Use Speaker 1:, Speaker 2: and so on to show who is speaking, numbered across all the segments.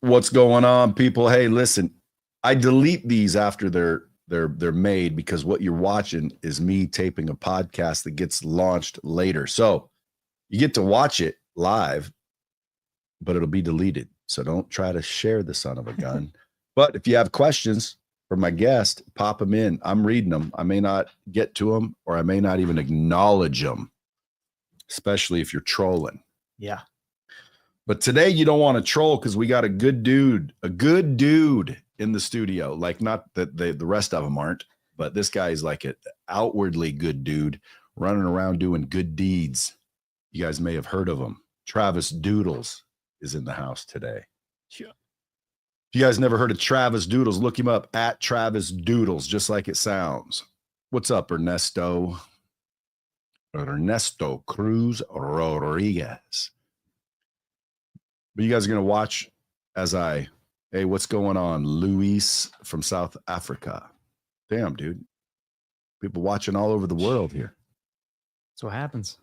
Speaker 1: What's going on, people? Hey, listen, I delete these after they're made because what you're watching is me taping a podcast that gets launched later. So you get to watch it live, but it'll be deleted. So don't try to share the son of a gun. But if you have questions for my guest, pop them in. I'm reading them. I may not get to them, or I may not even acknowledge them, especially if you're trolling.
Speaker 2: Yeah.
Speaker 1: But today you don't want to troll because we got a good dude in the studio. Like, not that the rest of them aren't, but this guy is like an outwardly good dude running around doing good deeds. You guys may have heard of him. Travis Doodles is in the house today.
Speaker 2: Sure.
Speaker 1: If you guys never heard of Travis Doodles, look him up at Travis Doodles, just like it sounds. What's up, Ernesto? Ernesto Cruz Rodriguez. But you guys are going to watch as hey, what's going on? Luis from South Africa. Damn, dude. People watching all over the world here.
Speaker 2: That's what happens.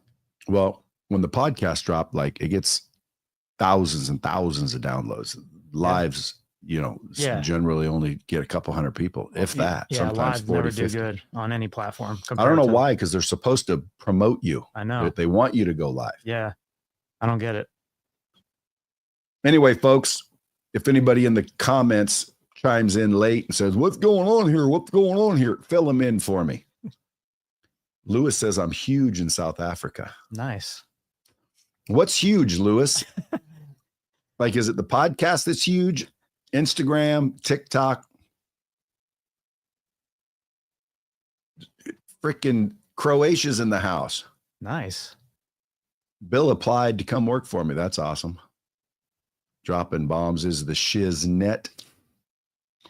Speaker 1: Well, when the podcast dropped, like, it gets thousands and thousands of downloads. Lives, generally only get a couple hundred people, if that.
Speaker 2: Yeah,
Speaker 1: sometimes
Speaker 2: lives
Speaker 1: 40,
Speaker 2: never
Speaker 1: 50.
Speaker 2: do good on any platform.
Speaker 1: I don't know why, because they're supposed to promote you.
Speaker 2: I know.
Speaker 1: They want you to go live.
Speaker 2: Yeah, I don't get it.
Speaker 1: Anyway, folks, if anybody in the comments chimes in late and says, what's going on here? What's going on here? Fill them in for me. Lewis says, I'm huge in South Africa.
Speaker 2: Nice.
Speaker 1: What's huge, Lewis? Like, is it the podcast that's huge? Instagram, TikTok? Freaking Croatia's in the house.
Speaker 2: Nice.
Speaker 1: Bill applied to come work for me. That's awesome. Dropping bombs is the shiznit.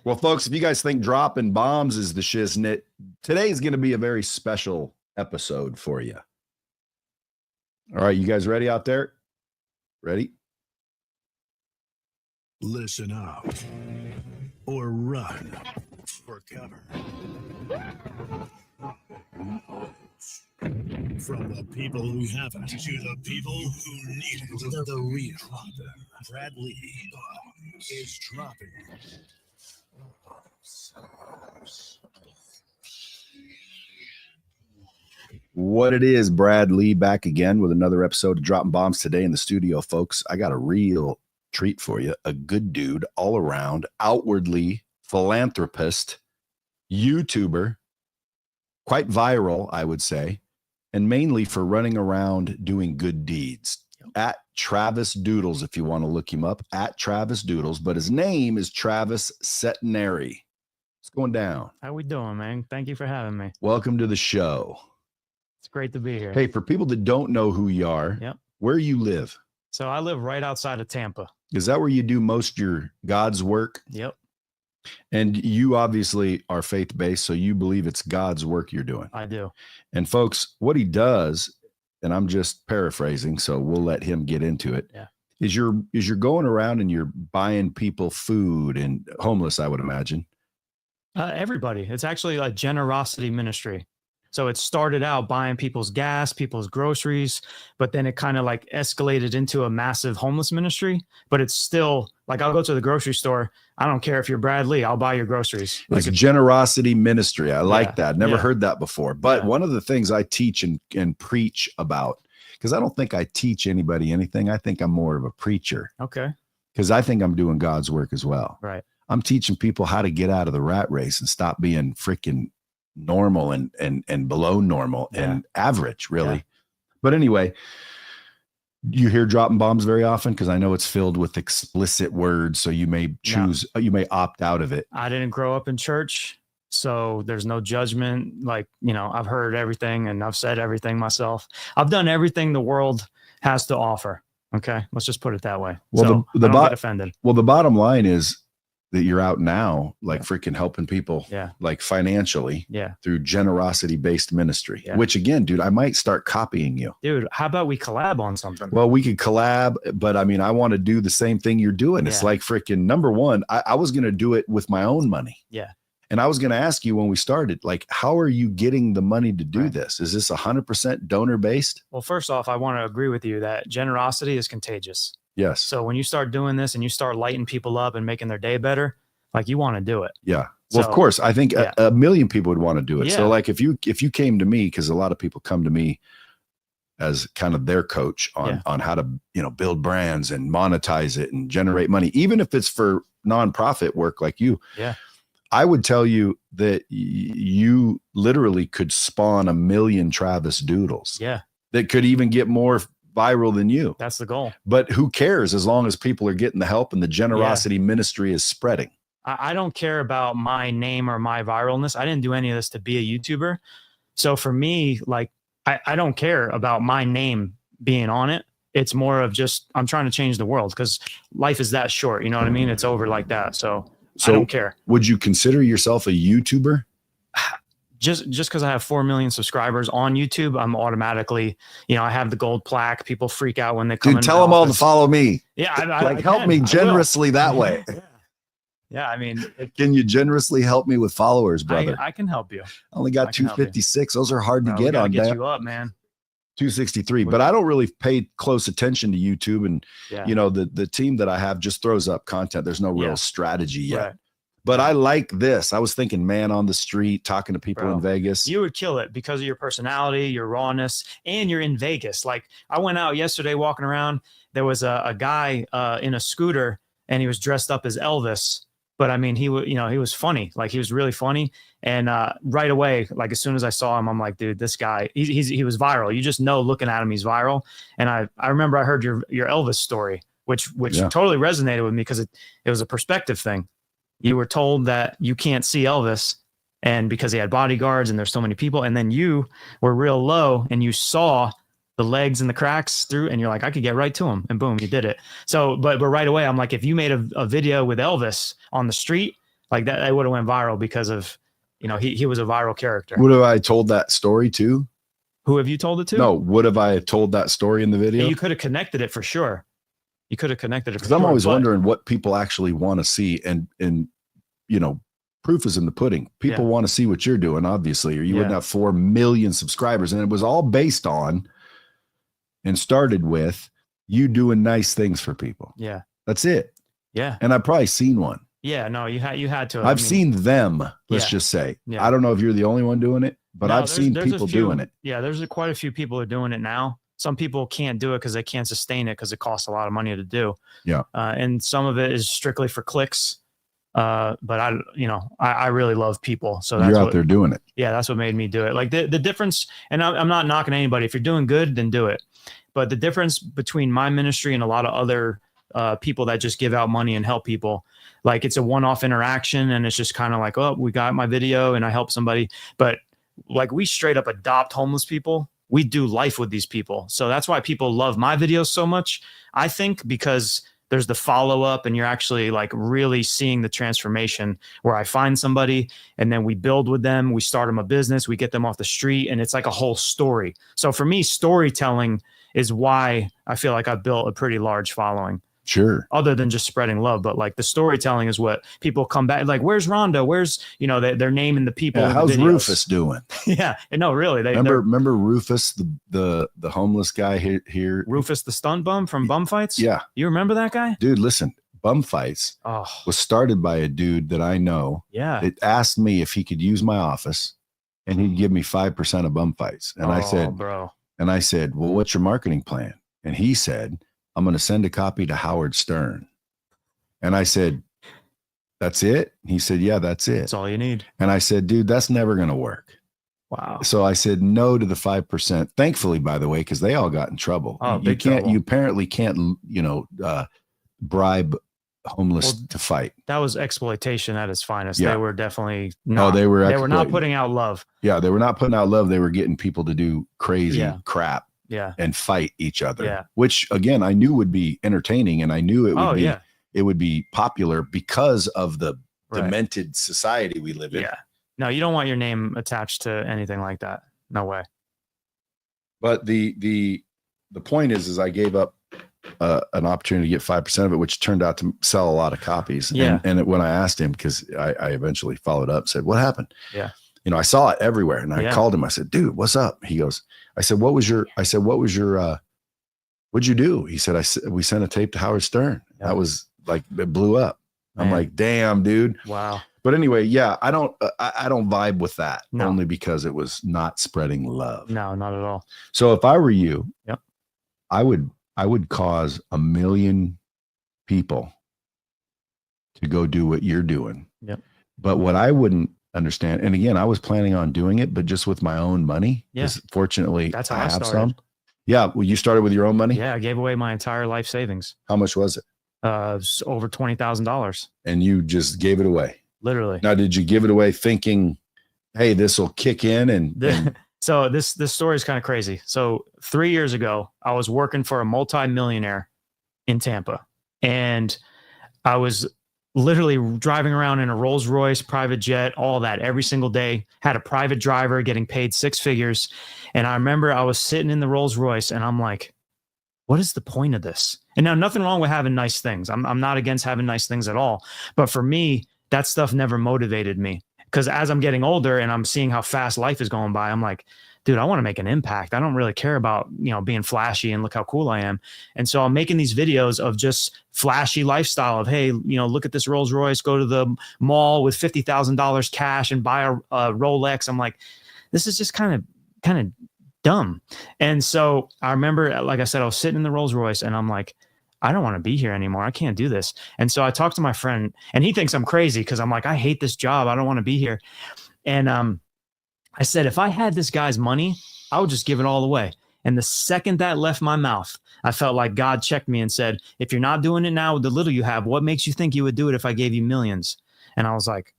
Speaker 1: Well, folks, if you guys think dropping bombs is the shiznit, today is going to be a very special episode for you. All right, you guys ready out there? Ready?
Speaker 3: Listen up or run for cover. From the people who haven't to the people who need it. The real Brad Lee is dropping.
Speaker 1: What it is, Brad Lee back again with another episode of Dropping Bombs today in the studio, folks. I got a real treat for you. A good dude all around, outwardly philanthropist, YouTuber, quite viral, I would say, and mainly for running around doing good deeds. At Travis Doodles, if you want to look him up, at Travis Doodles, but his name is Travis Centenary. What's going down?
Speaker 2: How we doing, man? Thank you for having me.
Speaker 1: Welcome to the show.
Speaker 2: It's great to be here.
Speaker 1: Hey, for people that don't know who you are, where you live?
Speaker 2: So I live right outside of Tampa.
Speaker 1: Is that where you do most of your God's work?
Speaker 2: Yep.
Speaker 1: And you obviously are faith-based, so you believe it's God's work you're doing.
Speaker 2: I do.
Speaker 1: And folks, what he does, and I'm just paraphrasing, so we'll let him get into it.
Speaker 2: Yeah.
Speaker 1: Is you're going around and you're buying people food, and homeless, I would imagine.
Speaker 2: Everybody. It's actually a generosity ministry. So it started out buying people's gas, people's groceries, but then it kind of like escalated into a massive homeless ministry. But it's still like, I'll go to the grocery store. I don't care if you're Brad Lee, I'll buy your groceries.
Speaker 1: It's generosity ministry. I like that. Never heard that before. But one of the things I teach and preach about, because I don't think I teach anybody anything. I think I'm more of a preacher.
Speaker 2: Okay.
Speaker 1: Because I think I'm doing God's work as well.
Speaker 2: Right.
Speaker 1: I'm teaching people how to get out of the rat race and stop being freaking normal and below normal and average, really. But anyway, you hear dropping bombs very often, because I know it's filled with explicit words, so you may choose, you may opt out of it.
Speaker 2: I didn't grow up in church, so there's no judgment. Like, I've heard everything and I've said everything myself. I've done everything the world has to offer. Okay, let's just put it that way.
Speaker 1: Well,
Speaker 2: so I don't get offended.
Speaker 1: Well, the bottom line is that you're out now, like freaking helping people, like financially, through generosity-based ministry, which again, dude, I might start copying you.
Speaker 2: Dude, how about we collab on something?
Speaker 1: Well, we could collab, but I mean, I want to do the same thing you're doing. It's like freaking, number one, I was going to do it with my own money.
Speaker 2: Yeah.
Speaker 1: And I was going to ask you when we started, like, how are you getting the money to do this? Is this 100% donor based?
Speaker 2: Well, first off, I want to agree with you that generosity is contagious.
Speaker 1: Yes.
Speaker 2: So when you start doing this and you start lighting people up and making their day better, like you want to do it.
Speaker 1: Yeah. Well,
Speaker 2: So,
Speaker 1: of course, I think
Speaker 2: yeah.
Speaker 1: a million people would want to do it.
Speaker 2: Yeah.
Speaker 1: So like if you came to me, because a lot of people come to me as kind of their coach on how to, you know, build brands and monetize it and generate money, even if it's for nonprofit work like you.
Speaker 2: Yeah.
Speaker 1: I would tell you that you literally could spawn 1 million Travis Doodles.
Speaker 2: Yeah.
Speaker 1: That could even get more viral than you.
Speaker 2: That's the goal.
Speaker 1: But who cares as long as people are getting the help and the generosity ministry is spreading.
Speaker 2: I don't care about my name or my viralness. I didn't do any of this to be a YouTuber. So for me, like, I don't care about my name being on it. It's more of just, I'm trying to change the world because life is that short. You know what I mean? It's over like that. So I don't care.
Speaker 1: Would you consider yourself a YouTuber?
Speaker 2: Just because I have 4 million subscribers on YouTube, I'm automatically, you know, I have the gold plaque. People freak out when they come in.
Speaker 1: Dude, tell them all to follow me.
Speaker 2: Yeah.
Speaker 1: Like, help me generously that way.
Speaker 2: Yeah. I mean,
Speaker 1: can you generously help me with followers, brother?
Speaker 2: I can help you.
Speaker 1: I only got 256. Those are hard to get on.
Speaker 2: Get you up, man.
Speaker 1: 263. But I don't really pay close attention to YouTube. And,
Speaker 2: yeah.
Speaker 1: you know, the team that I have just throws up content. There's no real strategy yet.
Speaker 2: Right.
Speaker 1: But I like this. I was thinking man on the street, talking to people in Vegas.
Speaker 2: You would kill it because of your personality, your rawness, and you're in Vegas. Like I went out yesterday walking around. There was a guy in a scooter and he was dressed up as Elvis. But I mean, he was funny. Like he was really funny. And right away, like as soon as I saw him, I'm like, dude, this guy, he was viral. You just know looking at him, he's viral. And I remember I heard your Elvis story, which totally resonated with me because it was a perspective thing. You were told that you can't see Elvis and because he had bodyguards and there's so many people. And then you were real low and you saw the legs and the cracks through and you're like, I could get right to him, and boom, you did it. So, but right away, I'm like, if you made a video with Elvis on the street like that, it would have went viral because of, you know, he was a viral character.
Speaker 1: Would have I told that story too?
Speaker 2: Who have you told it to?
Speaker 1: No. Would have I told that story in the video?
Speaker 2: Yeah, you could have connected it for sure. You could have connected it.
Speaker 1: Because I'm always wondering what people actually want to see. And, you know, proof is in the pudding. People want to see what you're doing, obviously, or you wouldn't have 4 million subscribers. And it was all based on and started with you doing nice things for people.
Speaker 2: Yeah.
Speaker 1: That's it.
Speaker 2: Yeah.
Speaker 1: And I've probably seen one.
Speaker 2: Yeah. No, you had to.
Speaker 1: I've seen them, let's just say. Yeah. I don't know if you're the only one doing it, but I've seen people doing it.
Speaker 2: Yeah. There's quite a few people are doing it now. Some people can't do it because they can't sustain it because it costs a lot of money to do.
Speaker 1: Yeah.
Speaker 2: And some of it is strictly for clicks. But I really love people. So that's
Speaker 1: you're out there doing it.
Speaker 2: Yeah. That's what made me do it. Like the difference, and I'm not knocking anybody. If you're doing good, then do it. But the difference between my ministry and a lot of other people that just give out money and help people, like it's a one-off interaction and it's just kind of like, oh, we got my video and I help somebody. But like we straight up adopt homeless people. We do life with these people. So that's why people love my videos so much. I think because there's the follow-up and you're actually like really seeing the transformation where I find somebody and then we build with them. We start them a business. We get them off the street and it's like a whole story. So for me, storytelling is why I feel like I've built a pretty large following.
Speaker 1: Sure.
Speaker 2: Other than just spreading love, but like the storytelling is what people come back. Like, where's Rhonda? Where's, you know, they're naming the people.
Speaker 1: Yeah, how's Rufus doing?
Speaker 2: Yeah. No, really.
Speaker 1: Remember Rufus, the homeless guy here?
Speaker 2: Rufus, the stunt bum from Bum Fights?
Speaker 1: Yeah.
Speaker 2: You remember that guy?
Speaker 1: Dude, listen, Bum Fights was started by a dude that I know.
Speaker 2: Yeah.
Speaker 1: It asked me if he could use my office and he'd give me 5% of Bum Fights. And I said,
Speaker 2: bro.
Speaker 1: And I said, well, what's your marketing plan? And he said, I'm going to send a copy to Howard Stern. And I said, that's it? He said, yeah, that's it.
Speaker 2: That's all you need.
Speaker 1: And I said, dude, that's never going to work.
Speaker 2: Wow.
Speaker 1: So I said no to the 5%. Thankfully, by the way, because they all got in trouble.
Speaker 2: Oh,
Speaker 1: you apparently can't, bribe homeless to fight.
Speaker 2: That was exploitation at its finest.
Speaker 1: Yeah.
Speaker 2: They were definitely not.
Speaker 1: They were
Speaker 2: not putting out love.
Speaker 1: Yeah, they were not putting out love. They were getting people to do crazy crap.
Speaker 2: Yeah.
Speaker 1: And fight each other.
Speaker 2: Yeah.
Speaker 1: Which again, I knew would be entertaining and I knew it would be popular because of the demented society we live in.
Speaker 2: Yeah. No, you don't want your name attached to anything like that. No way.
Speaker 1: But the point is I gave up an opportunity to get 5% of it, which turned out to sell a lot of copies.
Speaker 2: Yeah.
Speaker 1: And when I asked him, because I eventually followed up, said, what happened?
Speaker 2: Yeah.
Speaker 1: You know, I saw it everywhere and I called him. I said, dude, what's up? He goes, I said, what was your What'd you do? He said, we sent a tape to Howard Stern.
Speaker 2: Yeah.
Speaker 1: That was like, it blew up. I'm
Speaker 2: Man.
Speaker 1: like, damn, dude.
Speaker 2: Wow.
Speaker 1: But anyway, yeah, I don't vibe with that
Speaker 2: No.
Speaker 1: only because it was not spreading love.
Speaker 2: No, not at all.
Speaker 1: So if I were you,
Speaker 2: Yep.
Speaker 1: I would cause 1 million people to go do what you're doing.
Speaker 2: Yep.
Speaker 1: But what I wouldn't understand, and again, I was planning on doing it, but just with my own money.
Speaker 2: Yeah.
Speaker 1: Fortunately,
Speaker 2: That's how
Speaker 1: I
Speaker 2: I
Speaker 1: have
Speaker 2: started.
Speaker 1: some. Yeah. Well, you started with your own money?
Speaker 2: Yeah, I gave away my entire life savings.
Speaker 1: How much was it?
Speaker 2: Over $20,000.
Speaker 1: And you just gave it away.
Speaker 2: Literally.
Speaker 1: Now, did you give it away thinking, hey, this will kick in and
Speaker 2: So this story is kind of crazy. So 3 years ago, I was working for a multi-millionaire in Tampa, and I was literally driving around in a Rolls Royce, private jet, all that every single day, had a private driver getting paid 6 figures. And I remember I was sitting in the Rolls Royce and I'm like, what is the point of this? And now nothing wrong with having nice things. I'm not against having nice things at all. But for me, that stuff never motivated me, because as I'm getting older and I'm seeing how fast life is going by, I'm like, dude, I want to make an impact. I don't really care about, being flashy and look how cool I am. And so I'm making these videos of just flashy lifestyle of, hey, look at this Rolls Royce, go to the mall with $50,000 cash and buy a Rolex. I'm like, this is just kind of dumb. And so I remember, like I said, I was sitting in the Rolls Royce and I'm like, I don't want to be here anymore. I can't do this. And so I talked to my friend and he thinks I'm crazy because I'm like, I hate this job. I don't want to be here. And I said, if I had this guy's money, I would just give it all away. And the second that left my mouth, I felt like God checked me and said, if you're not doing it now with the little you have, what makes you think you would do it if I gave you millions? And I was like,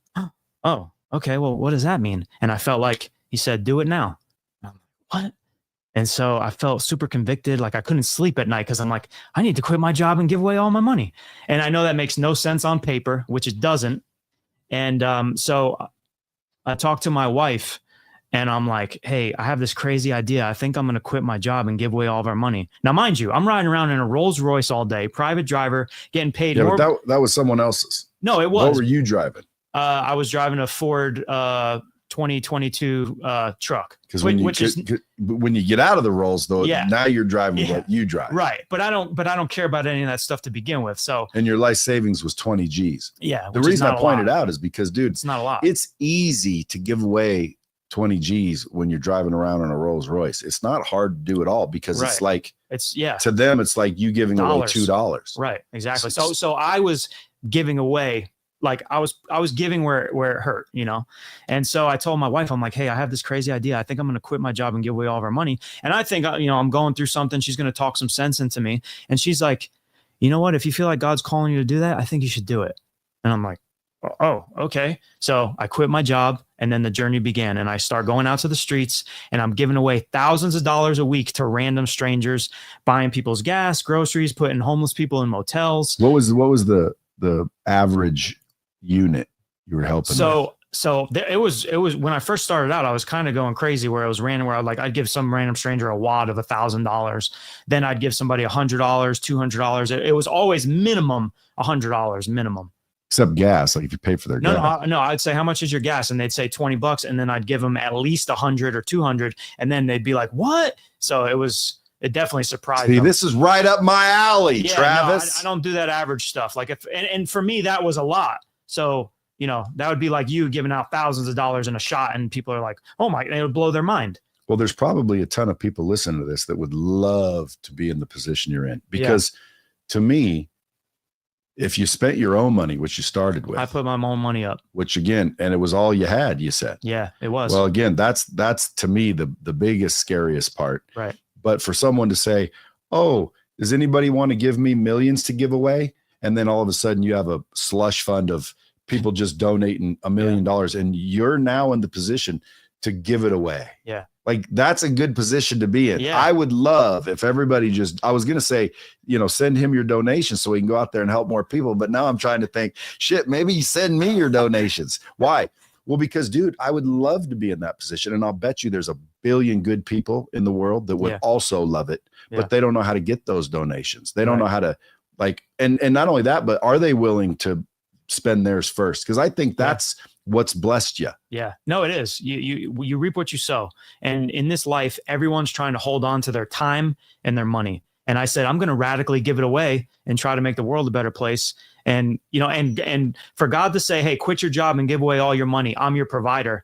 Speaker 2: oh, okay, well, what does that mean? And I felt like he said, do it now. And I'm like, what? And so I felt super convicted. Like I couldn't sleep at night because I'm like, I need to quit my job and give away all my money. And I know that makes no sense on paper, which it doesn't. And so I talked to my wife and I'm like, hey, I have this crazy idea. I think I'm going to quit my job and give away all of our money. Now, mind you, I'm riding around in a Rolls Royce all day, private driver, getting paid more.
Speaker 1: But that was someone else's.
Speaker 2: No, it was.
Speaker 1: What were you driving?
Speaker 2: I was driving a Ford 2022 truck.
Speaker 1: Because when you get out of the Rolls, though, now you're driving what you drive.
Speaker 2: Right. But I don't care about any of that stuff to begin with. So,
Speaker 1: and your life savings was 20 G's.
Speaker 2: Yeah.
Speaker 1: The reason I pointed out is because, dude,
Speaker 2: it's not a lot.
Speaker 1: It's easy to give away 20 G's when you're driving around in a Rolls Royce. It's not hard to do at all because it's like, to them, it's like you giving away $2.
Speaker 2: Right. Exactly. So I was giving away, like I was giving where it hurt, And so I told my wife, I'm like, hey, I have this crazy idea. I think I'm going to quit my job and give away all of our money. And I think, I'm going through something. She's going to talk some sense into me. And she's like, you know what? If you feel like God's calling you to do that, I think you should do it. And I'm like, oh, okay. So I quit my job and then the journey began and I start going out to the streets and I'm giving away thousands of dollars a week to random strangers, buying people's gas, groceries, putting homeless people in motels.
Speaker 1: What was the average unit you were helping?
Speaker 2: It was when I first started out, I was kind of going crazy where it was random, where I'd give some random stranger a wad of $1,000. Then I'd give somebody $100, $200. It was always minimum $100 minimum. Except
Speaker 1: gas, like if you pay for their gas.
Speaker 2: No, I'd say, how much is your gas? And they'd say $20. And then I'd give them at least 100 or 200. And then they'd be like, what? So it definitely surprised them.
Speaker 1: This is right up my alley, Travis.
Speaker 2: No, I don't do that average stuff. Like and for me, that was a lot. So, that would be like you giving out thousands of dollars in a shot and people are like, oh my, it would blow their mind.
Speaker 1: Well, there's probably a ton of people listening to this that would love to be in the position you're in because to me, if you spent your own money, which you started with,
Speaker 2: I put my own money up,
Speaker 1: which again, and it was all you had, you said.
Speaker 2: Yeah, it was.
Speaker 1: Well, again, that's to me, the biggest, scariest part.
Speaker 2: Right.
Speaker 1: But for someone to say, oh, does anybody want to give me millions to give away? And then all of a sudden you have a slush fund of people just donating $1 million and you're now in the position to give it away.
Speaker 2: Yeah.
Speaker 1: Like that's a good position to be in.
Speaker 2: Yeah.
Speaker 1: I would love if everybody I was going to say, send him your donations so he can go out there and help more people. But now I'm trying to think, shit, maybe you send me your donations. Why? Well, because dude, I would love to be in that position. And I'll bet you there's 1 billion good people in the world that would also love it, but they don't know how to get those donations. They don't know how to and not only that, but are they willing to spend theirs first? Because I think that's what's blessed you.
Speaker 2: Yeah, no, it is. You reap what you sow. And in this life, everyone's trying to hold on to their time and their money. And I said, I'm going to radically give it away and try to make the world a better place. And, you know, and for God to say, hey, quit your job and give away all your money, I'm your provider.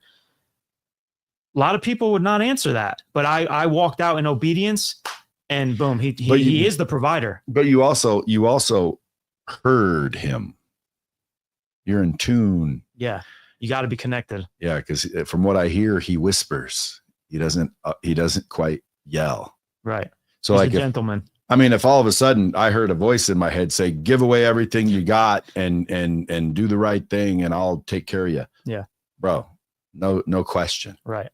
Speaker 2: A lot of people would not answer that, but I walked out in obedience, and boom, he is the provider.
Speaker 1: But you also heard him. You're in tune.
Speaker 2: Yeah. You got to be connected.
Speaker 1: Yeah. Cause from what I hear, he whispers, he doesn't quite yell.
Speaker 2: Right.
Speaker 1: So
Speaker 2: He's
Speaker 1: like,
Speaker 2: a gentleman.
Speaker 1: if all of a sudden I heard a voice in my head say, give away everything you got and do the right thing and I'll take care of you.
Speaker 2: Yeah.
Speaker 1: Bro, no question.
Speaker 2: Right.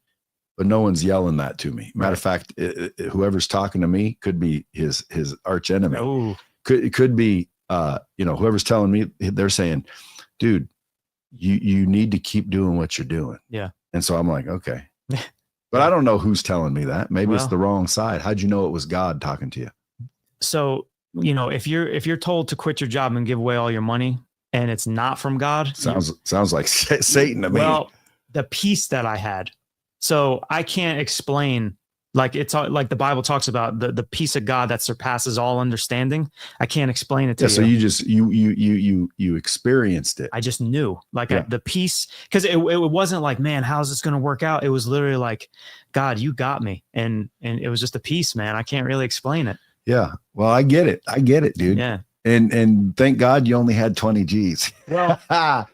Speaker 1: But no one's yelling that to me. Matter
Speaker 2: Right.
Speaker 1: of fact, whoever's talking to me could be his arch enemy.
Speaker 2: Oh,
Speaker 1: Could be, whoever's telling me, they're saying, dude, you need to keep doing what you're doing.
Speaker 2: Yeah.
Speaker 1: And so I'm like, okay, but I don't know who's telling me that. Maybe it's
Speaker 2: Well,
Speaker 1: the wrong side. How'd you know it was God talking to you?
Speaker 2: so, you know, if you're told to quit your job and give away all your money and it's not from God,
Speaker 1: Sounds like Satan to me.
Speaker 2: well, the peace that I had. So I can't explain, like it's like the Bible talks about the peace of God that surpasses all understanding. I can't explain it to you.
Speaker 1: So you just you experienced it.
Speaker 2: I just knew, like,
Speaker 1: Yeah.
Speaker 2: the peace, because it wasn't like, man, how's this going to work out? It was literally like, God, you got me, and it was just a peace, man. I can't really explain it.
Speaker 1: Yeah. Well, I get it, dude.
Speaker 2: Yeah.
Speaker 1: And thank God you only had 20 G's.
Speaker 2: Well,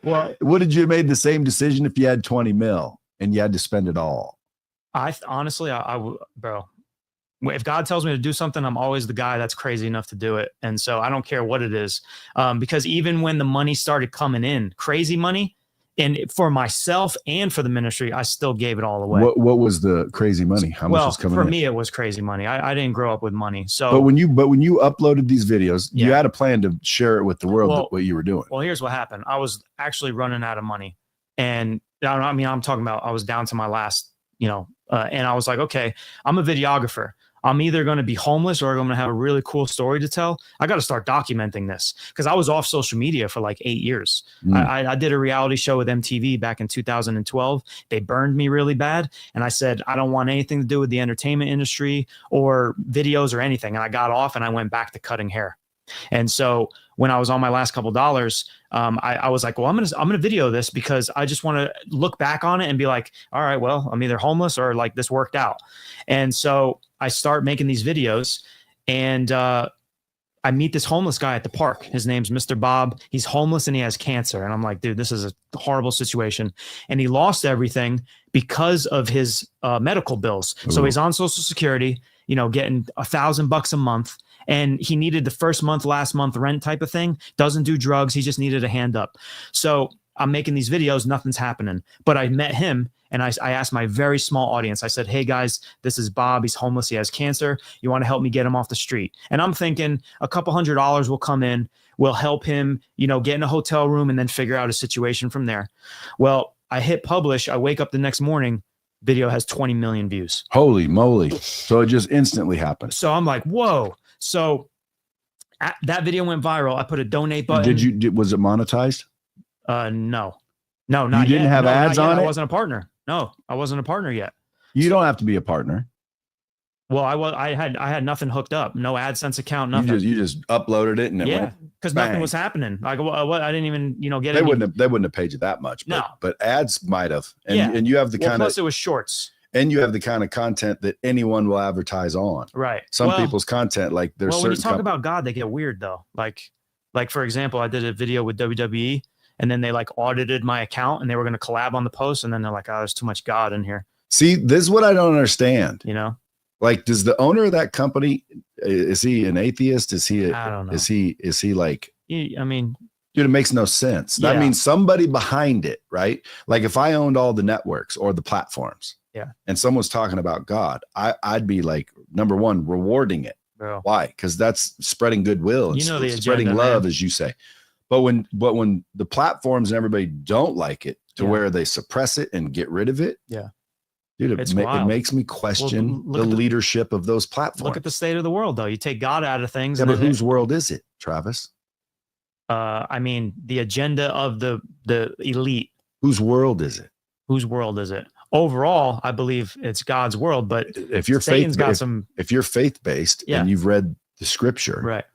Speaker 2: well,
Speaker 1: Would have you made the same decision if you had 20 mil and you had to spend it all?
Speaker 2: honestly, I would, bro. If God tells me to do something, I'm always the guy that's crazy enough to do it. And so I don't care what it is. Because even when the money started coming in, crazy money, and for myself and for the ministry, I still gave it all away.
Speaker 1: What was the crazy money? How much was coming
Speaker 2: for
Speaker 1: in?
Speaker 2: me, it was crazy money. I didn't grow up with money. So,
Speaker 1: But when you uploaded these videos, you
Speaker 2: Yeah.
Speaker 1: had a plan to share it with the world,
Speaker 2: Well-
Speaker 1: what you were doing.
Speaker 2: well, here's what happened. I was actually running out of money. And I mean, I'm talking about, I was down to my last, and I was like, okay, I'm a videographer. I'm either going to be homeless or I'm going to have a really cool story to tell. I got to start documenting this, because I was off social media for like 8 years.
Speaker 1: Mm.
Speaker 2: I did a reality show with MTV back in 2012. They burned me really bad. And I said, I don't want anything to do with the entertainment industry or videos or anything. And I got off and I went back to cutting hair. And so when I was on my last couple dollars, I was like, well, I'm gonna video this, because I just want to look back on it and be like, all right, well, I'm either homeless or like this worked out. And so I start making these videos, and I meet this homeless guy at the park. His name's Mr. Bob. He's homeless and he has cancer. And I'm like, dude, this is a horrible situation. And he lost everything because of his medical bills. So
Speaker 1: Ooh.
Speaker 2: he's on Social Security, getting $1,000 a month. And he needed the first month, last month rent type of thing. Doesn't do drugs. He just needed a hand up. So I'm making these videos. Nothing's happening. But I met him, and I asked my very small audience. I said, hey, guys, this is Bob. He's homeless. He has cancer. You want to help me get him off the street? And I'm thinking a couple $100 will come in. We'll help him, get in a hotel room and then figure out a situation from there. Well, I hit publish. I wake up the next morning. Video has 20 million views.
Speaker 1: Holy moly. So it just instantly happened.
Speaker 2: So I'm like, whoa. So that video went viral. I put a donate button.
Speaker 1: Was it monetized?
Speaker 2: No, not
Speaker 1: You didn't
Speaker 2: yet.
Speaker 1: have
Speaker 2: No,
Speaker 1: ads
Speaker 2: not yet.
Speaker 1: on it?
Speaker 2: I wasn't a partner. No, I wasn't a partner yet.
Speaker 1: You don't have to be a partner.
Speaker 2: Well, I had nothing hooked up. No AdSense account, nothing.
Speaker 1: You just uploaded it and it
Speaker 2: Yeah,
Speaker 1: went.
Speaker 2: because nothing
Speaker 1: bang.
Speaker 2: was happening. Like, what? I didn't even, get
Speaker 1: They
Speaker 2: any.
Speaker 1: wouldn't have paid you that much. But,
Speaker 2: No.
Speaker 1: but ads might have. And
Speaker 2: Yeah.
Speaker 1: and you have the
Speaker 2: Well,
Speaker 1: kind of
Speaker 2: plus it was shorts.
Speaker 1: content that anyone will advertise on.
Speaker 2: Right.
Speaker 1: Some
Speaker 2: Well,
Speaker 1: people's content, like there's
Speaker 2: Well, when you
Speaker 1: certain
Speaker 2: talk about God, they get weird though. Like for example, I did a video with WWE, and then they like audited my account, and they were going to collab on the post, and then they're like, oh, there's too much God in here.
Speaker 1: See, this is what I don't understand. Like, does the owner of that company, is he an atheist? Is he
Speaker 2: I don't know.
Speaker 1: is he like,
Speaker 2: I mean,
Speaker 1: dude, it makes no sense. That
Speaker 2: Yeah.
Speaker 1: means somebody behind it, right? Like if I owned all the networks or the platforms,
Speaker 2: Yeah.
Speaker 1: and someone's talking about God, I'd be like, number one, rewarding it.
Speaker 2: bro.
Speaker 1: Why? Because that's spreading goodwill and
Speaker 2: The
Speaker 1: spreading
Speaker 2: agenda,
Speaker 1: love,
Speaker 2: man.
Speaker 1: as you say. But when the platforms and everybody don't like it to
Speaker 2: Yeah.
Speaker 1: where they suppress it and get rid of it,
Speaker 2: Yeah.
Speaker 1: dude,
Speaker 2: It's
Speaker 1: it
Speaker 2: wild.
Speaker 1: makes me question
Speaker 2: look
Speaker 1: the
Speaker 2: at the-
Speaker 1: leadership of those platforms.
Speaker 2: Look at the state of the world, though. You take God out of things.
Speaker 1: Yeah,
Speaker 2: and
Speaker 1: but
Speaker 2: then
Speaker 1: whose world is it, Travis?
Speaker 2: I mean, the agenda of the elite.
Speaker 1: Whose world is it?
Speaker 2: Whose world is it? Overall, I believe it's God's world, but
Speaker 1: If you're
Speaker 2: Satan's
Speaker 1: faith,
Speaker 2: got some.
Speaker 1: if you're faith based
Speaker 2: Yeah.
Speaker 1: and you've read the scripture,
Speaker 2: Right.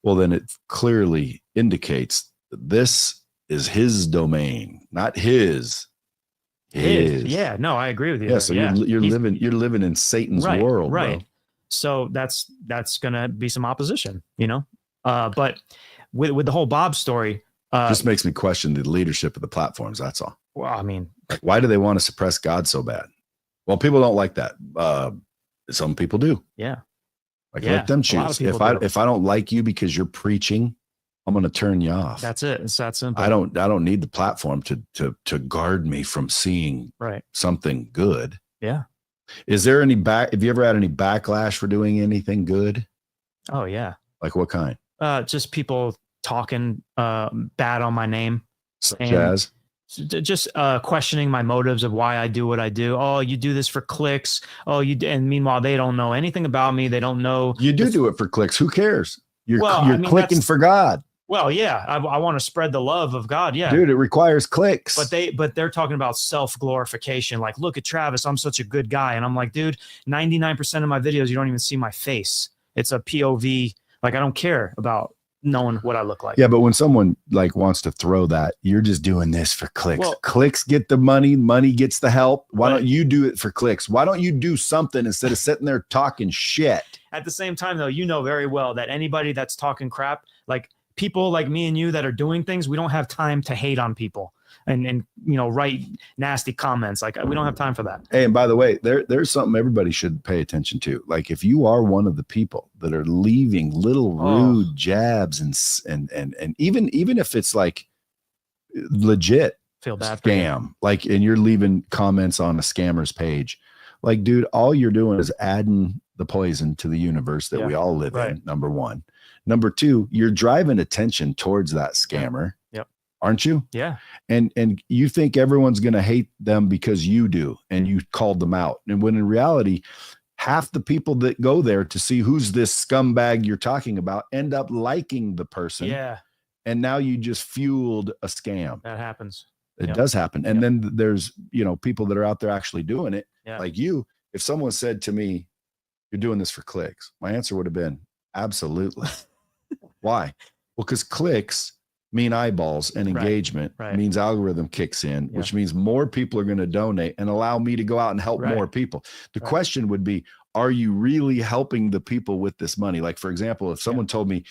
Speaker 1: well, then it clearly indicates that this is his domain, not his. His.
Speaker 2: Yeah. No, I agree with you.
Speaker 1: Yeah.
Speaker 2: there.
Speaker 1: So
Speaker 2: Yeah.
Speaker 1: you're
Speaker 2: He's-
Speaker 1: living in Satan's
Speaker 2: right,
Speaker 1: world,
Speaker 2: right.
Speaker 1: bro.
Speaker 2: So that's gonna be some opposition, you know. But with the whole Bob story,
Speaker 1: Just makes me question the leadership of the platforms. That's all.
Speaker 2: well, I mean,
Speaker 1: Like, why do they want to suppress God so bad? Well, people don't like that. Some people do.
Speaker 2: yeah,
Speaker 1: Like,
Speaker 2: Yeah,
Speaker 1: let them
Speaker 2: a lot of
Speaker 1: choose.
Speaker 2: people do.
Speaker 1: If I don't like you because you're preaching, I'm going to turn you off.
Speaker 2: that's it. It's that simple.
Speaker 1: I don't need the platform to guard me from seeing
Speaker 2: Right.
Speaker 1: something good.
Speaker 2: Yeah.
Speaker 1: Is there any have you ever had any backlash for doing anything good?
Speaker 2: Oh yeah.
Speaker 1: Like what kind?
Speaker 2: Just people talking bad on my name,
Speaker 1: Such
Speaker 2: And-
Speaker 1: as?
Speaker 2: just questioning my motives of why I do what I do. Oh, you do this for clicks. Oh, and meanwhile they don't know anything about me. They don't know.
Speaker 1: You do it for clicks. Who cares? You're
Speaker 2: Well,
Speaker 1: you're
Speaker 2: I mean,
Speaker 1: clicking
Speaker 2: that's-
Speaker 1: for God.
Speaker 2: Well, yeah, I want to spread the love of God. Yeah.
Speaker 1: Dude, it requires clicks.
Speaker 2: But they're talking about self glorification. Like, look at Travis, I'm such a good guy. And I'm like, dude, 99% of my videos, you don't even see my face. It's a POV. Like, I don't care about knowing what I look like.
Speaker 1: Yeah, but when someone like wants to throw that, you're just doing this for clicks.
Speaker 2: Well-
Speaker 1: Clicks get the money, money gets the help. Why
Speaker 2: Right.
Speaker 1: don't you do it for clicks? Why don't you do something instead of sitting there talking shit?
Speaker 2: At the same time, though, you know very well that anybody that's talking crap, like people like me and you that are doing things, we don't have time to hate on people and write nasty comments. Like, we don't have time for that.
Speaker 1: Hey, and by the way, there's something everybody should pay attention to. Like if you are one of the people that are leaving little rude jabs and even if it's like legit
Speaker 2: Feel bad for you.
Speaker 1: scam, like, and you're leaving comments on a scammer's page, like, dude, all you're doing is adding the poison to the universe that
Speaker 2: Yeah,
Speaker 1: we all live
Speaker 2: right.
Speaker 1: in. Number one. Number two, you're driving attention towards that scammer.
Speaker 2: Yep.
Speaker 1: Aren't you?
Speaker 2: Yeah.
Speaker 1: And you think everyone's going to hate them because you do, and you called them out. And when in reality, half the people that go there to see who's this scumbag you're talking about end up liking the person.
Speaker 2: Yeah.
Speaker 1: And now you just fueled a scam.
Speaker 2: That happens.
Speaker 1: It
Speaker 2: Yep.
Speaker 1: does happen. And
Speaker 2: Yep.
Speaker 1: then there's, people that are out there actually doing it.
Speaker 2: Yeah.
Speaker 1: Like you, if someone said to me, you're doing this for clicks, my answer would have been absolutely. Why? Well, because clicks mean eyeballs and
Speaker 2: Right,
Speaker 1: engagement
Speaker 2: right.
Speaker 1: means algorithm kicks in,
Speaker 2: Yeah.
Speaker 1: which means more people are going to donate and allow me to go out and help
Speaker 2: Right.
Speaker 1: more people. The
Speaker 2: Right.
Speaker 1: question would be, are you really helping the people with this money? Like, for example, if someone told me,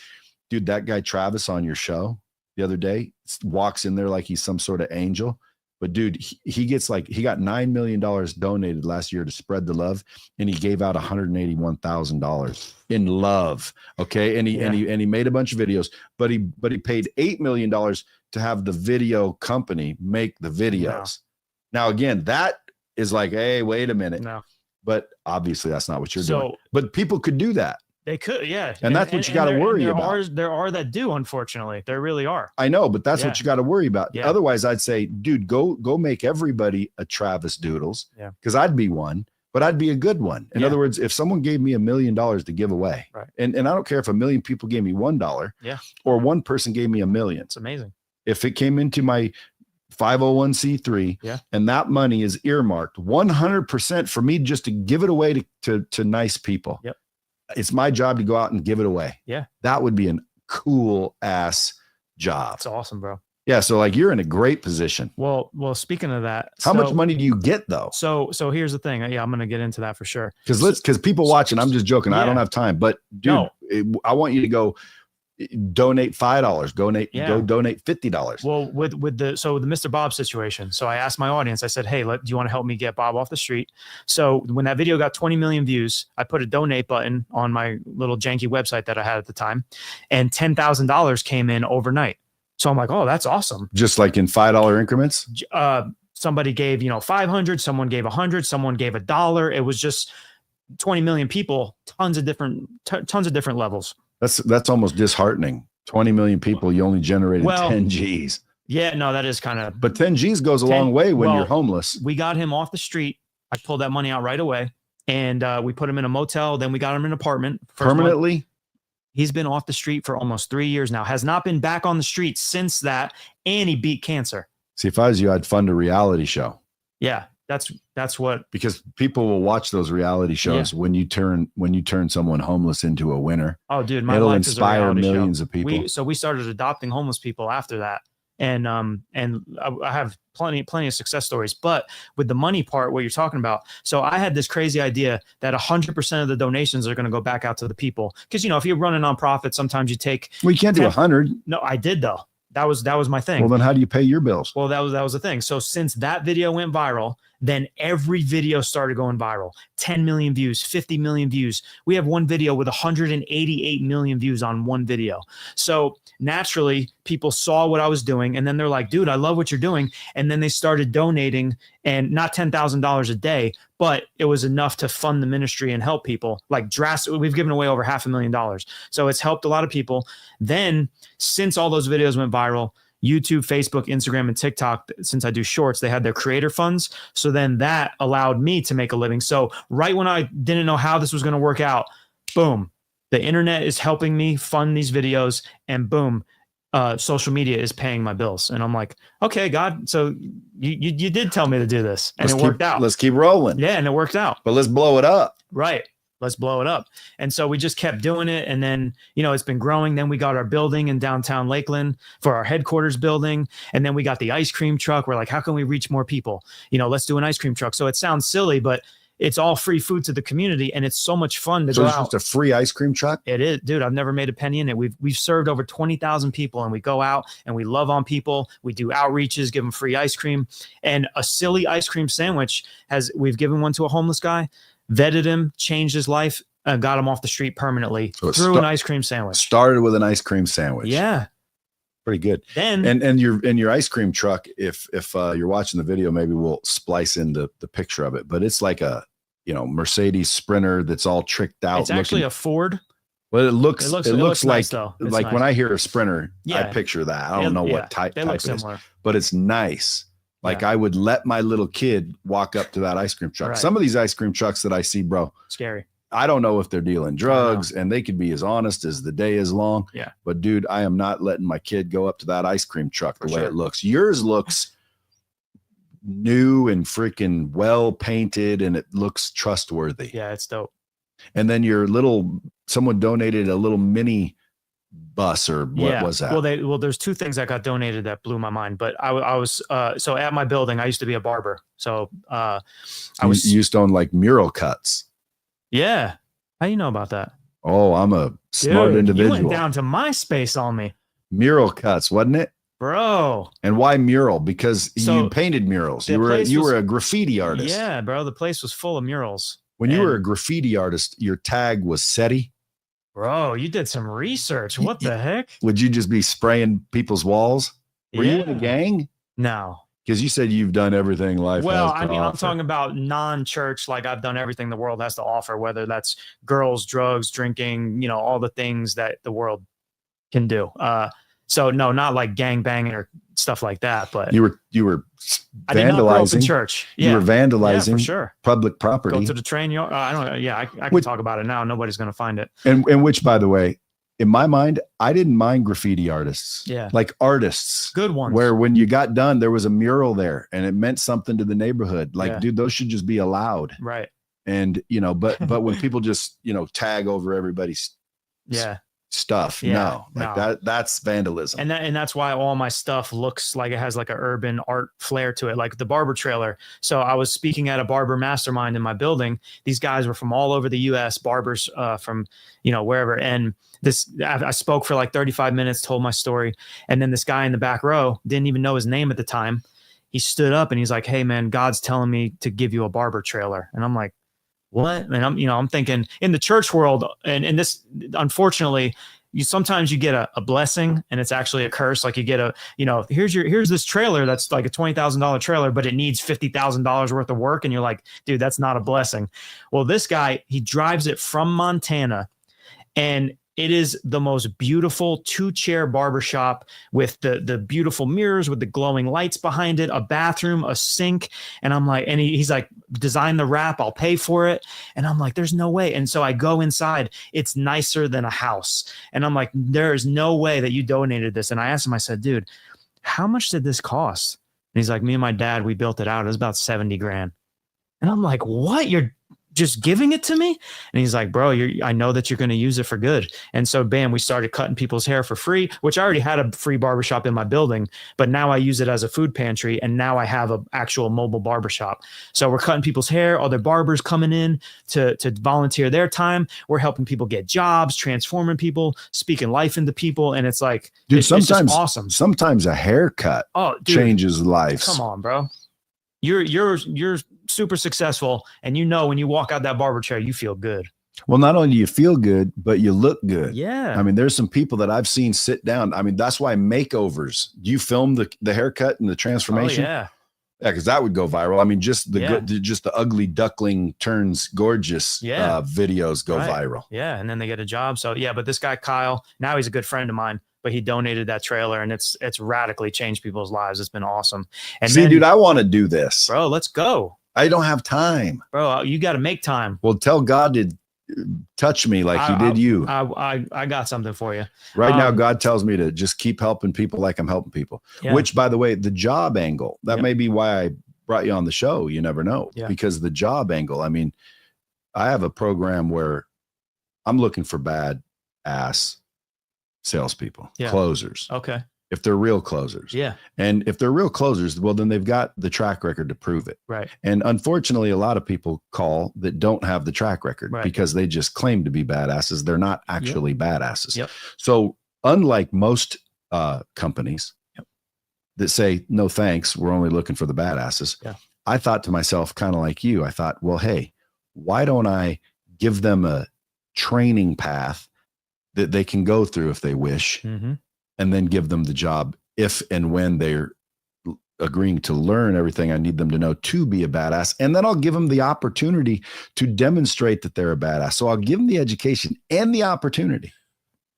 Speaker 1: dude, that guy Travis on your show the other day walks in there like he's some sort of angel. But dude, he got $9 million donated last year to spread the love, and he gave out $181,000 in love. Okay, and he made a bunch of videos, but he paid $8 million to have the video company make the videos. Now again, that is like, hey, wait a minute.
Speaker 2: No.
Speaker 1: But obviously that's not what you're doing. But people could do that.
Speaker 2: They could, yeah.
Speaker 1: And that's what you gotta worry about.
Speaker 2: There are that do, unfortunately. There really are.
Speaker 1: I know, but that's
Speaker 2: Yeah.
Speaker 1: what you got to worry about.
Speaker 2: Yeah.
Speaker 1: Otherwise, I'd say, dude, go make everybody a Travis Doodles.
Speaker 2: Yeah.
Speaker 1: Because I'd be one, but I'd be a good one. In
Speaker 2: Yeah.
Speaker 1: other words, if someone gave me $1 million to give away,
Speaker 2: Right.
Speaker 1: and I don't care if 1 million people gave me $1,
Speaker 2: Yeah.
Speaker 1: or one person gave me $1 million.
Speaker 2: It's amazing.
Speaker 1: If it came into my 501c3,
Speaker 2: Yeah.
Speaker 1: and that money is earmarked 100% for me just to give it away to nice people.
Speaker 2: Yep.
Speaker 1: It's my job to go out and give it away.
Speaker 2: Yeah.
Speaker 1: That would be an cool ass job.
Speaker 2: It's awesome, bro.
Speaker 1: Yeah. So like you're in a great position.
Speaker 2: Well, speaking of that,
Speaker 1: How much money do you get though?
Speaker 2: So here's the thing. Yeah, I'm gonna get into that for sure.
Speaker 1: Because people watching, I'm just joking. I don't
Speaker 2: Yeah.
Speaker 1: have time, but dude,
Speaker 2: No.
Speaker 1: I want you to go donate $5, go
Speaker 2: Yeah.
Speaker 1: donate $50.
Speaker 2: Well, with the Mr. Bob situation. So I asked my audience, I said, hey, do you want to help me get Bob off the street? So when that video got 20 million views, I put a donate button on my little janky website that I had at the time, and $10,000 came in overnight. So I'm like, oh, that's awesome.
Speaker 1: Just like in $5 increments.
Speaker 2: Somebody gave, 500, someone gave 100, someone gave $1. It was just 20 million people, tons of different levels.
Speaker 1: That's almost disheartening. 20 million people, you only generated 10 G's.
Speaker 2: Yeah, no, that is kind of.
Speaker 1: But 10 G's goes a long way when you're homeless.
Speaker 2: We got him off the street. I pulled that money out right away, and we put him in a motel. Then we got him an apartment.
Speaker 1: Permanently?
Speaker 2: He's been off the street for almost 3 years now. Has not been back on the street since that, and he beat cancer.
Speaker 1: See, if I was you, I'd fund a reality show.
Speaker 2: Yeah, that's what,
Speaker 1: because people will watch those reality shows when you turn someone homeless into a winner.
Speaker 2: oh dude, my
Speaker 1: It'll
Speaker 2: life
Speaker 1: inspire
Speaker 2: is a reality
Speaker 1: millions
Speaker 2: show.
Speaker 1: of people.
Speaker 2: So we started adopting homeless people after that. And I have plenty of success stories, but with the money part, what you're talking about. So I had this crazy idea that 100% of the donations are going to go back out to the people. Cause if you run a nonprofit, sometimes you take,
Speaker 1: Well, you can't do 100.
Speaker 2: No, I did though. That was my thing.
Speaker 1: Well, then how do you pay your bills?
Speaker 2: Well, that was the thing. So since that video went viral, then every video started going viral. 10 million views, 50 million views. We have one video with 188 million views on one video. So naturally, people saw what I was doing, and then they're like, dude, I love what you're doing. And then they started donating, and not $10,000 a day, but it was enough to fund the ministry and help people. Like drastic, we've given away over $500,000. So it's helped a lot of people. Then since all those videos went viral, YouTube, Facebook, Instagram, and TikTok, since I do shorts, they had their creator funds. So then that allowed me to make a living. So right when I didn't know how this was going to work out, boom, the internet is helping me fund these videos, and boom, social media is paying my bills. And I'm like, okay, God, so you did tell me to do this, and it worked out.
Speaker 1: Let's keep rolling.
Speaker 2: Yeah, and it worked out.
Speaker 1: But let's blow it up.
Speaker 2: Right. Let's blow it up. And so we just kept doing it. And then, it's been growing. Then we got our building in downtown Lakeland for our headquarters building. And then we got the ice cream truck. We're like, how can we reach more people? Let's do an ice cream truck. So it sounds silly, but it's all free food to the community. And it's so much fun to go out.
Speaker 1: So it's just a free ice cream truck?
Speaker 2: It is, dude. I've never made a penny in it. We've served over 20,000 people, and we go out and we love on people. We do outreaches, give them free ice cream. And a silly ice cream sandwich we've given one to a homeless guy, vetted him, changed his life, got him off the street permanently through an ice cream sandwich.
Speaker 1: Started with an ice cream sandwich.
Speaker 2: Yeah.
Speaker 1: Pretty good.
Speaker 2: Then
Speaker 1: and your ice cream truck, if you're watching the video, maybe we'll splice in the picture of it, but it's like a Mercedes Sprinter that's all tricked out.
Speaker 2: It's actually a Ford.
Speaker 1: Well, it looks like
Speaker 2: nice, though.
Speaker 1: Like
Speaker 2: nice.
Speaker 1: When I hear a Sprinter, I picture that. I don't know what type
Speaker 2: they look
Speaker 1: it is,
Speaker 2: similar.
Speaker 1: but it's nice. Like I would let my little kid walk up to that ice cream truck. Right. Some of these ice cream trucks that I see, bro,
Speaker 2: scary.
Speaker 1: I don't know if they're dealing drugs, and they could be as honest as the day is long.
Speaker 2: Yeah.
Speaker 1: But dude, I am not letting my kid go up to that ice cream truck the way it looks. Yours looks new and freaking well painted, and it looks trustworthy.
Speaker 2: Yeah, it's dope.
Speaker 1: And then someone donated a little mini bus, or what was that?
Speaker 2: Well, there's two things that got donated that blew my mind. But I was so at my building, I used to be a barber. So
Speaker 1: you used to own like mural cuts.
Speaker 2: Yeah. How do you know about that?
Speaker 1: Oh, I'm a smart individual.
Speaker 2: You went down to MySpace on me.
Speaker 1: Mural cuts, wasn't it?
Speaker 2: Bro.
Speaker 1: And why mural? Because you painted murals. You were a graffiti artist.
Speaker 2: Yeah, bro. The place was full of murals.
Speaker 1: When you were a graffiti artist, your tag was SETI.
Speaker 2: Bro, you did some research. What the heck?
Speaker 1: Would you just be spraying people's walls? Were you in a gang?
Speaker 2: No.
Speaker 1: Because you said you've done everything life has to offer.
Speaker 2: I'm talking about non-church. Like I've done everything the world has to offer, whether that's girls, drugs, drinking, all the things that the world can do. So no, not like gang banging or stuff like that. But
Speaker 1: you were vandalizing.
Speaker 2: I did not grow up in church. Yeah.
Speaker 1: You were vandalizing
Speaker 2: for sure.
Speaker 1: Public property.
Speaker 2: Go to the train yard. I don't know. Yeah, I can talk about it now. Nobody's going to find it.
Speaker 1: And which, by the way, in my mind, I didn't mind graffiti artists.
Speaker 2: Yeah.
Speaker 1: Like artists.
Speaker 2: Good ones.
Speaker 1: Where when you got done, there was a mural there and it meant something to the neighborhood. Like, dude, those should just be allowed.
Speaker 2: Right.
Speaker 1: And, but when people just, tag over everybody's stuff, that's vandalism.
Speaker 2: And that's why all my stuff looks like it has like an urban art flair to it, like the barber trailer. So I was speaking at a barber mastermind in my building. These guys were from all over the US, barbers from wherever. And I spoke for like 35 minutes, told my story, and then this guy in the back row didn't even know his name at the time. He stood up and he's like, "Hey man, God's telling me to give you a barber trailer." And I'm like, what? And I'm thinking in the church world, and this, unfortunately, sometimes you get a blessing and it's actually a curse. Like you get here's this trailer that's like a $20,000 trailer, but it needs $50,000 worth of work. And you're like, dude, that's not a blessing. Well, this guy, he drives it from Montana, and it is the most beautiful 2-chair barbershop with the beautiful mirrors with the glowing lights behind it, a bathroom, a sink. And I'm like, and he's like, design the wrap, I'll pay for it. And I'm like, there's no way. And so I go inside, it's nicer than a house. And I'm like, there is no way that you donated this. And I asked him, I said, dude, how much did this cost? And he's like, me and my dad, we built it out. It was about 70 grand. And I'm like, what? You're just giving it to me? And he's like, bro, I know that you're going to use it for good. And so bam, we started cutting people's hair for free, which I already had a free barbershop in my building, but now I use it as a food pantry. And now I have an actual mobile barbershop. So we're cutting people's hair, other barbers coming in to volunteer their time. We're helping people get jobs, transforming people, speaking life into people. And it's like,
Speaker 1: dude,
Speaker 2: it's just
Speaker 1: sometimes
Speaker 2: awesome.
Speaker 1: Sometimes a haircut changes lives.
Speaker 2: Come on, bro. You're super successful, and when you walk out that barber chair, you feel good.
Speaker 1: Well, not only do you feel good, but you look good.
Speaker 2: Yeah.
Speaker 1: I mean, there's some people that I've seen sit down. I mean, that's why makeovers. Do you film the haircut and the transformation?
Speaker 2: Oh, yeah.
Speaker 1: Yeah, because that would go viral. I mean, just the ugly duckling turns gorgeous videos go viral.
Speaker 2: Yeah, and then they get a job. So yeah, but this guy Kyle, now he's a good friend of mine. But he donated that trailer, and it's radically changed people's lives. It's been awesome. And
Speaker 1: see, dude, I want to do this,
Speaker 2: bro. Let's go.
Speaker 1: I don't have time,
Speaker 2: bro. You got to make time.
Speaker 1: Well, tell God to touch me like he did you.
Speaker 2: I got something for you.
Speaker 1: Right now, God tells me to just keep helping people like I'm helping people. Yeah. Which, by the way, the job angle, that may be why I brought you on the show. You never know. Yeah. Because the job angle, I mean, I have a program where I'm looking for bad ass salespeople, closers.
Speaker 2: Okay.
Speaker 1: If they're real closers.
Speaker 2: Yeah.
Speaker 1: And if they're real closers, well, then they've got the track record to prove it.
Speaker 2: Right.
Speaker 1: And unfortunately, a lot of people call that don't have the track record because they just claim to be badasses. They're not actually badasses.
Speaker 2: Yep.
Speaker 1: So unlike most companies that say, no, thanks, we're only looking for the badasses.
Speaker 2: Yeah.
Speaker 1: I thought to myself, kind of like you, I thought, well, hey, why don't I give them a training path that they can go through if they wish, and then give them the job if and when they're agreeing to learn everything I need them to know to be a badass. And then I'll give them the opportunity to demonstrate that they're a badass. So I'll give them the education and the opportunity.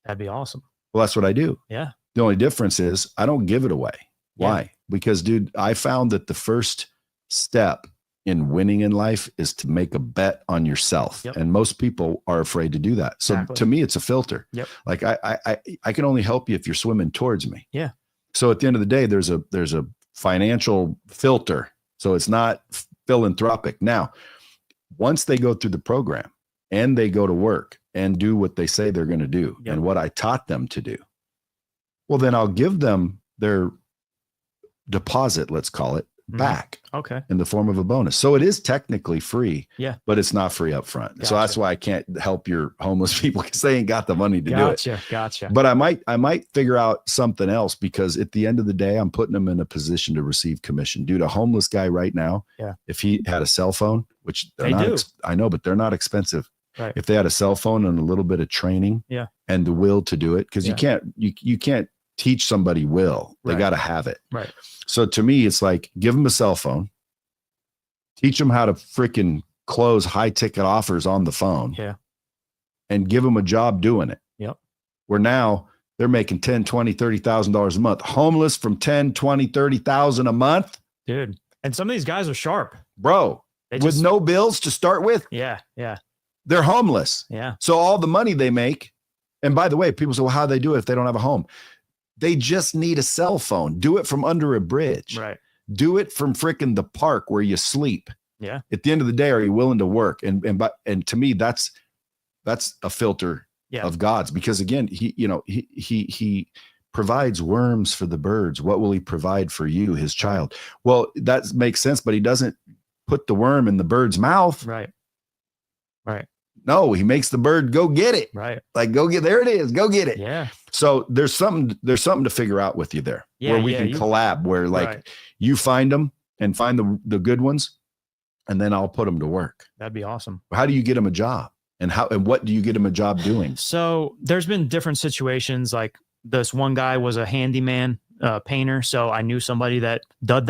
Speaker 2: That'd be awesome.
Speaker 1: Well, that's what I do.
Speaker 2: Yeah.
Speaker 1: The only difference is I don't give it away. Why? Because, dude, I found that the first step in winning in life is to make a bet on yourself. Yep. And most people are afraid to do that. So to me, it's a filter.
Speaker 2: Yep.
Speaker 1: Like I can only help you if you're swimming towards me.
Speaker 2: Yeah.
Speaker 1: So at the end of the day, there's a financial filter. So it's not philanthropic. Now, once they go through the program and they go to work and do what they say they're going to do and what I taught them to do, well, then I'll give them their deposit, let's call it, back in the form of a bonus. So it is technically free, but it's not free up front. Gotcha. So that's why I can't help your homeless people because they ain't got the money to do it.
Speaker 2: Gotcha.
Speaker 1: But I might figure out something else because at the end of the day, I'm putting them in a position to receive commission. Dude, a homeless guy right now, if he had a cell phone, which they're not, I know, but they're not expensive.
Speaker 2: Right.
Speaker 1: If they had a cell phone and a little bit of training and the will to do it, because you can't teach somebody will. They got to have it.
Speaker 2: Right.
Speaker 1: So to me, it's like, give them a cell phone, teach them how to freaking close high ticket offers on the phone, and give them a job doing it.
Speaker 2: Yep.
Speaker 1: Where now they're making $10,000, $20,000, $30,000 a month. Homeless from 10, 20, 30,000 a month.
Speaker 2: Dude. And some of these guys are sharp.
Speaker 1: Bro, with no bills to start with.
Speaker 2: Yeah.
Speaker 1: They're homeless.
Speaker 2: Yeah.
Speaker 1: So all the money they make, and by the way, people say, well, how do they do it if they don't have a home? They just need a cell phone. Do it from under a bridge.
Speaker 2: Right.
Speaker 1: Do it from freaking the park where you sleep.
Speaker 2: Yeah.
Speaker 1: At the end of the day, are you willing to work? And to me, that's a filter of God's, because again, he provides worms for the birds. What will he provide for you, his child? Well, that makes sense, but he doesn't put the worm in the bird's mouth.
Speaker 2: Right.
Speaker 1: No, he makes the bird go get it.
Speaker 2: Right.
Speaker 1: Like, go get, there it is. Go get it.
Speaker 2: Yeah.
Speaker 1: So there's something to figure out with you there where we can collab, where like you find them and find the good ones, and then I'll put them to work.
Speaker 2: That'd be awesome.
Speaker 1: How do you get them a job, and what do you get them a job doing?
Speaker 2: So there's been different situations. Like this one guy was a handyman, painter. So I knew somebody that does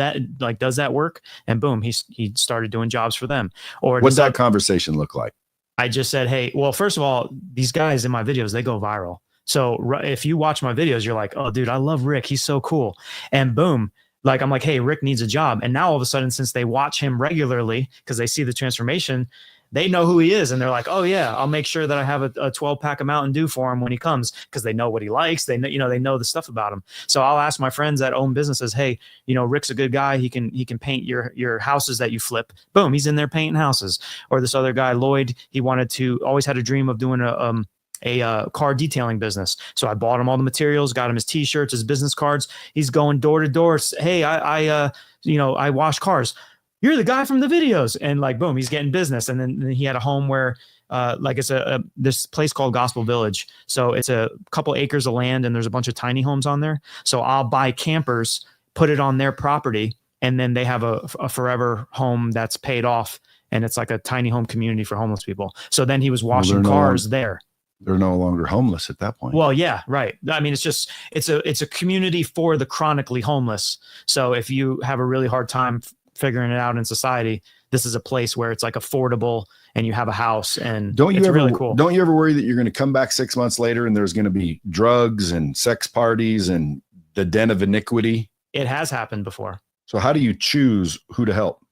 Speaker 2: that work, and boom, he started doing jobs for them. Or
Speaker 1: what's that conversation look like?
Speaker 2: I just said, hey, well, first of all, these guys in my videos, they go viral. So if you watch my videos, you're like, oh, dude, I love Rick. He's so cool. And boom, like, I'm like, hey, Rick needs a job. And now all of a sudden, since they watch him regularly, because they see the transformation, they know who he is, and they're like, oh yeah, I'll make sure that I have a 12-pack of Mountain Dew for him when he comes, because they know what he likes. They know, they know the stuff about him. So I'll ask my friends that own businesses, hey, Rick's a good guy. He can paint your houses that you flip. Boom, he's in there painting houses. Or this other guy, Lloyd, he always had a dream of doing a car detailing business. So I bought him all the materials, got him his t-shirts, his business cards. He's going door to door. Hey, I wash cars. You're the guy from the videos. And like, boom, he's getting business. And then he had a home where it's this place called Gospel Village. So it's a couple acres of land and there's a bunch of tiny homes on there. So I'll buy campers, put it on their property, and then they have a forever home that's paid off. And it's like a tiny home community for homeless people. So then he was washing cars there.
Speaker 1: They're no longer homeless at that point.
Speaker 2: Well, yeah, right. I mean, it's a community for the chronically homeless. So if you have a really hard time figuring it out in society, this is a place where it's like affordable and you have a house, and it's really cool.
Speaker 1: Don't you ever worry that you're going to come back 6 months later and there's going to be drugs and sex parties and the den of iniquity?
Speaker 2: It has happened before.
Speaker 1: So how do you choose who to help?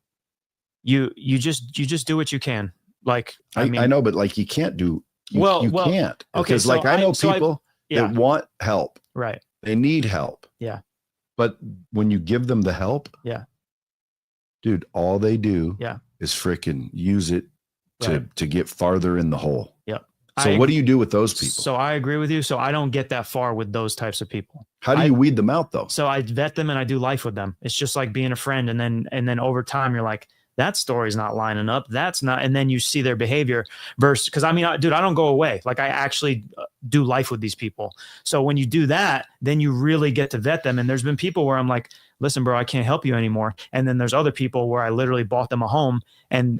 Speaker 2: You just do what you can. Like,
Speaker 1: I know, but like you can't do. You can't.
Speaker 2: Okay.
Speaker 1: Because I know people that want help.
Speaker 2: Right.
Speaker 1: They need help.
Speaker 2: Yeah.
Speaker 1: But when you give them the help, dude, all they do is freaking use it to get farther in the hole.
Speaker 2: Yep.
Speaker 1: So what do you do with those people?
Speaker 2: So I agree with you. So I don't get that far with those types of people.
Speaker 1: How do you weed them out though?
Speaker 2: So I vet them and I do life with them. It's just like being a friend. And then over time you're like, that story's not lining up. That's not. And then you see their behavior versus, because I don't go away. Like I actually do life with these people. So when you do that, then you really get to vet them. And there's been people where I'm like, listen, bro, I can't help you anymore. And then there's other people where I literally bought them a home, and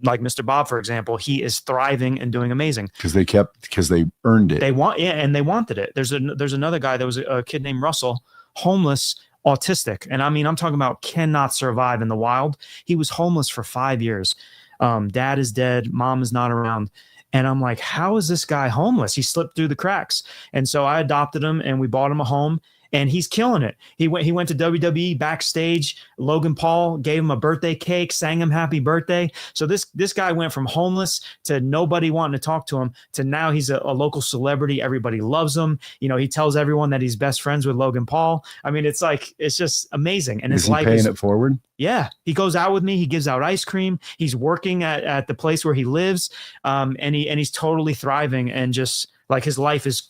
Speaker 2: like Mr. Bob, for example, he is thriving and doing amazing
Speaker 1: because they earned it.
Speaker 2: They wanted it. There's another guy. There was a kid named Russell, homeless, autistic. And I mean, I'm talking about cannot survive in the wild. He was homeless for 5 years. Dad is dead. Mom is not around. And I'm like, how is this guy homeless? He slipped through the cracks. And so I adopted him and we bought him a home. And he's killing it. He went to WWE backstage. Logan Paul gave him a birthday cake, sang him happy birthday. So this guy went from homeless to nobody wanting to talk to him to now he's a local celebrity. Everybody loves him. He tells everyone that he's best friends with Logan Paul. I mean, it's just amazing. And his life
Speaker 1: is paying it forward.
Speaker 2: Yeah. He goes out with me. He gives out ice cream. He's working at the place where he lives. And he's totally thriving, and just like his life is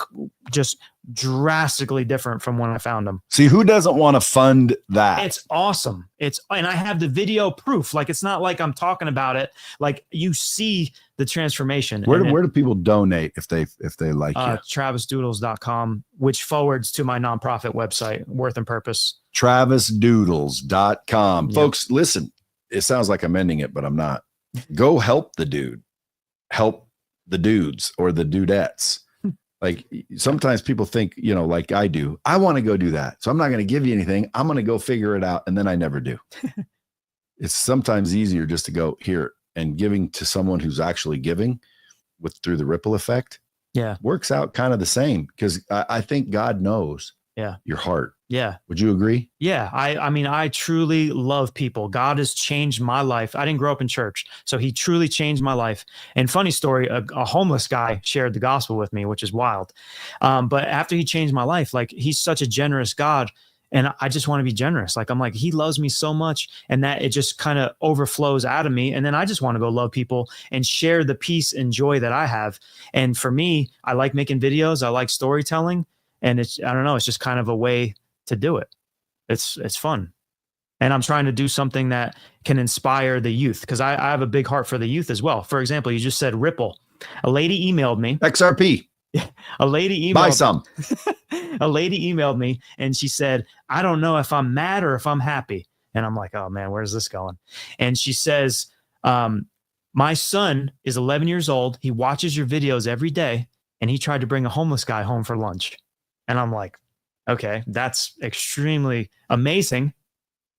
Speaker 2: just drastically different from when I found him.
Speaker 1: See, who doesn't want to fund that?
Speaker 2: It's awesome. And I have the video proof. Like, it's not like I'm talking about it. Like, you see the transformation.
Speaker 1: Where do people donate if they like you?
Speaker 2: TravisDoodles.com, which forwards to my nonprofit website, Worth and Purpose.
Speaker 1: TravisDoodles.com.
Speaker 2: Yep.
Speaker 1: Folks, listen, it sounds like I'm ending it, but I'm not. Go help the dude. Help the dudes or the dudettes. Like sometimes people think, like I do, I want to go do that. So I'm not going to give you anything. I'm going to go figure it out. And then I never do. It's sometimes easier just to go here, and giving to someone who's actually giving through the ripple effect.
Speaker 2: Yeah.
Speaker 1: Works out kind of the same, because I think God knows your heart.
Speaker 2: Yeah.
Speaker 1: Would you agree?
Speaker 2: Yeah. I mean, I truly love people. God has changed my life. I didn't grow up in church, so he truly changed my life. And funny story, a homeless guy shared the gospel with me, which is wild. But after he changed my life, like, he's such a generous God. And I just want to be generous. Like, I'm like, he loves me so much, and that it just kind of overflows out of me. And then I just want to go love people and share the peace and joy that I have. And for me, I like making videos. I like storytelling. And I don't know, it's just kind of a way to do it. It's fun. And I'm trying to do something that can inspire the youth, because I have a big heart for the youth as well. For example, you just said Ripple. A lady emailed me.
Speaker 1: XRP.
Speaker 2: A lady emailed.
Speaker 1: Buy some.
Speaker 2: A lady emailed me and she said, I don't know if I'm mad or if I'm happy. And I'm like, oh man, where's this going? And she says, my son is 11 years old. He watches your videos every day, and he tried to bring a homeless guy home for lunch. And I'm like, okay, that's extremely amazing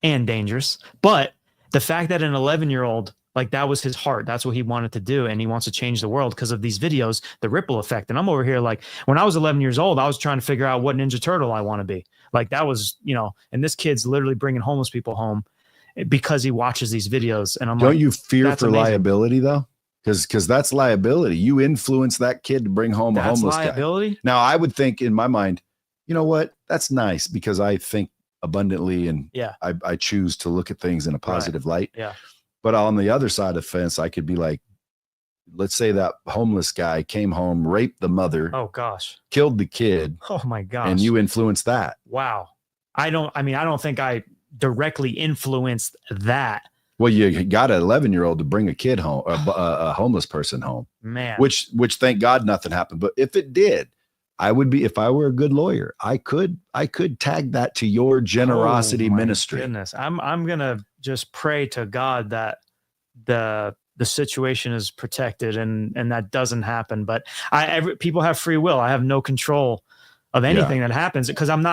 Speaker 2: and dangerous. But the fact that an 11-year-old, like, that was his heart, that's what he wanted to do, and he wants to change the world because of these videos, the ripple effect. And I'm over here like, when I was 11 years old, I was trying to figure out what Ninja Turtle I want to be. Like, that was, and this kid's literally bringing homeless people home because he watches these videos. And I'm like,
Speaker 1: don't you fear for liability though? because that's liability. You influence that kid to bring home a
Speaker 2: That's
Speaker 1: homeless guy.
Speaker 2: liability.
Speaker 1: Now, I would think in my mind, you know what? That's nice because I think abundantly and
Speaker 2: Yeah.
Speaker 1: I choose to look at things in a positive light.
Speaker 2: Yeah.
Speaker 1: But on the other side of the fence, I could be like, let's say that homeless guy came home, raped the mother,
Speaker 2: Oh gosh.
Speaker 1: killed the kid,
Speaker 2: Oh my gosh.
Speaker 1: and you influenced that.
Speaker 2: Wow. I don't think I directly influenced that.
Speaker 1: Well, you got an 11-year-old to bring a kid home, a homeless person home,
Speaker 2: Man.
Speaker 1: which thank God nothing happened. But if it did, I would be, if I were a good lawyer, I could tag that to your generosity
Speaker 2: Oh, my
Speaker 1: ministry.
Speaker 2: Goodness. I'm gonna just pray to God that the situation is protected and that doesn't happen. But people have free will. I have no control of anything that happens because I'm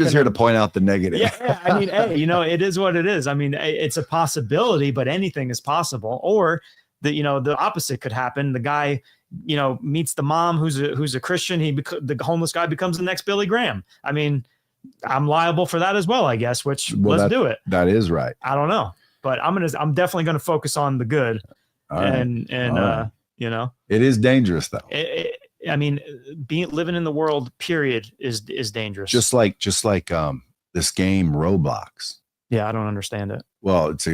Speaker 2: just
Speaker 1: here to point out the negative.
Speaker 2: Yeah, I mean, hey, it is what it is. I mean, it's a possibility, but anything is possible. Or the opposite could happen. The guy, meets the mom who's a Christian. The homeless guy becomes the next Billy Graham. I mean, I'm liable for that as well, I guess. Let's do it.
Speaker 1: That is right.
Speaker 2: I don't know, but I'm definitely gonna focus on the good.
Speaker 1: All right. It is dangerous though.
Speaker 2: I mean, living in the world, period, is dangerous.
Speaker 1: Just like this game Roblox.
Speaker 2: Yeah, I don't understand it.
Speaker 1: Well, it's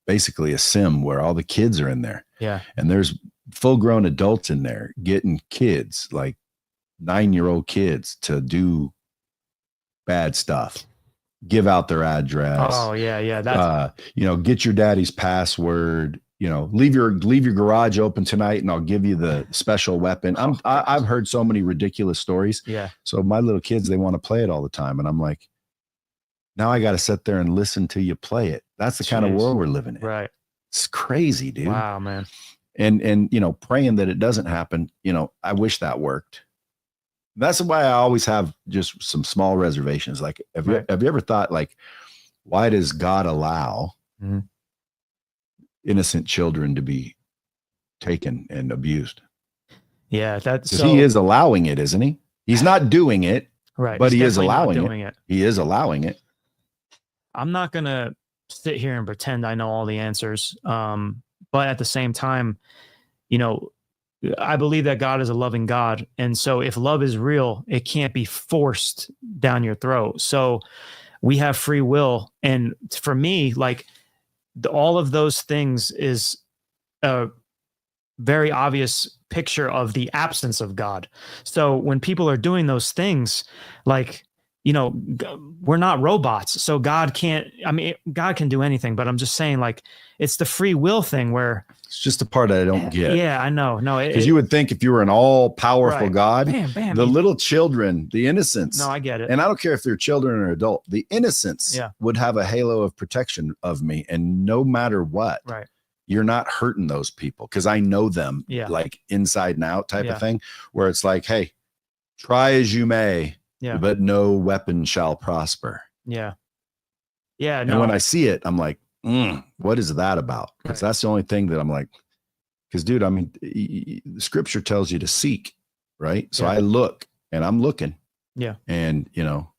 Speaker 1: basically a sim where all the kids are in there.
Speaker 2: Yeah,
Speaker 1: and there's full-grown adults in there getting kids, like 9-year-old kids, to do bad stuff, give out their address.
Speaker 2: Oh yeah. That's
Speaker 1: get your daddy's password. Leave your garage open tonight and I'll give you the special weapon. I've heard so many ridiculous stories.
Speaker 2: Yeah.
Speaker 1: So my little kids, they want to play it all the time. And I'm like, now I got to sit there and listen to you play it. That's the kind of world we're living in.
Speaker 2: Right.
Speaker 1: It's crazy, dude.
Speaker 2: Wow, man.
Speaker 1: And praying that it doesn't happen. I wish that worked. That's why I always have just some small reservations. Like, have you ever thought, like, why does God allow innocent children to be taken and abused?
Speaker 2: Yeah,
Speaker 1: because he is allowing it, isn't he? He's not doing it,
Speaker 2: right?
Speaker 1: But he is allowing it. He is allowing it.
Speaker 2: I'm not gonna sit here and pretend I know all the answers, but at the same time, I believe that God is a loving God, and so if love is real, it can't be forced down your throat. So we have free will, and for me, like, all of those things is a very obvious picture of the absence of God. So when people are doing those things, like, we're not robots. So God can do anything, but I'm just saying, like, it's the free will thing where
Speaker 1: it's just a part I don't get.
Speaker 2: Yeah, I know. No,
Speaker 1: because you would think if you were an all powerful God,
Speaker 2: bam,
Speaker 1: the little children, the innocents.
Speaker 2: No, I get it.
Speaker 1: And I don't care if they're children or adult, the innocents would have a halo of protection of me. And no matter what, you're not hurting those people because I know them like inside and out type of thing, where it's like, hey, try as you may, but no weapon shall prosper.
Speaker 2: Yeah. Yeah.
Speaker 1: And when I see it, I'm like, what is that about? Because that's the only thing that I'm like, because dude, I mean, the scripture tells you to seek, right? So I look and I'm looking.
Speaker 2: Yeah.
Speaker 1: And,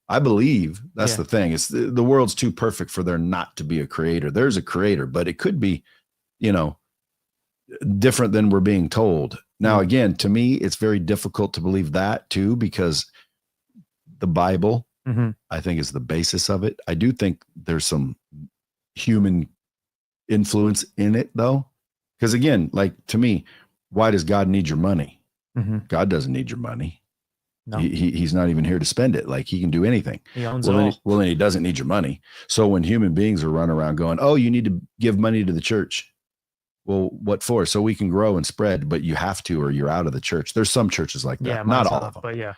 Speaker 1: I believe that's the thing. It's the world's too perfect for there not to be a creator. There's a creator, but it could be, different than we're being told. Now, again, to me, it's very difficult to believe that too, because the Bible, I think, is the basis of it. I do think there's some human influence in it though. Because again, like, to me, why does God need your money? God doesn't need your money. No. He's not even here to spend it. Like, he can do anything.
Speaker 2: He owns it all.
Speaker 1: Then he doesn't need your money. So when human beings are running around going, oh, you need to give money to the church. Well, what for? So we can grow and spread, but you have to, or you're out of the church. There's some churches like that.
Speaker 2: Yeah,
Speaker 1: not all of them.
Speaker 2: But yeah.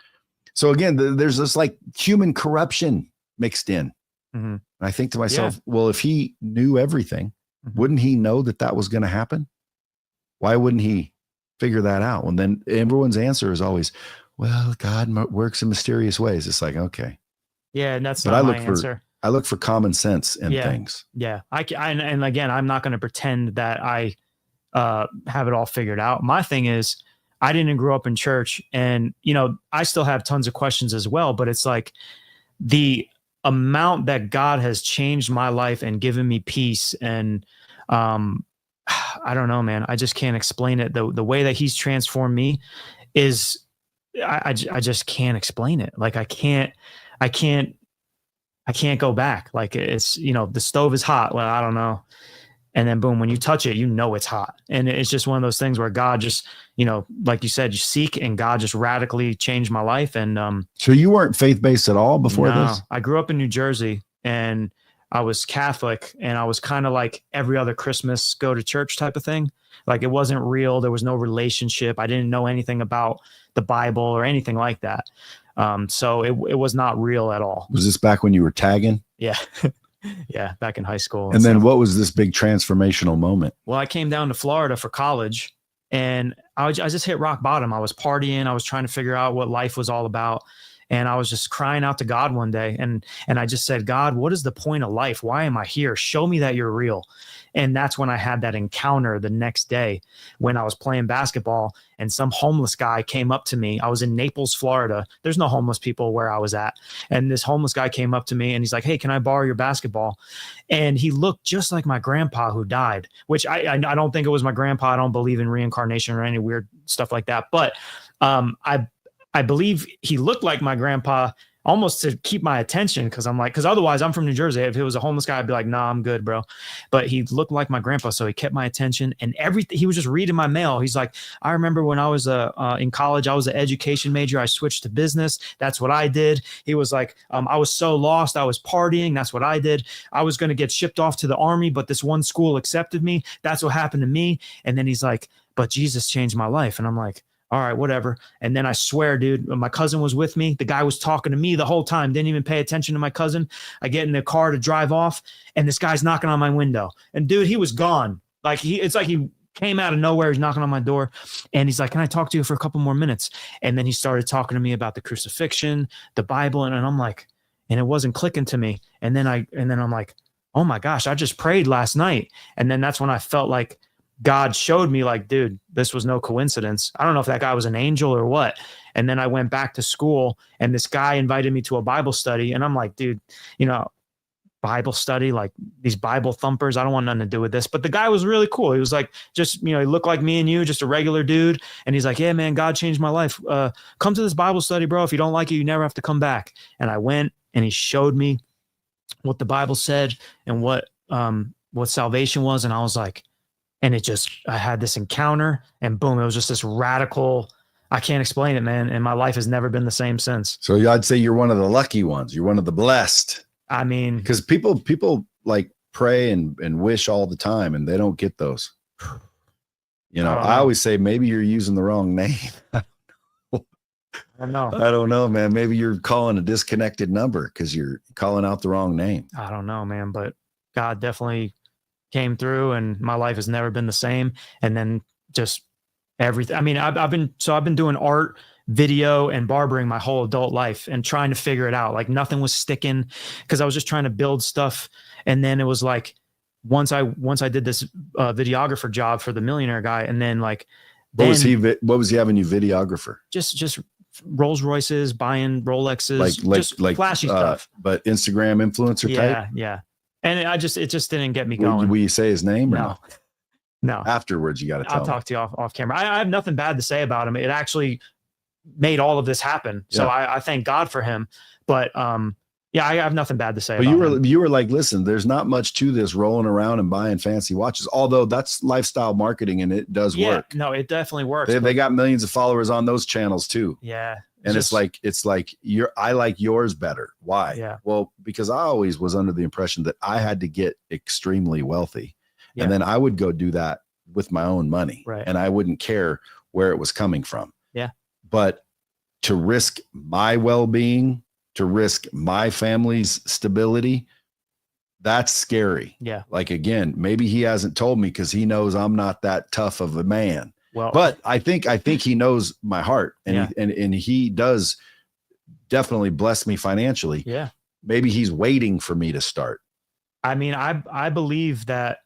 Speaker 1: So again, there's this like human corruption mixed in. And I think to myself, well, if he knew everything, wouldn't he know that was going to happen? Why wouldn't he figure that out? And then everyone's answer is always, well, God works in mysterious ways. It's like, okay.
Speaker 2: Yeah. And that's not my answer.
Speaker 1: I look for common sense in things.
Speaker 2: Yeah. And again, I'm not going to pretend that I have it all figured out. My thing is, I didn't grow up in church, and, I still have tons of questions as well, but it's like the amount that God has changed my life and given me peace and I don't know, man. I just can't explain it. The way that he's transformed me is I just can't explain it. Like I can't go back. Like it's, the stove is hot. Well, I don't know. And then boom, when you touch it, it's hot. And it's just one of those things where God just, like you said, you seek, and God just radically changed my life. And
Speaker 1: so you weren't faith-based at all before this?
Speaker 2: I grew up in New Jersey, and I was Catholic, and I was kind of like every other Christmas go to church type of thing. Like it wasn't real. There was no relationship. I didn't know anything about the Bible or anything like that. So it was not real at all.
Speaker 1: Was this back when you were tagging?
Speaker 2: Yeah. Yeah. Back in high school.
Speaker 1: And then what was this big transformational moment?
Speaker 2: Well, I came down to Florida for college, and I just hit rock bottom. I was partying. I was trying to figure out what life was all about. And I was just crying out to God one day. And I just said, God, what is the point of life? Why am I here? Show me that you're real. And that's when I had that encounter the next day when I was playing basketball, and some homeless guy came up to me. I was in Naples, Florida. There's no homeless people where I was at. And this homeless guy came up to me, and he's like, hey, can I borrow your basketball? And he looked just like my grandpa who died, which I don't think it was my grandpa. I don't believe in reincarnation or any weird stuff like that. But I believe he looked like my grandpa almost to keep my attention. Cause otherwise I'm from New Jersey. If it was a homeless guy, I'd be like, nah, I'm good, bro. But he looked like my grandpa. So he kept my attention, and everything. He was just reading my mail. He's like, I remember when I was in college, I was an education major. I switched to business. That's what I did. He was like, I was so lost. I was partying. That's what I did. I was going to get shipped off to the army, but this one school accepted me. That's what happened to me. And then he's like, but Jesus changed my life. And I'm like, all right, whatever. And then I swear, dude, my cousin was with me. The guy was talking to me the whole time, didn't even pay attention to my cousin. I get in the car to drive off, and this guy's knocking on my window. And dude, he was gone. It's like he came out of nowhere. He's knocking on my door, and he's like, can I talk to you for a couple more minutes? And then he started talking to me about the crucifixion, the Bible. And I'm like, and it wasn't clicking to me. And then I'm like, oh my gosh, I just prayed last night. And then that's when I felt like God showed me, like, dude, this was no coincidence. I don't know if that guy was an angel or what. And then I went back to school, and this guy invited me to a Bible study. And I'm like, dude, Bible study, like these Bible thumpers, I don't want nothing to do with this. But the guy was really cool. He was like, just, he looked like me and you, just a regular dude. And he's like, yeah, man, God changed my life. Come to this Bible study, bro. If you don't like it, you never have to come back. And I went, and he showed me what the Bible said and what salvation was. And I was like, and I had this encounter, and boom, it was just this radical, I can't explain it, man. And my life has never been the same since.
Speaker 1: So I'd say you're one of the lucky ones. You're one of the blessed.
Speaker 2: I mean,
Speaker 1: because people like pray and wish all the time, and they don't get those. I always say maybe you're using the wrong name.
Speaker 2: I don't know.
Speaker 1: I don't know, man. Maybe you're calling a disconnected number because you're calling out the wrong name.
Speaker 2: I don't know, man. But God definitely came through, and my life has never been the same. And then just everything. I mean, I've been doing art, video, and barbering my whole adult life, and trying to figure it out. Like nothing was sticking, because I was just trying to build stuff. And then it was like, once I did this videographer job for the millionaire guy, and then like,
Speaker 1: what was he having you videographer?
Speaker 2: Just Rolls Royces, buying Rolexes, like flashy stuff.
Speaker 1: But Instagram influencer type.
Speaker 2: Yeah. And it just didn't get me going.
Speaker 1: Will you say his name? Or
Speaker 2: no.
Speaker 1: Afterwards, you got to tell
Speaker 2: I'll talk to you off camera. I have nothing bad to say about him. It actually made all of this happen. So I thank God for him. But I have nothing bad to say about him.
Speaker 1: You were like, listen, there's not much to this rolling around and buying fancy watches, although that's lifestyle marketing, and it does work.
Speaker 2: No, it definitely works.
Speaker 1: They got millions of followers on those channels too.
Speaker 2: Yeah.
Speaker 1: And it's like I like yours better. Why?
Speaker 2: Yeah.
Speaker 1: Well, because I always was under the impression that I had to get extremely wealthy, and then I would go do that with my own money,
Speaker 2: right? And
Speaker 1: I wouldn't care where it was coming from.
Speaker 2: Yeah.
Speaker 1: But to risk my well-being, to risk my family's stability, that's scary.
Speaker 2: Yeah.
Speaker 1: Like, again, maybe he hasn't told me because he knows I'm not that tough of a man.
Speaker 2: Well,
Speaker 1: but I think he knows my heart, and he does definitely bless me financially.
Speaker 2: Yeah.
Speaker 1: Maybe he's waiting for me to start.
Speaker 2: I mean, I believe that,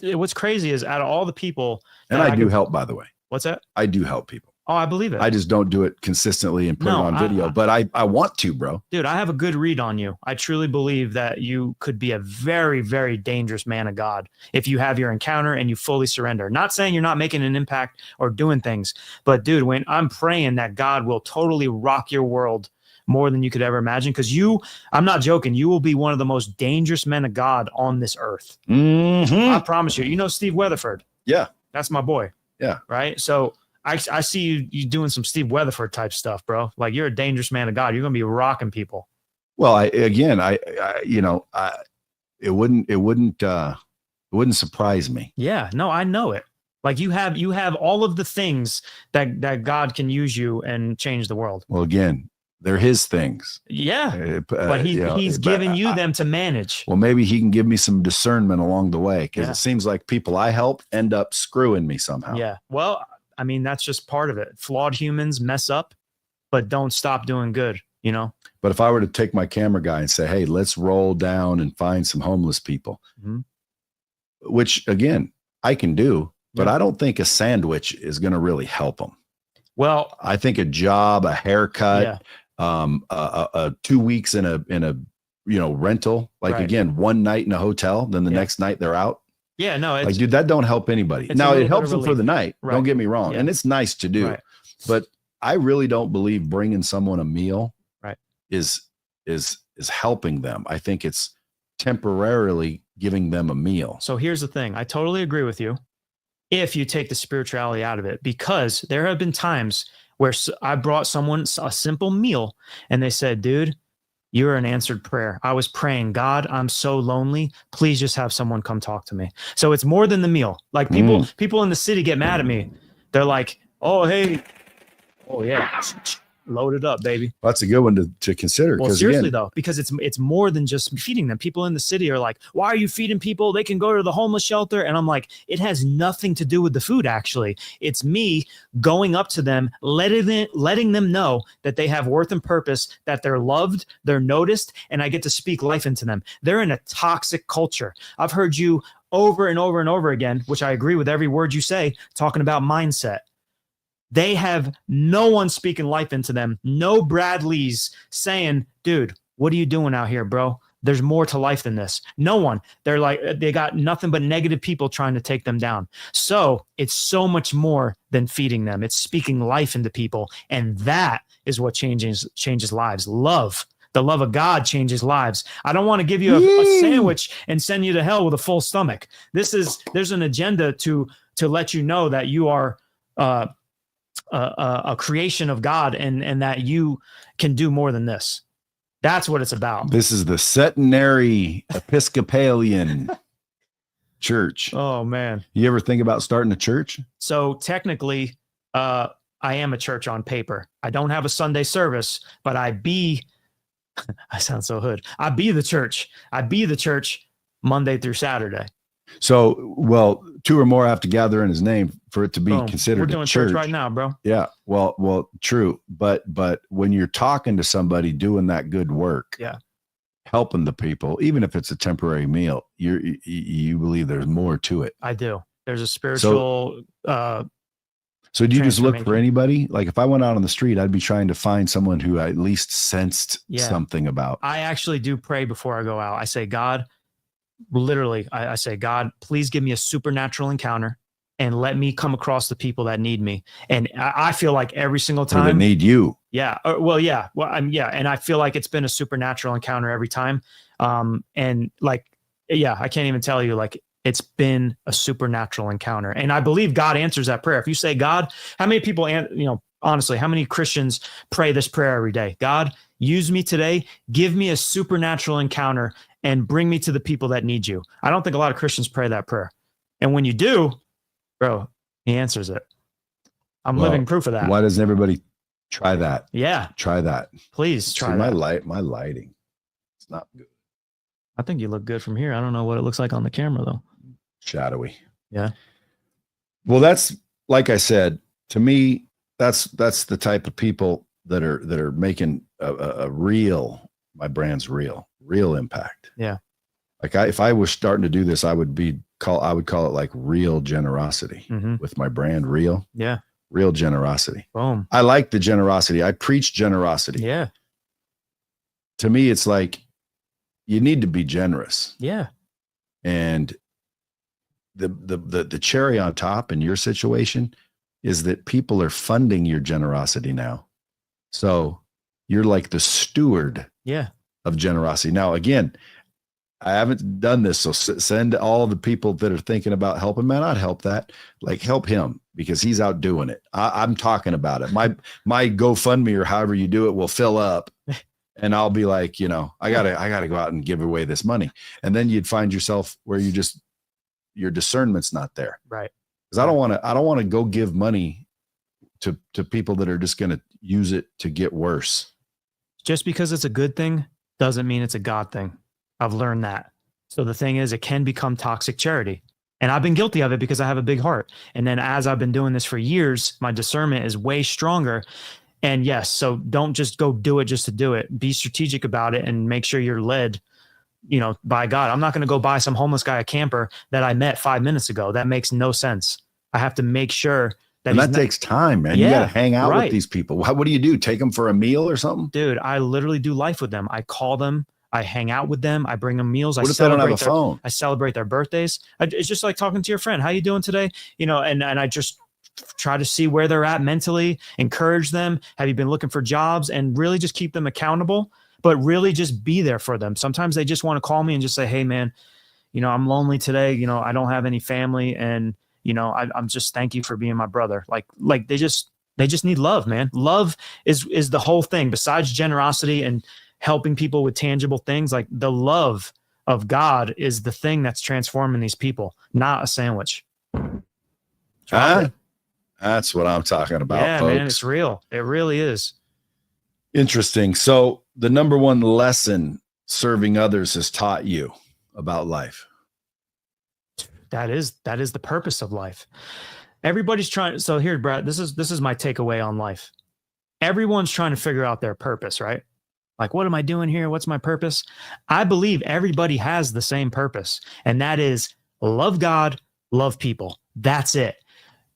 Speaker 2: what's crazy is out of all the people,
Speaker 1: and I do help, by the way.
Speaker 2: What's that?
Speaker 1: I do help people.
Speaker 2: Oh, I believe it.
Speaker 1: I just don't do it consistently and put it on video, but I want to, bro.
Speaker 2: Dude, I have a good read on you. I truly believe that you could be a very, very dangerous man of God if you have your encounter and you fully surrender. Not saying you're not making an impact or doing things, but dude, when I'm praying that God will totally rock your world more than you could ever imagine, because I'm not joking, you will be one of the most dangerous men of God on this earth.
Speaker 1: Mm-hmm.
Speaker 2: I promise you. You know Steve Weatherford?
Speaker 1: Yeah.
Speaker 2: That's my boy.
Speaker 1: Yeah.
Speaker 2: Right? So I see you doing some Steve Weatherford type stuff, bro. Like, you're a dangerous man of God. You're going to be rocking people.
Speaker 1: Well, it wouldn't surprise me.
Speaker 2: Yeah, no, I know it. Like, you have all of the things that God can use you and change the world.
Speaker 1: Well, again, they're his things.
Speaker 2: Yeah. But he's given you them to manage.
Speaker 1: Well, maybe he can give me some discernment along the way, because it seems like people I help end up screwing me somehow.
Speaker 2: Yeah. Well, I mean, that's just part of it. Flawed humans mess up, but don't stop doing good, you know?
Speaker 1: But if I were to take my camera guy and say, hey, let's roll down and find some homeless people, which again, I can do, but I don't think a sandwich is going to really help them. Well, I think a job, a haircut, 2 weeks in a rental, like again, one night in a hotel, then the next night they're out.
Speaker 2: Yeah, no,
Speaker 1: it's like, dude, that don't help anybody. Now it helps them for the night. Right. Don't get me wrong. And it's nice to do, but I really don't believe bringing someone a meal is helping them. I think it's temporarily giving them a meal.
Speaker 2: So here's the thing. I totally agree with you if you take the spirituality out of it, because there have been times where I brought someone a simple meal and they said, dude, you're an answered prayer. I was praying, God, I'm so lonely. Please just have someone come talk to me. So it's more than the meal. Like, people in the city get mad at me. They're like, oh, hey, oh yeah, load it up, baby.
Speaker 1: Well, that's a good one to consider.
Speaker 2: Well, seriously though, because it's more than just feeding them. People in the city are like, why are you feeding people? They can go to the homeless shelter. And I'm like, it has nothing to do with the food. Actually, it's me going up to them, letting them know that they have worth and purpose, that they're loved, they're noticed, and I get to speak life into them. They're in a toxic culture. I've heard you over and over and over again, which I agree with every word you say, talking about mindset. They have no one speaking life into them. No Brad Lees saying, dude, what are you doing out here, bro? There's more to life than this. No one. They're like, they got nothing but negative people trying to take them down. So it's so much more than feeding them. It's speaking life into people. And that is what changes lives. Love. The love of God changes lives. I don't want to give you a sandwich and send you to hell with a full stomach. There's an agenda to let you know that you are a creation of God, and that you can do more than this. That's what it's about.
Speaker 1: This is the Centenary Episcopalian Church.
Speaker 2: Oh man.
Speaker 1: You ever think about starting a church?
Speaker 2: So technically, I am a church on paper. I don't have a Sunday service, but I sound so hood. I be the church. I be the church Monday through Saturday.
Speaker 1: So, well, two or more have to gather in his name for it to be considered.
Speaker 2: We're doing
Speaker 1: a church
Speaker 2: right now, bro.
Speaker 1: Yeah. Well, true. But when you're talking to somebody doing that good work, helping the people, even if it's a temporary meal, you believe there's more to it.
Speaker 2: I do. There's a spiritual.
Speaker 1: So do you just look for anybody? Like, if I went out on the street, I'd be trying to find someone who I at least sensed something about.
Speaker 2: I actually do pray before I go out. I say, God, literally, I say, God, please give me a supernatural encounter and let me come across the people that need me. And I feel like every single time
Speaker 1: they need you.
Speaker 2: Yeah. Well, and I feel like it's been a supernatural encounter every time. And like, I can't even tell you, like, it's been a supernatural encounter. And I believe God answers that prayer. If you say, God, how many people, honestly, how many Christians pray this prayer every day? God, use me today. Give me a supernatural encounter and bring me to the people that need you. I don't think a lot of Christians pray that prayer. And when you do, bro, he answers it. I'm living proof of that.
Speaker 1: Why doesn't everybody try that?
Speaker 2: Yeah.
Speaker 1: Try that.
Speaker 2: Please try
Speaker 1: that. My lighting. It's not good.
Speaker 2: I think you look good from here. I don't know what it looks like on the camera though.
Speaker 1: Shadowy.
Speaker 2: Yeah.
Speaker 1: Well, that's, like I said, to me, that's the type of people that are making a real, my brand's real impact.
Speaker 2: Yeah.
Speaker 1: Like if I was starting to do this, I would call it like real generosity with my brand, real.
Speaker 2: Yeah.
Speaker 1: Real generosity.
Speaker 2: Boom.
Speaker 1: I like the generosity. I preach generosity.
Speaker 2: Yeah.
Speaker 1: To me, it's like you need to be generous.
Speaker 2: Yeah.
Speaker 1: And the cherry on top in your situation is that people are funding your generosity now. So you're like the steward of generosity. Now, again, I haven't done this. So send all the people that are thinking about helping, man, I'd help that. Like help him because he's out doing it. I'm talking about it. My GoFundMe or however you do it will fill up. And I'll be like, I gotta go out and give away this money. And then you'd find yourself where your discernment's not there.
Speaker 2: Right.
Speaker 1: Because I don't want to go give money to people that are just going to use it to get worse.
Speaker 2: Just because it's a good thing doesn't mean it's a God thing. I've learned that. So the thing is, it can become toxic charity. And I've been guilty of it because I have a big heart. And then as I've been doing this for years, my discernment is way stronger. And yes, so don't just go do it just to do it. Be strategic about it and make sure you're led, by God. I'm not going to go buy some homeless guy a camper that I met 5 minutes ago. That makes no sense. I have to make sure that
Speaker 1: takes time, man.
Speaker 2: Yeah,
Speaker 1: you got to hang out
Speaker 2: right.
Speaker 1: with these people. What do you do? Take them for a meal or something?
Speaker 2: Dude, I literally do life with them. I call them. I hang out with them. I bring them meals.
Speaker 1: What if they don't have a phone?
Speaker 2: I celebrate their birthdays. It's just like talking to your friend. How you doing today? And I just try to see where they're at mentally, encourage them. Have you been looking for jobs? And really just keep them accountable, but really just be there for them. Sometimes they just want to call me and just say, hey, man, I'm lonely today. I don't have any family. And, I'm just thank you for being my brother. Like they just need love, man. Love is the whole thing. Besides generosity and helping people with tangible things, like the love of God is the thing that's transforming these people, not a sandwich.
Speaker 1: That's what I'm talking about,
Speaker 2: yeah,
Speaker 1: folks.
Speaker 2: Man, it's real. It really is.
Speaker 1: Interesting. So the number one lesson serving others has taught you about life.
Speaker 2: That is the purpose of life. Everybody's trying. So here, Brad, this is my takeaway on life. Everyone's trying to figure out their purpose, right? Like, what am I doing here? What's my purpose? I believe everybody has the same purpose, and that is love God, love people. That's it.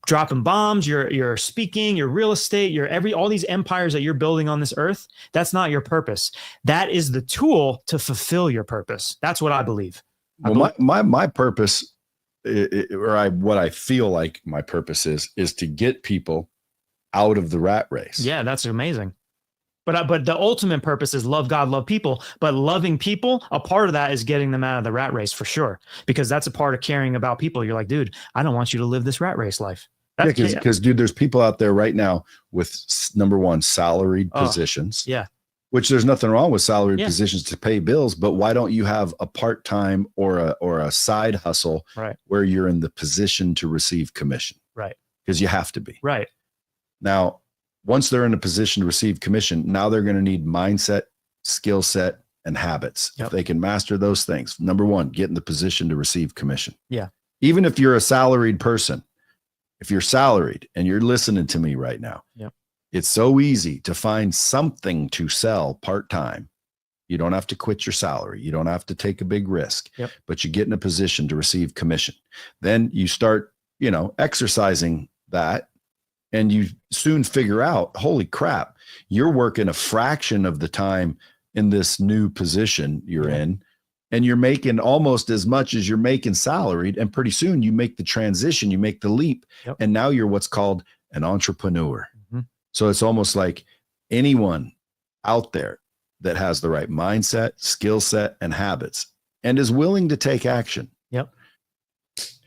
Speaker 2: Dropping bombs, you're speaking, your real estate, all these empires that you're building on this earth. That's not your purpose. That is the tool to fulfill your purpose. That's what I believe.
Speaker 1: My purpose, what I feel like my purpose is to get people out of the rat race.
Speaker 2: Yeah, that's amazing. But the ultimate purpose is love God, love people. But loving people, a part of that is getting them out of the rat race for sure, because that's a part of caring about people. You're like, dude, I don't want you to live this rat race life.
Speaker 1: Because dude, there's people out there right now with number one, salaried positions.
Speaker 2: Yeah.
Speaker 1: Which there's nothing wrong with salaried positions to pay bills, but why don't you have a part-time or a side hustle where you're in the position to receive commission?
Speaker 2: Right.
Speaker 1: Because you have to be.
Speaker 2: Right.
Speaker 1: Now, once they're in a position to receive commission, now they're going to need mindset, skill set, and habits.
Speaker 2: Yep.
Speaker 1: If they can master those things, number one, get in the position to receive commission.
Speaker 2: Yeah.
Speaker 1: Even if you're a salaried person, if you're salaried and you're listening to me right now, it's so easy to find something to sell part-time. You don't have to quit your salary. You don't have to take a big risk, but you get in a position to receive commission. Then you start, exercising that, and you soon figure out, holy crap, you're working a fraction of the time in this new position you're in, and you're making almost as much as you're making salaried. And pretty soon you make the transition, you make the leap, and now you're what's called an entrepreneur. Mm-hmm. So it's almost like anyone out there that has the right mindset, skill set, and habits, and is willing to take action,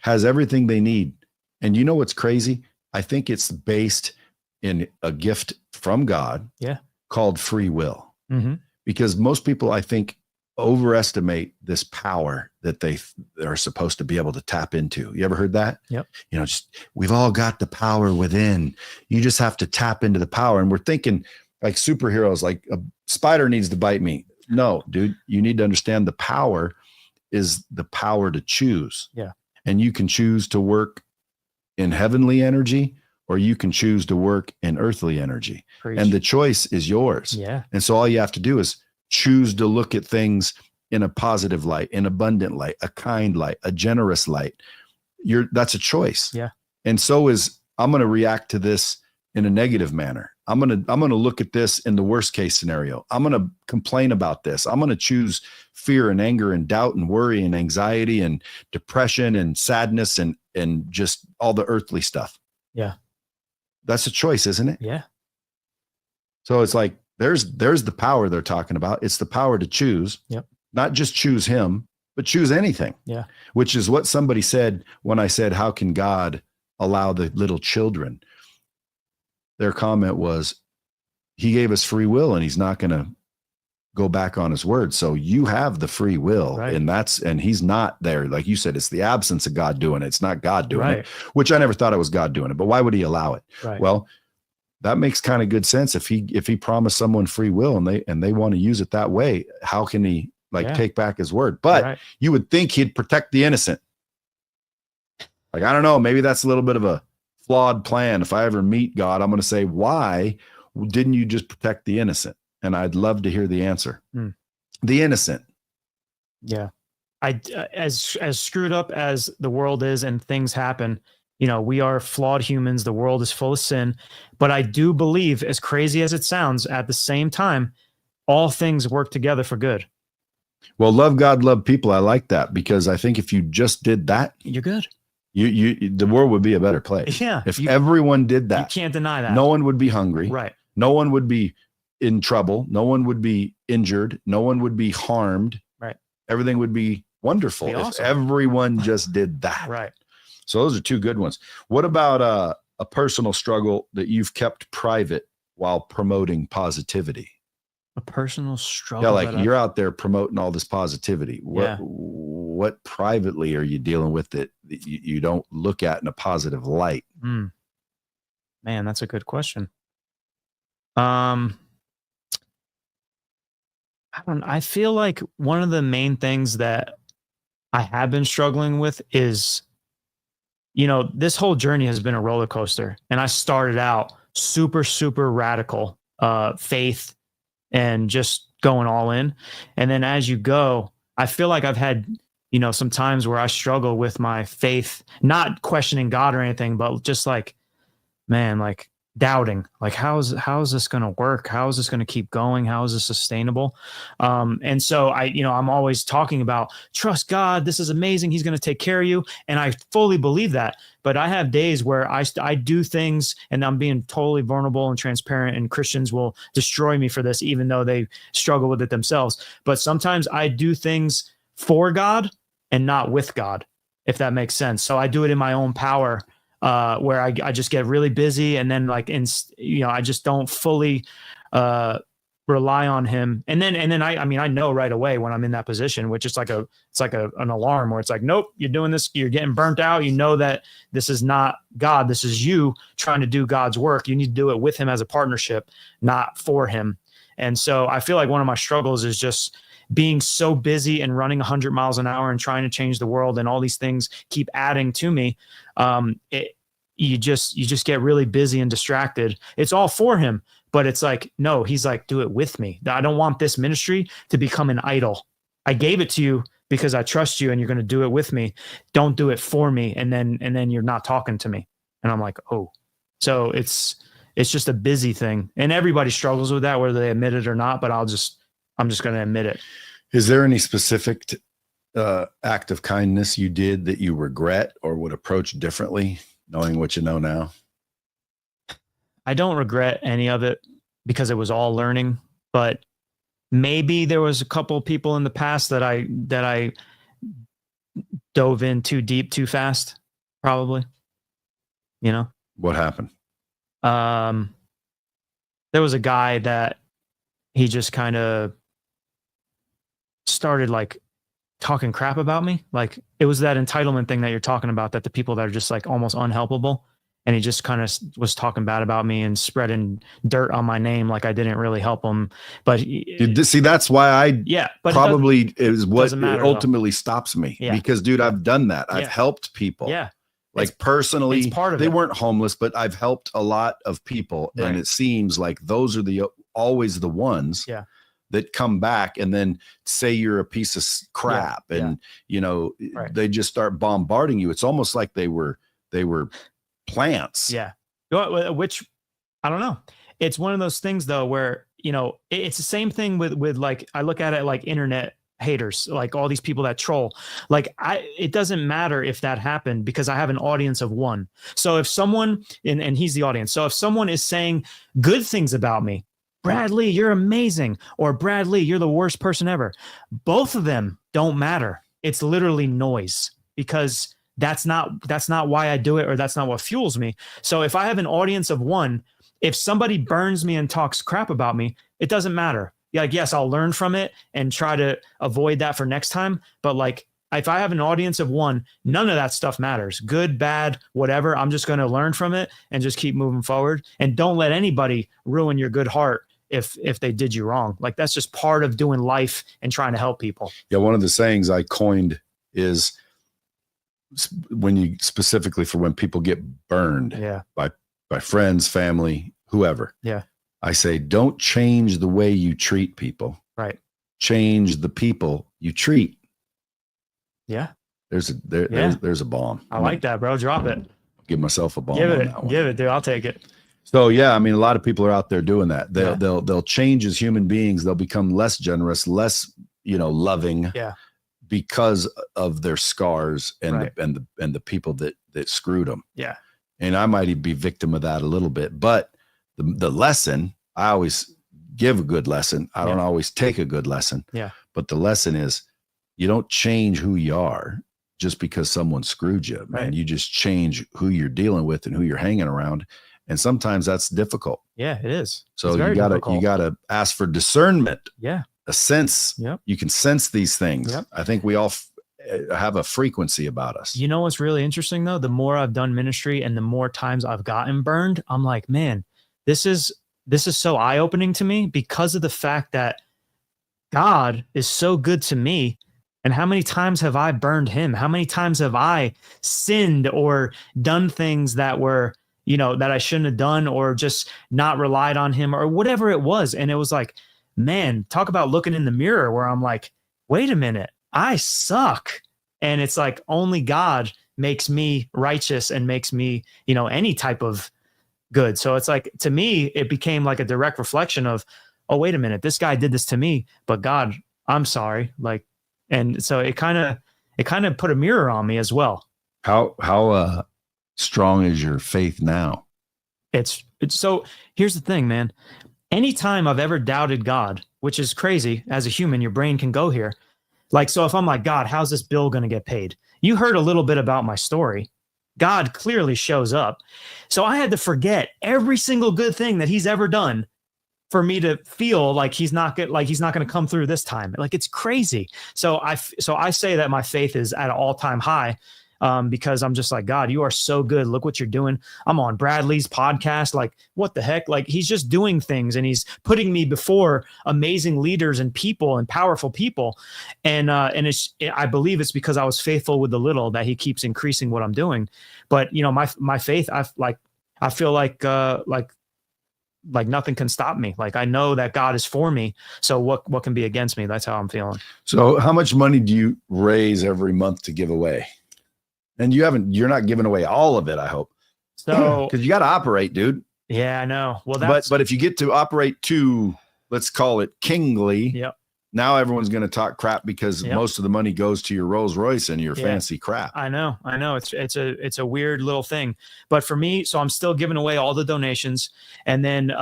Speaker 1: has everything they need. And you know what's crazy? I think it's based in a gift from God called free will. Mm-hmm. Because most people, I think, overestimate this power that they are supposed to be able to tap into. You ever heard that?
Speaker 2: Yep.
Speaker 1: We've all got the power within. You just have to tap into the power. And we're thinking like superheroes, like a spider needs to bite me. No, dude, you need to understand the power is the power to choose.
Speaker 2: Yeah.
Speaker 1: And you can choose to work in heavenly energy, or you can choose to work in earthly energy.
Speaker 2: Preach.
Speaker 1: And the choice is yours.
Speaker 2: Yeah.
Speaker 1: And so all you have to do is choose to look at things in a positive light, an abundant light, a kind light, a generous light. That's a choice.
Speaker 2: Yeah.
Speaker 1: And so is I'm going to react to this in a negative manner. I'm going to look at this in the worst case scenario. I'm going to complain about this. I'm going to choose fear and anger and doubt and worry and anxiety and depression and sadness and just all the earthly stuff.
Speaker 2: Yeah.
Speaker 1: That's a choice, isn't it?
Speaker 2: Yeah.
Speaker 1: So it's like, there's the power they're talking about. It's the power to choose,
Speaker 2: Yep.
Speaker 1: Not just choose him, but choose anything.
Speaker 2: Yeah.
Speaker 1: Which is what somebody said when I said, how can God allow the little children? Their comment was, he gave us free will and he's not going to go back on his word. So you have the free will,
Speaker 2: right.
Speaker 1: and he's not there. Like you said, it's the absence of God doing it. It's not God doing
Speaker 2: right.
Speaker 1: it, which I never thought it was God doing it, but why would he allow it?
Speaker 2: Right.
Speaker 1: Well, that makes kind of good sense. If he promised someone free will and they want to use it that way, how can he take back his word? But you would think he'd protect the innocent. Like, I don't know, maybe that's a little bit of a flawed plan. If I ever meet God, I'm going to say, why didn't you just protect the innocent? And I'd love to hear the answer. The innocent.
Speaker 2: Yeah. As screwed up as the world is and things happen, we are flawed humans. The world is full of sin, but I do believe, as crazy as it sounds, at the same time, all things work together for good.
Speaker 1: Well, love God, love people. I like that, because I think if you just did that,
Speaker 2: you're good.
Speaker 1: The world would be a better place.
Speaker 2: Yeah.
Speaker 1: If everyone did that,
Speaker 2: you can't deny that.
Speaker 1: No one would be hungry.
Speaker 2: Right.
Speaker 1: No one would be in trouble. No one would be injured. No one would be harmed.
Speaker 2: Right.
Speaker 1: Everything would be wonderful if everyone just did that.
Speaker 2: Right.
Speaker 1: So those are two good ones. What about a personal struggle that you've kept private while promoting positivity?
Speaker 2: A personal struggle.
Speaker 1: Yeah, like you're out there promoting all this positivity. What privately are you dealing with that you don't look at in a positive light?
Speaker 2: Man, that's a good question. I feel like one of the main things that I have been struggling with is, this whole journey has been a roller coaster, and I started out super, super radical, faith and just going all in. And then as you go, I feel like I've had, some times where I struggle with my faith, not questioning God or anything, but just like, man, like doubting, like, how is this going to work? How is this going to keep going? How is this sustainable? And so I'm always talking about trust God. This is amazing. He's going to take care of you. And I fully believe that. But I have days where I do things and I'm being totally vulnerable and transparent, and Christians will destroy me for this, even though they struggle with it themselves. But sometimes I do things for God and not with God, if that makes sense. So I do it in my own power, where I just get really busy, and then I just don't fully rely on him. And then I know right away when I'm in that position, which is an alarm where it's like, nope, you're doing this, you're getting burnt out. You know that this is not God. This is you trying to do God's work. You need to do it with him as a partnership, not for him. And so I feel like one of my struggles is just being so busy and running 100 miles an hour and trying to change the world, and all these things keep adding to me. You just get really busy and distracted. It's all for him, but it's like, no, he's like, do it with me. I don't want this ministry to become an idol. I gave it to you because I trust you, and you're going to do it with me. Don't do it for me. And then you're not talking to me. And I'm like, oh, so it's just a busy thing, and everybody struggles with that, whether they admit it or not, but I'm just going to admit it.
Speaker 1: Is there any specific act of kindness you did that you regret or would approach differently, knowing what you know now?
Speaker 2: I don't regret any of it because it was all learning, but maybe there was a couple of people in the past that I dove in too deep, too fast, probably.
Speaker 1: What happened?
Speaker 2: There was a guy that he just kind of started like talking crap about me. Like, it was that entitlement thing that you're talking about, that the people that are just like almost unhelpable. And he just kind of was talking bad about me and spreading dirt on my name, like I didn't really help him. But
Speaker 1: see, that's why
Speaker 2: but
Speaker 1: probably is what ultimately
Speaker 2: though.
Speaker 1: Stops me.
Speaker 2: Yeah.
Speaker 1: Because, dude, I've done that. I've helped people.
Speaker 2: Yeah.
Speaker 1: Like, personally,
Speaker 2: it's part of
Speaker 1: they weren't homeless, but I've helped a lot of people.
Speaker 2: Right.
Speaker 1: And it seems like those are always the ones that come back and then say you're a piece of crap. And,
Speaker 2: Right.
Speaker 1: they just start bombarding you. It's almost like they were plants.
Speaker 2: Yeah. Which I don't know. It's one of those things though, where, it's the same thing with like, I look at it like internet haters, like all these people that troll. Like it doesn't matter if that happened because I have an audience of one. So if someone, and he's the audience. So if someone is saying good things about me, Brad Lea, you're amazing, or Brad Lea, you're the worst person ever, both of them don't matter. It's literally noise, because that's not why I do it, or that's not what fuels me. So if I have an audience of one, if somebody burns me and talks crap about me, it doesn't matter. Like, yes, I'll learn from it and try to avoid that for next time. But like, if I have an audience of one, none of that stuff matters. Good, bad, whatever. I'm just going to learn from it and just keep moving forward. And don't let anybody ruin your good heart if they did you wrong. Like, that's just part of doing life and trying to help people.
Speaker 1: Yeah. One of the sayings I coined is specifically for when people get burned by friends, family, whoever.
Speaker 2: Yeah.
Speaker 1: I say, don't change the way you treat people.
Speaker 2: Right.
Speaker 1: Change the people you treat.
Speaker 2: Yeah.
Speaker 1: There's a bomb.
Speaker 2: I like that, bro. Drop it.
Speaker 1: Give myself a bomb.
Speaker 2: Give
Speaker 1: on
Speaker 2: it.
Speaker 1: that one.
Speaker 2: Give it, dude. I'll take it.
Speaker 1: So yeah, I mean, a lot of people are out there doing that. They'll change as human beings. They'll become less generous, less, loving.
Speaker 2: Yeah.
Speaker 1: Because of their scars and
Speaker 2: Right.
Speaker 1: the people that screwed them.
Speaker 2: Yeah.
Speaker 1: And I might be victim of that a little bit, but the lesson, I always give a good lesson. I don't always take a good lesson.
Speaker 2: Yeah.
Speaker 1: But the lesson is, you don't change who you are just because someone screwed you, man.
Speaker 2: Right.
Speaker 1: You just change who you're dealing with and who you're hanging around. And sometimes that's difficult.
Speaker 2: Yeah, it is.
Speaker 1: So
Speaker 2: It's very difficult.
Speaker 1: you gotta ask for discernment,
Speaker 2: Yeah.
Speaker 1: a sense.
Speaker 2: Yep.
Speaker 1: You can sense these things.
Speaker 2: Yep.
Speaker 1: I think we all have a frequency about us.
Speaker 2: You know what's really interesting though? The more I've done ministry and the more times I've gotten burned, I'm like, man, this is so eye-opening to me, because of the fact that God is so good to me. And how many times have I burned him? How many times have I sinned or done things that were, that I shouldn't have done, or just not relied on him, or whatever it was. And it was like, man, talk about looking in the mirror, where I'm like, wait a minute, I suck. And it's like, only God makes me righteous and makes me, any type of good. So it's like, to me, it became like a direct reflection of, oh, wait a minute, this guy did this to me, but God, I'm sorry. Like, and so it kind of put a mirror on me as well.
Speaker 1: How strong is your faith now?
Speaker 2: It's so, here's the thing, man. Anytime I've ever doubted God, which is crazy, as a human, your brain can go here. Like, so if I'm like, God, how's this bill going to get paid? You heard a little bit about my story. God clearly shows up. So I had to forget every single good thing that he's ever done for me to feel like he's not going to come through this time. Like, it's crazy. So I say that my faith is at an all-time high, because I'm just like, God, you are so good. Look what you're doing. I'm on Brad Lea's podcast. Like, what the heck? Like, he's just doing things, and he's putting me before amazing leaders and people and powerful people. And I believe it's because I was faithful with the little that he keeps increasing what I'm doing. But my faith, I feel like nothing can stop me. Like, I know that God is for me. So what can be against me? That's how I'm feeling.
Speaker 1: So how much money do you raise every month to give away? And you're not giving away all of it, I hope.
Speaker 2: So,
Speaker 1: because you got to operate, dude.
Speaker 2: Yeah, I know. Well,
Speaker 1: but if you get to operate too, let's call it kingly.
Speaker 2: Yep.
Speaker 1: Now everyone's going to talk crap because
Speaker 2: Yep.
Speaker 1: most of the money goes to your Rolls Royce and your
Speaker 2: Yeah.
Speaker 1: fancy crap.
Speaker 2: I know. It's a weird little thing, but for me, so I'm still giving away all the donations, and then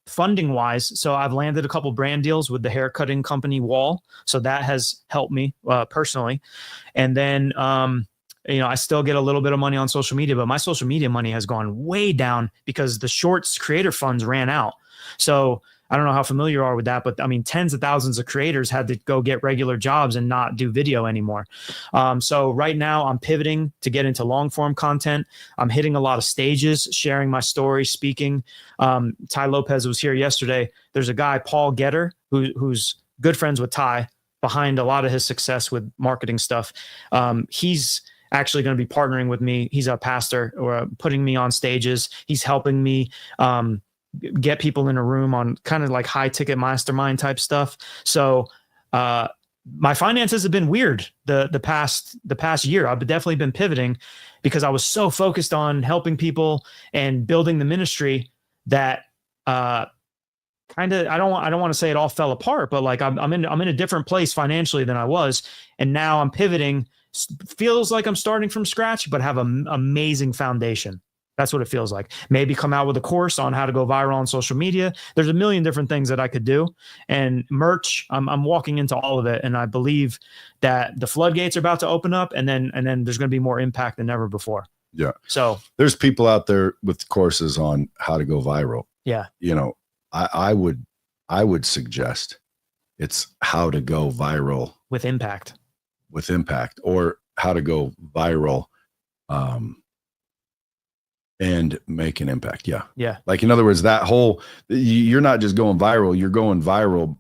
Speaker 2: funding wise, so I've landed a couple brand deals with the haircutting company Wall, so that has helped me personally, and then I still get a little bit of money on social media, but my social media money has gone way down because the Shorts creator funds ran out. So I don't know how familiar you are with that, but I mean, tens of thousands of creators had to go get regular jobs and not do video anymore. So right now I'm pivoting to get into long form content. I'm hitting a lot of stages, sharing my story, speaking. Ty Lopez was here yesterday. There's a guy, Paul Getter, who's good friends with Ty, behind a lot of his success with marketing stuff. He's actually going to be partnering with me. He's a pastor, or putting me on stages. He's helping me get people in a room on kind of like high ticket mastermind type stuff. So my finances have been weird the past year. I've definitely been pivoting because I was so focused on helping people and building the ministry that kind of I don't want to say it all fell apart, but like I'm in a different place financially than I was, and now I'm pivoting. Feels like I'm starting from scratch, but have an amazing foundation. That's what it feels like. Maybe come out with a course on how to go viral on social media. There's a million different things that I could do. And merch, I'm walking into all of it. And I believe that the floodgates are about to open up, and then there's going to be more impact than ever before.
Speaker 1: Yeah.
Speaker 2: So
Speaker 1: there's people out there with courses on how to go viral.
Speaker 2: Yeah.
Speaker 1: You know, I would suggest it's how to go viral
Speaker 2: with impact,
Speaker 1: or how to go viral, and make an impact. Yeah.
Speaker 2: Yeah.
Speaker 1: Like, in other words, that whole, you're not just going viral, you're going viral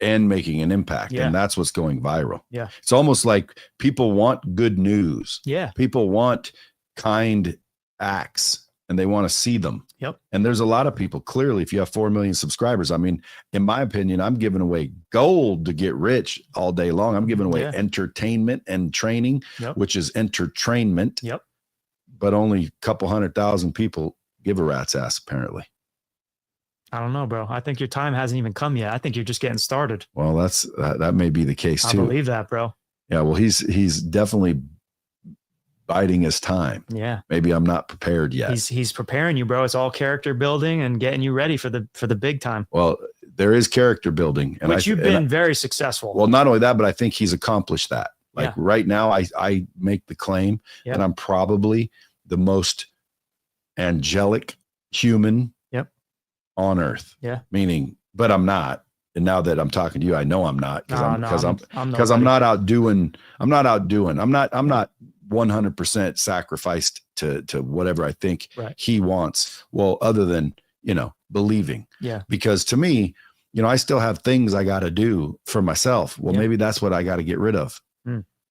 Speaker 1: and making an impact.
Speaker 2: Yeah.
Speaker 1: And that's what's going viral.
Speaker 2: Yeah.
Speaker 1: It's almost like people want good news.
Speaker 2: Yeah.
Speaker 1: People want kind acts and they want to see them.
Speaker 2: Yep.
Speaker 1: And there's a lot of people, clearly, if you have 4 million subscribers, I mean, in my opinion, I'm giving away gold to get rich all day long. I'm giving away entertainment and training, which is entertainment.
Speaker 2: Yep.
Speaker 1: But only a couple 100,000 people give a rat's ass, apparently.
Speaker 2: I don't know, bro. I think your time hasn't even come yet. I think you're just getting started.
Speaker 1: Well, that may be the case too.
Speaker 2: I believe that, bro.
Speaker 1: Yeah. Well, he's definitely biding his time.
Speaker 2: Yeah.
Speaker 1: Maybe I'm not prepared yet.
Speaker 2: He's preparing you, bro. It's all character building and getting you ready for the big time.
Speaker 1: Well, there is character building, and
Speaker 2: which you've been very successful.
Speaker 1: Well, not only that, but I think he's accomplished that. Like right now, I make the claim that I'm probably the most angelic human on earth. Yeah. Meaning, but I'm not. And now that I'm talking to you, I know I'm not, because I'm not outdoing. I'm not 100% sacrificed to whatever I think he wants. Well, other than, believing. Yeah. Because to me, I still have things I got to do for myself. Well, maybe that's what I got to get rid of.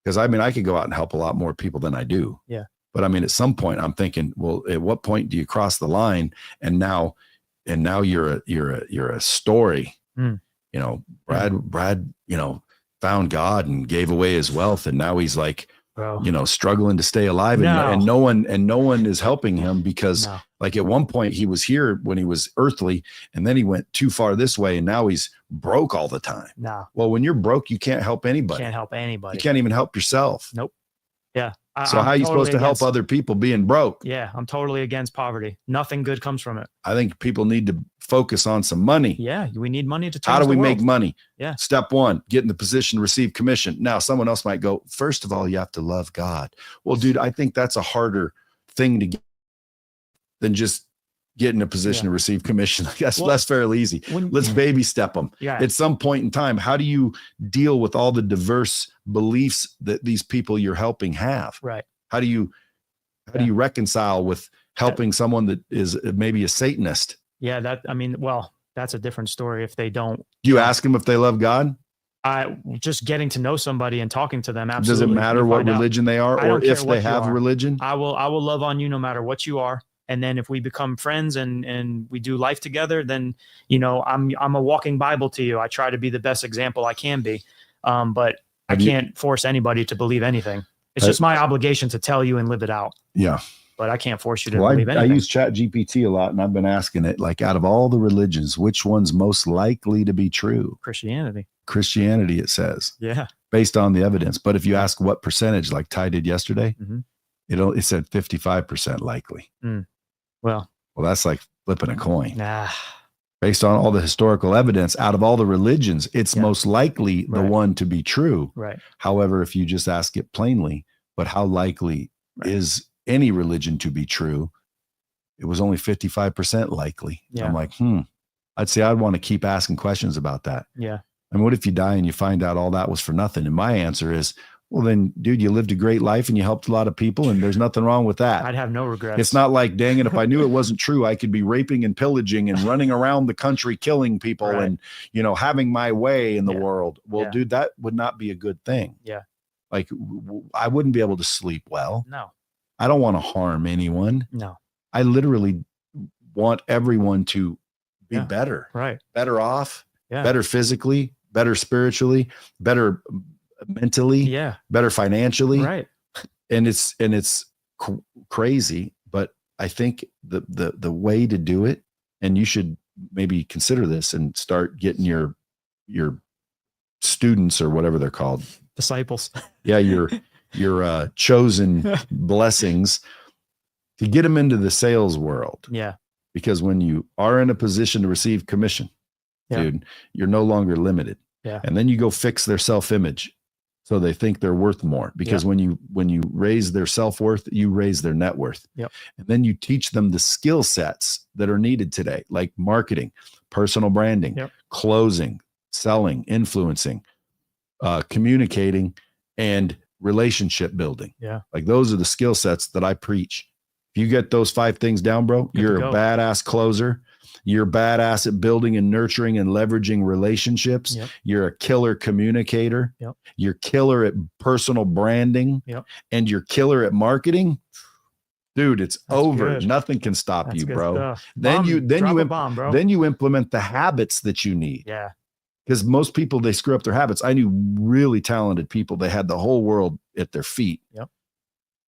Speaker 1: Because I could go out and help a lot more people than I do. Yeah. But I mean, at some point I'm thinking, well, at what point do you cross the line? And now you're a story. Brad, found God and gave away his wealth. And now he's like, struggling to stay alive. And no one is helping him because like at one point he was here when he was earthly, and then he went too far this way. And now he's broke all the time. No. Well, when you're broke, you can't help anybody. You can't even help yourself.
Speaker 2: Nope. Yeah.
Speaker 1: So how are you supposed to help other people being broke?
Speaker 2: Yeah. I'm totally against poverty. Nothing good comes from it.
Speaker 1: I think people need to focus on some money.
Speaker 2: Yeah. We need money to
Speaker 1: How do we make money?
Speaker 2: Yeah.
Speaker 1: Step one, get in the position to receive commission. Now, someone else might go, first of all, you have to love God. Well, dude, I think that's a harder thing to get than just get in a position to receive commission. That's fairly easy. Let's baby step them. Yeah. At some point in time, how do you deal with all the diverse beliefs that these people you're helping have?
Speaker 2: Right.
Speaker 1: How do you reconcile with helping someone that is maybe a Satanist?
Speaker 2: Yeah. That's a different story. If they don't,
Speaker 1: do you ask them if they love God?
Speaker 2: Just getting to know somebody and talking to them. Absolutely.
Speaker 1: Does it matter what religion they are, or if they have a religion?
Speaker 2: I will love on you no matter what you are. And then if we become friends and we do life together, then, I'm a walking Bible to you. I try to be the best example I can be. But I can't force anybody to believe anything. It's just my obligation to tell you and live it out.
Speaker 1: Yeah.
Speaker 2: But I can't force you to believe anything.
Speaker 1: I use ChatGPT a lot, and I've been asking it, like, out of all the religions, which one's most likely to be true? Christianity, it says.
Speaker 2: Yeah.
Speaker 1: Based on the evidence. But if you ask what percentage, like Ty did yesterday, it said 55% likely.
Speaker 2: Well,
Speaker 1: that's like flipping a coin. Based on all the historical evidence, out of all the religions, it's most likely the one to be true.
Speaker 2: Right.
Speaker 1: However, if you just ask it plainly, but how likely is any religion to be true? It was only 55% likely. Yeah. I'm like, I'd say I'd want to keep asking questions about that.
Speaker 2: Yeah.
Speaker 1: And what if you die and you find out all that was for nothing? And my answer is, well, then, dude, you lived a great life and you helped a lot of people, and there's nothing wrong with that.
Speaker 2: I'd have no regrets.
Speaker 1: It's not like, dang it, if I knew it wasn't true, I could be raping and pillaging and running around the country killing people and, having my way in the world. Well, dude, that would not be a good thing.
Speaker 2: Yeah.
Speaker 1: Like, I wouldn't be able to sleep well.
Speaker 2: No.
Speaker 1: I don't want to harm anyone.
Speaker 2: No.
Speaker 1: I literally want everyone to be better.
Speaker 2: Right.
Speaker 1: Better off. Yeah. Better physically, better spiritually, better mentally,
Speaker 2: Yeah.
Speaker 1: better financially.
Speaker 2: Right.
Speaker 1: And it's crazy, but I think the way to do it, and you should maybe consider this and start getting your students, or whatever they're called,
Speaker 2: Disciples.
Speaker 1: yeah, your chosen blessings, to get them into the sales world.
Speaker 2: Yeah.
Speaker 1: Because when you are in a position to receive commission, dude, you're no longer limited.
Speaker 2: Yeah.
Speaker 1: And then you go fix their self-image, so they think they're worth more. Because when you raise their self-worth, you raise their net worth.
Speaker 2: Yep.
Speaker 1: And then you teach them the skill sets that are needed today, like marketing, personal branding, closing, selling, influencing, communicating, and relationship building.
Speaker 2: Yeah.
Speaker 1: Like those are the skill sets that I preach. If you get those 5 things down, bro, you're a badass closer. You're badass at building and nurturing and leveraging relationships.
Speaker 2: Yep.
Speaker 1: You're a killer communicator.
Speaker 2: Yep.
Speaker 1: You're killer at personal branding.
Speaker 2: Yep.
Speaker 1: And you're killer at marketing. Dude, it's
Speaker 2: That's
Speaker 1: over.
Speaker 2: good.
Speaker 1: Nothing can stop
Speaker 2: That's
Speaker 1: you,
Speaker 2: good
Speaker 1: bro.
Speaker 2: stuff.
Speaker 1: Then
Speaker 2: Bomb,
Speaker 1: then you implement the habits that you need.
Speaker 2: Yeah.
Speaker 1: Because most people, they screw up their habits. I knew really talented people. They had the whole world at their feet.
Speaker 2: Yep.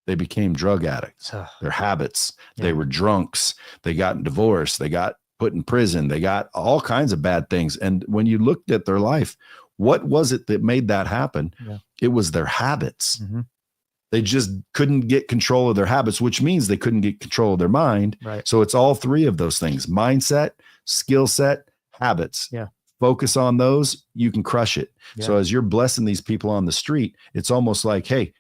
Speaker 1: They became drug addicts. Their habits. They were drunks. They got divorced. They got put in prison. They got all kinds of bad things. And when you looked at their life, what was it that made that happen?
Speaker 2: Yeah.
Speaker 1: It was their habits.
Speaker 2: Mm-hmm.
Speaker 1: They just couldn't get control of their habits, which means they couldn't get control of their mind.
Speaker 2: Right.
Speaker 1: So it's all 3 of those things: mindset, skill set, habits.
Speaker 2: Yeah.
Speaker 1: Focus on those, you can crush it.
Speaker 2: Yeah.
Speaker 1: So as you're blessing these people on the street, it's almost like, hey,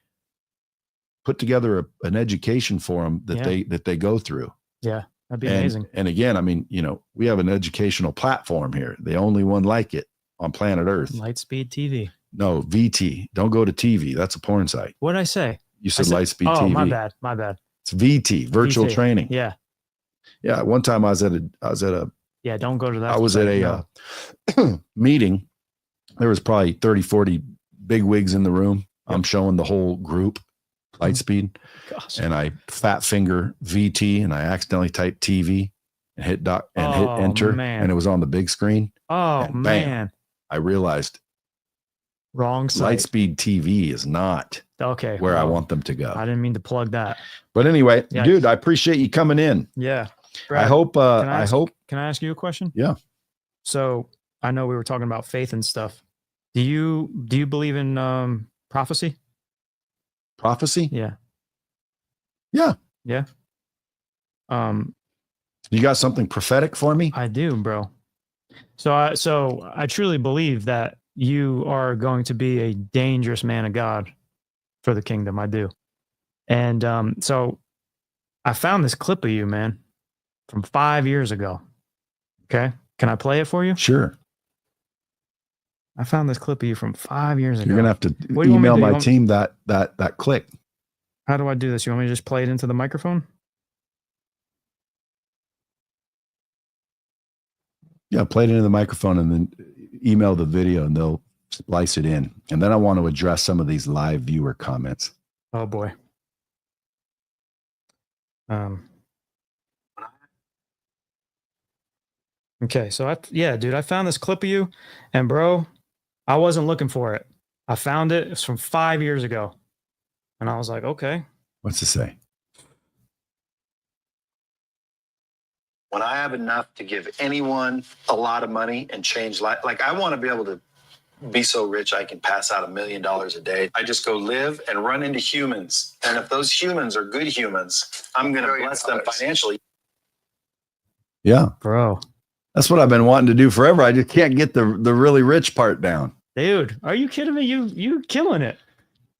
Speaker 1: put together an education for them that they go through.
Speaker 2: Yeah. That'd be amazing.
Speaker 1: And again, I mean, we have an educational platform here, the only one like it on planet Earth.
Speaker 2: Lightspeed TV.
Speaker 1: No, VT. Don't go to TV. That's a porn site.
Speaker 2: What did I say?
Speaker 1: You said Lightspeed TV.
Speaker 2: Oh, my bad.
Speaker 1: It's VT, virtual
Speaker 2: VT.
Speaker 1: training.
Speaker 2: Yeah.
Speaker 1: Yeah. One time I was at a
Speaker 2: Yeah, don't go to that.
Speaker 1: I was at a meeting. There was probably 30, 40 big wigs in the room. I'm showing the whole group Lightspeed.
Speaker 2: Gosh.
Speaker 1: And I fat finger VT, and I accidentally typed TV and hit hit enter.
Speaker 2: Man.
Speaker 1: And it was on the big screen.
Speaker 2: Oh,
Speaker 1: and
Speaker 2: man.
Speaker 1: I realized
Speaker 2: Wrong site.
Speaker 1: Lightspeed TV is not where I want them to go.
Speaker 2: I didn't mean to plug that.
Speaker 1: But anyway,
Speaker 2: Yeah.
Speaker 1: dude, I appreciate you coming in.
Speaker 2: Yeah.
Speaker 1: I hope,
Speaker 2: Can I ask you a question?
Speaker 1: Yeah.
Speaker 2: So I know we were talking about faith and stuff. Do you believe in prophecy?
Speaker 1: Prophecy?
Speaker 2: Yeah.
Speaker 1: Yeah.
Speaker 2: Yeah.
Speaker 1: You got something prophetic for me?
Speaker 2: I do, bro. So I truly believe that you are going to be a dangerous man of God for the kingdom. I do. And so I found this clip of you, man, from 5 years ago. Okay. Can I play it for you?
Speaker 1: Sure.
Speaker 2: I found this clip of you from 5 years ago.
Speaker 1: You're gonna have to
Speaker 2: What do you want me
Speaker 1: email
Speaker 2: to do?
Speaker 1: my team that clip.
Speaker 2: How do I do this? You want me to just play it into the microphone?
Speaker 1: Yeah, play it into the microphone and then email the video, and they'll splice it in. And then I want to address some of these live viewer comments.
Speaker 2: Oh boy. Okay, so dude, I found this clip of you, and bro, I wasn't looking for it. I found it. It's from 5 years ago, and I was like, okay.
Speaker 1: What's it say?
Speaker 4: When I have enough to give anyone a lot of money and change life, like I want to be able to be so rich I can pass out $1 million a day. I just go live and run into humans. And if those humans are good humans, I'm going to bless them financially.
Speaker 1: Yeah.
Speaker 2: Bro.
Speaker 1: That's what I've been wanting to do forever. I just can't get the really rich part down.
Speaker 2: Dude, are you kidding me? You killing it.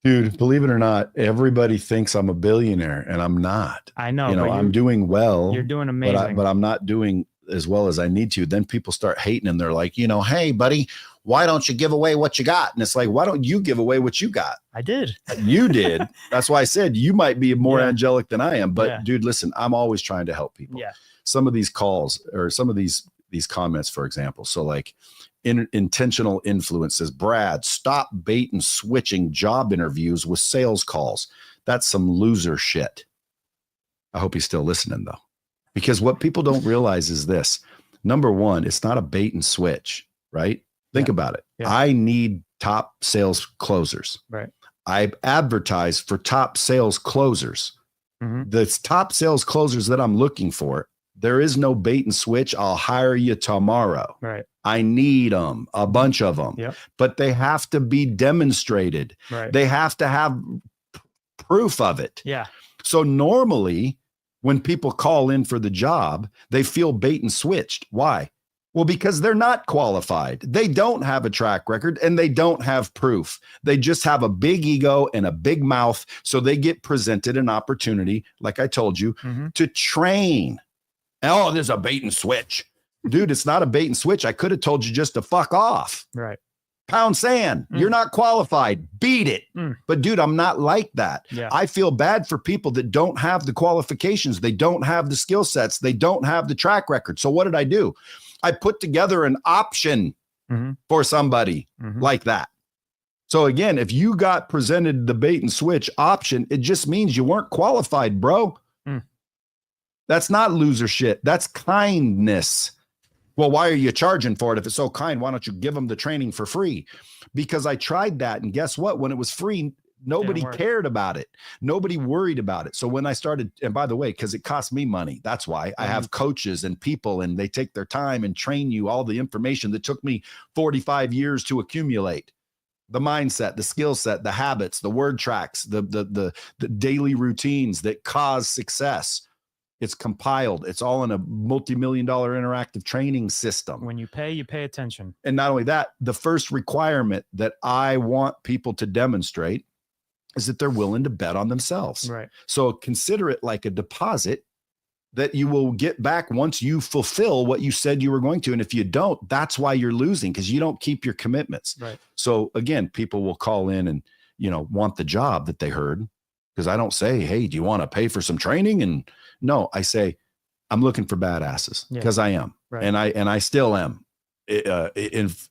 Speaker 1: Dude, believe it or not, everybody thinks I'm a billionaire, and I'm not.
Speaker 2: I know.
Speaker 1: I'm doing well.
Speaker 2: You're doing amazing.
Speaker 1: But I'm not doing as well as I need to. Then people start hating, and they're like, hey, buddy, why don't you give away what you got? And it's like, why don't you give away what you got?
Speaker 2: I did.
Speaker 1: You did. That's why I said you might be more angelic than I am. But dude, listen, I'm always trying to help people.
Speaker 2: Yeah.
Speaker 1: Some of these calls or some of these comments, for example. So like intentional influences, Brad, stop bait and switching job interviews with sales calls. That's some loser shit. I hope he's still listening though, because what people don't realize is this. Number one, it's not a bait and switch, right? Think about it.
Speaker 2: Yeah.
Speaker 1: I need top sales closers.
Speaker 2: Right.
Speaker 1: I advertise for top sales closers.
Speaker 2: Mhm.
Speaker 1: The top sales closers that I'm looking for, there is no bait and switch. I'll hire you tomorrow.
Speaker 2: Right.
Speaker 1: I need them, a bunch of them,
Speaker 2: Yep.
Speaker 1: but they have to be demonstrated.
Speaker 2: Right.
Speaker 1: They have to have proof of it.
Speaker 2: Yeah.
Speaker 1: So normally when people call in for the job, they feel bait and switched. Why? Well, because they're not qualified. They don't have a track record and they don't have proof. They just have a big ego and a big mouth. So they get presented an opportunity, like I told you,
Speaker 2: Mhm.
Speaker 1: to train. Oh, there's a bait and switch. Dude, it's not a bait and switch. I could have told you just to fuck off.
Speaker 2: Right.
Speaker 1: Pound sand. You're not qualified. Beat it.
Speaker 2: Mm.
Speaker 1: But dude, I'm not like that.
Speaker 2: Yeah.
Speaker 1: I feel bad for people that don't have the qualifications. They don't have the skill sets. They don't have the track record. So what did I do? I put together an option
Speaker 2: Mhm.
Speaker 1: for somebody
Speaker 2: Mhm.
Speaker 1: like that. So again, if you got presented the bait and switch option, it just means you weren't qualified, bro.
Speaker 2: Mm.
Speaker 1: That's not loser shit. That's kindness. Well, why are you charging for it? If it's so kind, why don't you give them the training for free? Because I tried that. And guess what? When it was free, nobody
Speaker 2: work.
Speaker 1: cared about it. Nobody worried about it. So when I started, and by the way, because it cost me money, that's why I have coaches and people, and they take their time and train you all the information that took me 45 years to accumulate. The mindset, the skill set, the habits, the word tracks, the daily routines that cause success. It's compiled. It's all in a multi-million-dollar interactive training system.
Speaker 2: When you pay attention.
Speaker 1: And not only that, the first requirement that I want people to demonstrate is that they're willing to bet on themselves.
Speaker 2: Right.
Speaker 1: So consider it like a deposit that you will get back once you fulfill what you said you were going to. And if you don't, that's why you're losing, because you don't keep your commitments.
Speaker 2: Right.
Speaker 1: So again, people will call in and, want the job that they heard, because I don't say, hey, do you want to pay for some training? And no, I say, I'm looking for badasses, because I am.
Speaker 2: Right.
Speaker 1: And I still am.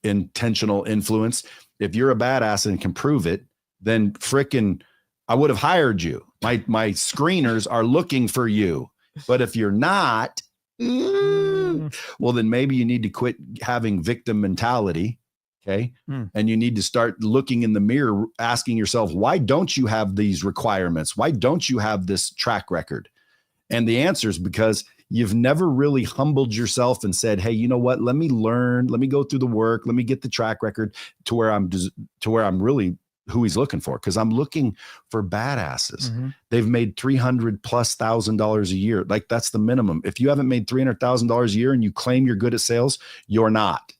Speaker 1: Intentional influence. If you're a badass and can prove it, then frickin' I would have hired you. My screeners are looking for you. But if you're not, well, then maybe you need to quit having victim mentality. Okay. And you need to start looking in the mirror, asking yourself, why don't you have these requirements? Why don't you have this track record? And the answer is because you've never really humbled yourself and said, hey, you know what? Let me learn. Let me go through the work. Let me get the track record to where I'm really who he's looking for. Because I'm looking for badasses.
Speaker 2: Mm-hmm.
Speaker 1: They've made $300,000+ a year. Like, that's the minimum. If you haven't made $300,000 a year and you claim you're good at sales, you're not.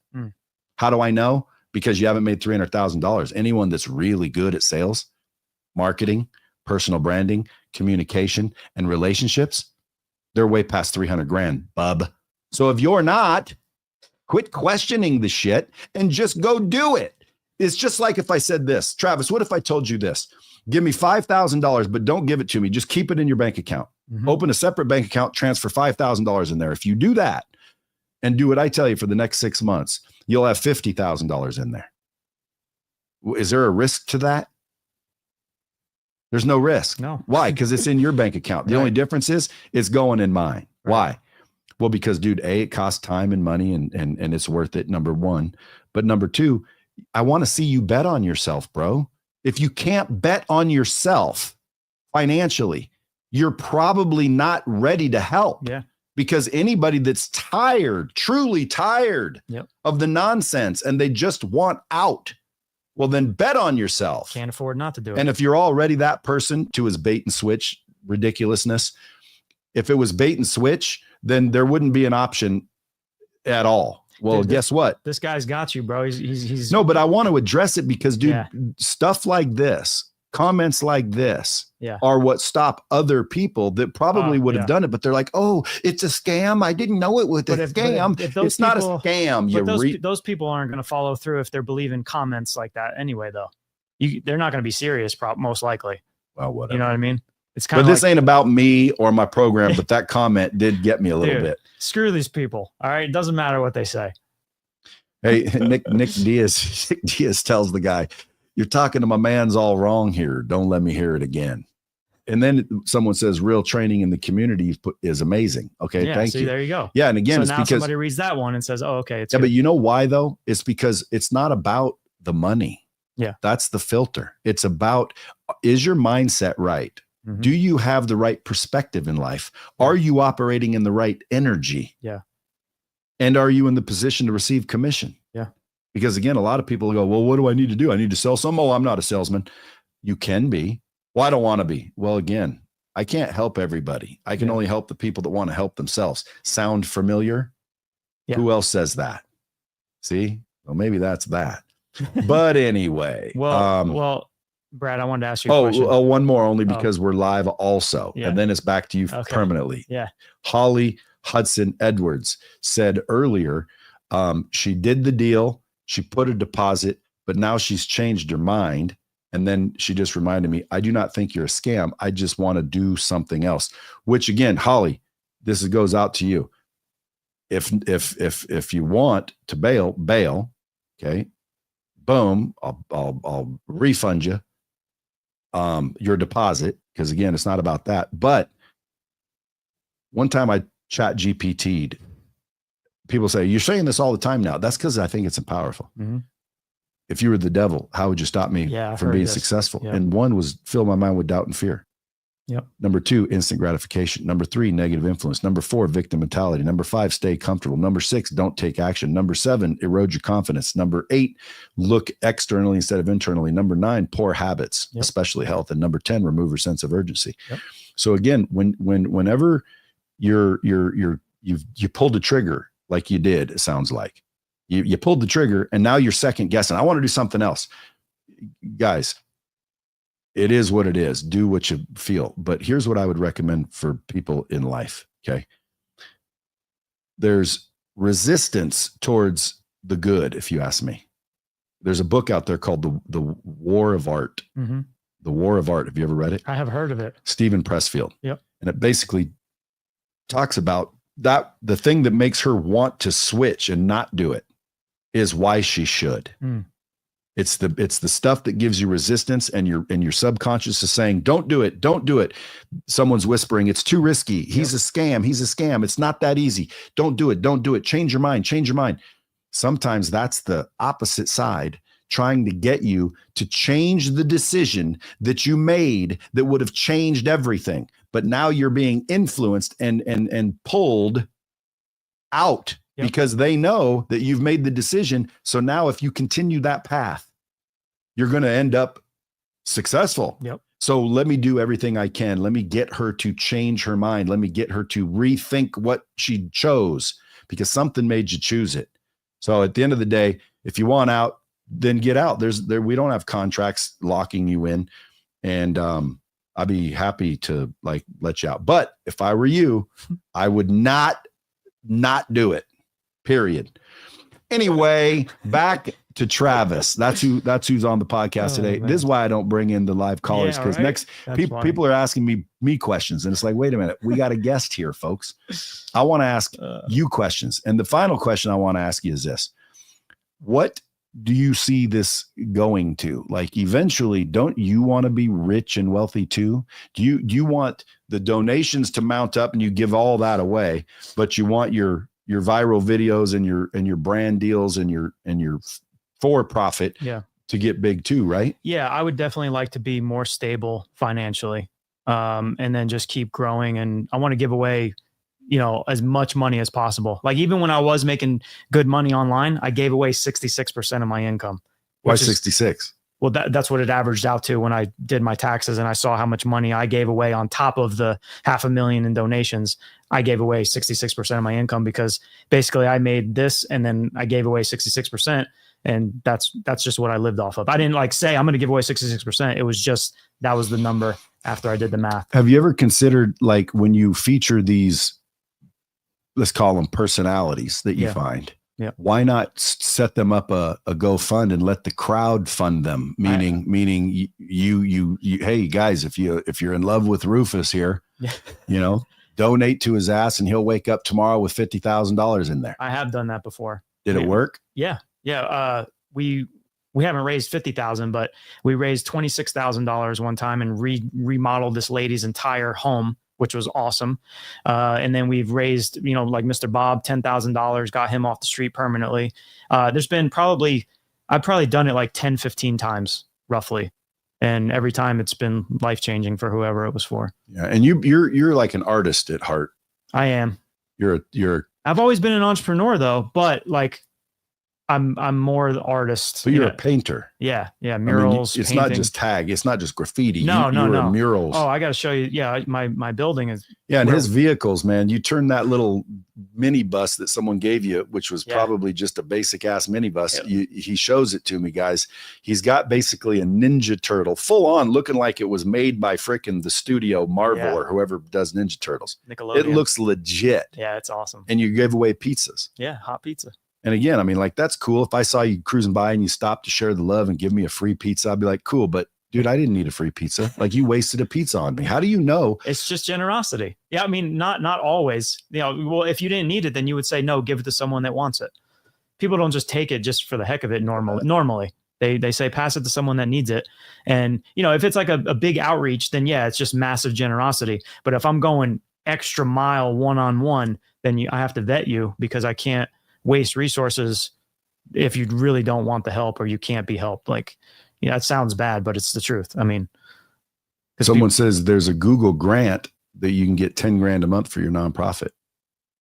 Speaker 1: How do I know? Because you haven't made $300,000. Anyone that's really good at sales, marketing, personal branding, communication, and relationships, they're way past 300 grand, bub. So if you're not, quit questioning the shit and just go do it. It's just like if I said this, Travis, what if I told you this? Give me $5,000, but don't give it to me. Just keep it in your bank account. Open a separate bank account, transfer $5,000 in there. If you do that and do what I tell you for the next 6 months, you'll have $50,000 in there. Is there a risk to that? There's no risk.
Speaker 2: No.
Speaker 1: Why? Because it's in your bank account. The only difference is it's going in mine. Right. Why? Well, because, dude, A, it costs time and money and it's worth it, number one. But number two, I want to see you bet on yourself, bro. If you can't bet on yourself financially, you're probably not ready to help.
Speaker 2: Yeah.
Speaker 1: Because anybody that's tired, truly tired of the nonsense, and they just want out, well, then bet on yourself.
Speaker 2: Can't afford not to do it.
Speaker 1: And if you're already that person to his bait and switch ridiculousness, if it was bait and switch, then there wouldn't be an option at all. Well,
Speaker 2: dude,
Speaker 1: guess what?
Speaker 2: This guy's got you, bro. He's
Speaker 1: no, but I want to address it because, dude, stuff like this, comments like this are what stop other people that probably would have done it, but they're like, oh, it's a scam. I didn't know it was a scam. If
Speaker 2: it's
Speaker 1: not a scam.
Speaker 2: Those people aren't going to follow through if they're believing comments like that anyway, though. They're not going to be serious, most likely.
Speaker 1: Well, whatever.
Speaker 2: You know what I mean? It's kind of
Speaker 1: this ain't about me or my program, but that comment did get me a little bit.
Speaker 2: Screw these people. All right. It doesn't matter what they say.
Speaker 1: Hey, Nick Diaz tells the guy, you're talking to my man's all wrong here. Don't let me hear it again. And then someone says real training in the community is amazing. Okay.
Speaker 2: Yeah,
Speaker 1: thank
Speaker 2: see,
Speaker 1: you.
Speaker 2: there you go.
Speaker 1: Yeah. And again,
Speaker 2: So
Speaker 1: it's
Speaker 2: now
Speaker 1: because
Speaker 2: somebody reads that one and says, oh, okay. It's
Speaker 1: yeah,
Speaker 2: good.
Speaker 1: but you know why though? It's because it's not about the money.
Speaker 2: Yeah.
Speaker 1: That's the filter. It's about, is your mindset right?
Speaker 2: Mhm.
Speaker 1: Do you have the right perspective in life?
Speaker 2: Yeah.
Speaker 1: Are you operating in the right energy?
Speaker 2: Yeah.
Speaker 1: And are you in the position to receive commission?
Speaker 2: Yeah.
Speaker 1: Because again, a lot of people go, well, what do I need to do? I need to sell some. Oh, I'm not a salesman. You can be. Well, I don't want to be. Well, again, I can't help everybody. I can
Speaker 2: Yeah.
Speaker 1: only help the people that want to help themselves. Sound familiar?
Speaker 2: Yeah.
Speaker 1: Who else says that? See? Well, maybe that's that. But anyway.
Speaker 2: Well, Brad, I wanted to ask you a question.
Speaker 1: One more only because we're live also.
Speaker 2: Yeah.
Speaker 1: And then it's back to you permanently.
Speaker 2: Yeah.
Speaker 1: Holly Hudson Edwards said earlier, she did the deal. She put a deposit, but now she's changed her mind. And then she just reminded me, I do not think you're a scam. I just want to do something else, which again, Holly, this goes out to you. If you want to bail. Okay. Boom. I'll refund you your deposit. Cause again, it's not about that. But one time I chat GPT'd, people say, you're saying this all the time now. That's because I think it's powerful.
Speaker 2: Mm-hmm.
Speaker 1: If you were the devil, how would you stop me from being successful?
Speaker 2: Yep.
Speaker 1: And one was fill my mind with doubt and fear.
Speaker 2: Yep.
Speaker 1: Number 2, instant gratification. Number 3, negative influence. Number 4, victim mentality. Number 5, stay comfortable. Number 6, don't take action. Number 7, erode your confidence. Number 8, look externally instead of internally. Number 9, poor habits, especially health. And number 10, remove your sense of urgency. Yep. So again, whenever you pulled the trigger like you did, it sounds like you pulled the trigger and now you're second guessing. I want to do something else. Guys, it is what it is. Do what you feel. But here's what I would recommend for people in life. Okay. There's resistance towards the good. If you ask me, there's a book out there called the War of Art.
Speaker 2: Mm-hmm.
Speaker 1: The War of Art. Have you ever read it?
Speaker 2: I have heard of it.
Speaker 1: Stephen Pressfield.
Speaker 2: Yep. And
Speaker 1: it basically talks about that. The thing that makes her want to switch and not do it is why she should. Mm. It's the stuff that gives you resistance, and your subconscious is saying, don't do it. Don't do it. Someone's whispering, it's too risky. He's a scam. He's a scam. It's not that easy. Don't do it. Don't do it. Change your mind. Change your mind. Sometimes that's the opposite side trying to get you to change the decision that you made that would have changed everything. But now you're being influenced and pulled out because they know that you've made the decision. So now if you continue that path, you're going to end up successful.
Speaker 2: Yep.
Speaker 1: So let me do everything I can. Let me get her to change her mind. Let me get her to rethink what she chose, because something made you choose it. So at the end of the day, if you want out, then get out. We don't have contracts locking you in, and I'd be happy to let you out. But if I were you, I would not do it. Period. Anyway, back to Travis. That's who's on the podcast today. Man. This is why I don't bring in the live callers, because next people are asking me questions, and it's like, wait a minute, we got a guest here, folks. I want to ask you questions, and the final question I want to ask you is this: what do you see this going to? Like, eventually, don't you want to be rich and wealthy too? Do you want the donations to mount up and you give all that away, but you want your viral videos and your brand deals and your for profit to get big too, right?
Speaker 2: Yeah, I would definitely like to be more stable financially, and then just keep growing. And I want to give away, as much money as possible. Like, even when I was making good money online, I gave away 66% of my income.
Speaker 1: Why 66?
Speaker 2: Well, that's what it averaged out to when I did my taxes, and I saw how much money I gave away on top of the $500,000 in donations. I gave away 66% of my income, because basically I made this and then I gave away 66%. And that's just what I lived off of. I didn't say I'm going to give away 66%. It was just, that was the number after I did the math.
Speaker 1: Have you ever considered, when you feature these, let's call them personalities that you find, why not set them up a GoFund and let the crowd fund them? Meaning you, hey guys, if you're in love with Rufus here, donate to his ass and he'll wake up tomorrow with $50,000 in there.
Speaker 2: I have done that before.
Speaker 1: Did it work?
Speaker 2: Yeah. Yeah. we haven't raised 50,000, but we raised $26,000 one time and remodeled this lady's entire home, which was awesome. And then we've raised, like Mr. Bob, $10,000, got him off the street permanently. There's been I've probably done it like 10, 15 times roughly. And every time it's been life-changing for whoever it was for.
Speaker 1: Yeah. And you're like an artist at heart.
Speaker 2: I am.
Speaker 1: I've
Speaker 2: always been an entrepreneur though, but like I'm more the artist.
Speaker 1: But you're a painter.
Speaker 2: Yeah. Murals.
Speaker 1: It's
Speaker 2: painting.
Speaker 1: not just tag. It's not just graffiti.
Speaker 2: No.
Speaker 1: Murals.
Speaker 2: Oh, I got to show you. Yeah. My building is.
Speaker 1: Yeah. And his vehicles, man, you turn that little minibus that someone gave you, which was probably just a basic ass minibus. Yeah. He shows it to me, guys. He's got basically a Ninja Turtle full on looking like it was made by frickin' the studio Marvel or whoever does Ninja Turtles.
Speaker 2: Nickelodeon.
Speaker 1: It looks legit.
Speaker 2: Yeah. It's awesome.
Speaker 1: And you give away pizzas.
Speaker 2: Yeah. Hot pizza.
Speaker 1: And again, I mean, like, that's cool. If I saw you cruising by and you stopped to share the love and give me a free pizza, I'd be like, cool. But dude, I didn't need a free pizza. Like, you wasted a pizza on me. How do you know?
Speaker 2: It's just generosity. Yeah. I mean, not always, well, if you didn't need it, then you would say, no, give it to someone that wants it. People don't just take it just for the heck of it. Normally they say, pass it to someone that needs it. And if it's like a big outreach, then yeah, it's just massive generosity. But if I'm going extra mile one-on-one, then I have to vet you because I can't waste resources if you really don't want the help or you can't be helped. Like, it sounds bad, but it's the truth. I mean,
Speaker 1: someone says there's a Google grant that you can get 10 grand a month for your nonprofit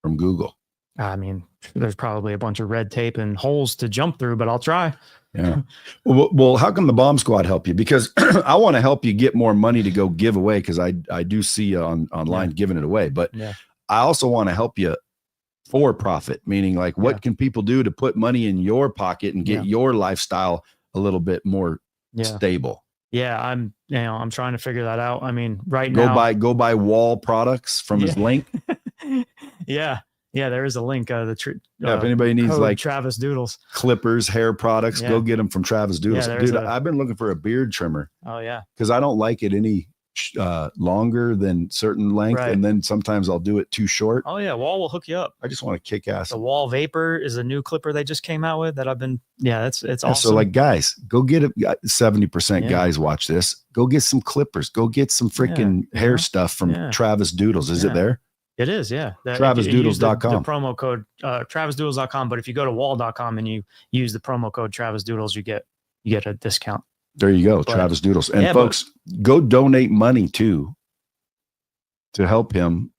Speaker 1: from Google.
Speaker 2: I mean, there's probably a bunch of red tape and holes to jump through, but I'll try.
Speaker 1: Yeah. Well, how come the Bomb Squad help you? Because I want to help you get more money to go give away. Cause I do see you online giving it away, but I also want to help you for profit, meaning like what can people do to put money in your pocket and get your lifestyle a little bit more stable?
Speaker 2: Yeah, I'm trying to figure that out. I mean, now
Speaker 1: go buy wall products from his link.
Speaker 2: Yeah, there is a link.
Speaker 1: If anybody needs like
Speaker 2: Travis Doodles
Speaker 1: clippers, hair products, go get them from Travis Doodles. Dude, I've been looking for a beard trimmer.
Speaker 2: Oh yeah,
Speaker 1: because I don't like it any longer than certain length, and then sometimes I'll do it too short.
Speaker 2: Oh yeah, Wall will hook you up.
Speaker 1: I just want to kick ass.
Speaker 2: The Wall Vapor is a new clipper they just came out with that I've been it's awesome.
Speaker 1: So like, guys, go get it. 70% guys watch this. Go get some clippers. Go get some freaking hair stuff from Travis Doodles. Is it there?
Speaker 2: It is, yeah.
Speaker 1: TravisDoodles.com.
Speaker 2: The promo code TravisDoodles.com. But if you go to wall.com and you use the promo code TravisDoodles, you get a discount.
Speaker 1: There you go, Travis Doodles. And folks, go donate money to help him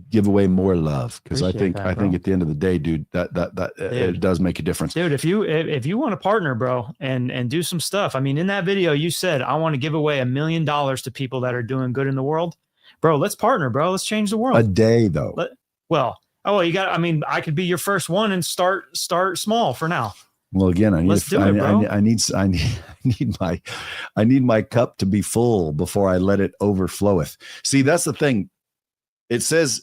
Speaker 1: give away more love. Because I think at the end of the day, dude, that it does make a difference.
Speaker 2: Dude, if you want to partner, bro, and do some stuff. I mean, in that video, you said I want to give away $1 million to people that are doing good in the world. Bro, let's partner, bro. Let's change the world.
Speaker 1: A day though.
Speaker 2: I could be your first one and start small for now.
Speaker 1: Well, again, I need my cup to be full before I let it overfloweth. See, that's the thing. It says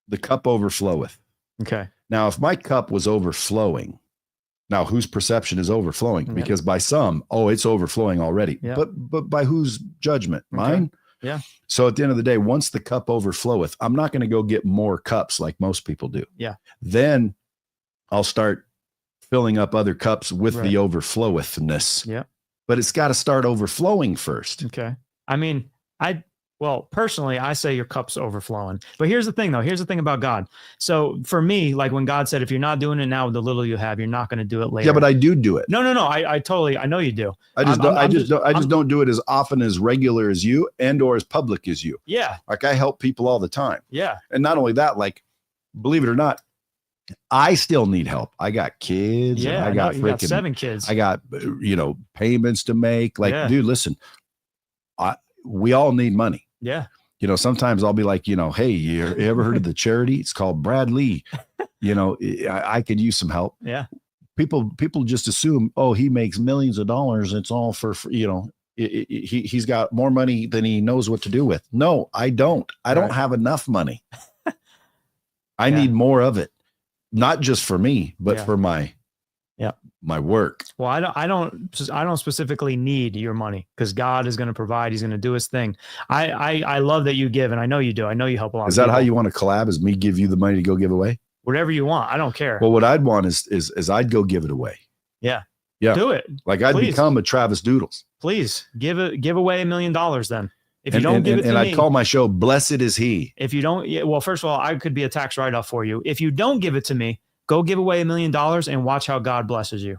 Speaker 1: the cup overfloweth.
Speaker 2: Okay.
Speaker 1: Now, if my cup was overflowing, now whose perception is overflowing?
Speaker 2: Yeah.
Speaker 1: Because by some, it's overflowing already.
Speaker 2: Yeah.
Speaker 1: But by whose judgment?
Speaker 2: Okay.
Speaker 1: Mine?
Speaker 2: Yeah.
Speaker 1: So at the end of the day, once the cup overfloweth, I'm not going to go get more cups like most people do.
Speaker 2: Yeah.
Speaker 1: Then I'll start filling up other cups with the overflowethness.
Speaker 2: Yeah.
Speaker 1: But it's got to start overflowing first.
Speaker 2: Okay. I mean, personally, I say your cup's overflowing. But here's the thing, though. Here's the thing about God. So for me, like when God said, if you're not doing it now with the little you have, you're not going to do it later.
Speaker 1: Yeah, but I do it.
Speaker 2: No. I know you do.
Speaker 1: I just don't do it as often, as regular as you, or as public as you.
Speaker 2: Yeah.
Speaker 1: Like I help people all the time.
Speaker 2: Yeah.
Speaker 1: And not only that, like, believe it or not, I still need help. I got kids.
Speaker 2: Yeah.
Speaker 1: I got
Speaker 2: got 7 kids.
Speaker 1: I got, payments to make. Like, dude, listen, we all need money.
Speaker 2: Yeah.
Speaker 1: Sometimes I'll be like, hey, you ever heard of the charity? It's called Brad Lee. I could use some help.
Speaker 2: Yeah.
Speaker 1: People just assume, he makes millions of dollars. It's all for he's got more money than he knows what to do with. No, I don't. I don't have enough money. I need more of it. Not just for me, but for my work.
Speaker 2: Well, I don't specifically need your money because God is going to provide. He's going to do his thing. I love that you give, and I know you do. I know you help a lot.
Speaker 1: Is that how you want to collab? Is me give you the money to go give away?
Speaker 2: Whatever you want. I don't care.
Speaker 1: Well, what I'd want is I'd go give it away.
Speaker 2: Yeah.
Speaker 1: Yeah.
Speaker 2: Do it.
Speaker 1: Like I'd
Speaker 2: Please.
Speaker 1: become a Travis Doodles.
Speaker 2: Please give away $1 million then. If you don't give it to
Speaker 1: and
Speaker 2: me,
Speaker 1: I'd call my show Blessed Is He.
Speaker 2: if you don't, well, first of all, I could be a tax write-off for you. If you don't give it to me, go give away $1 million and watch how God blesses you.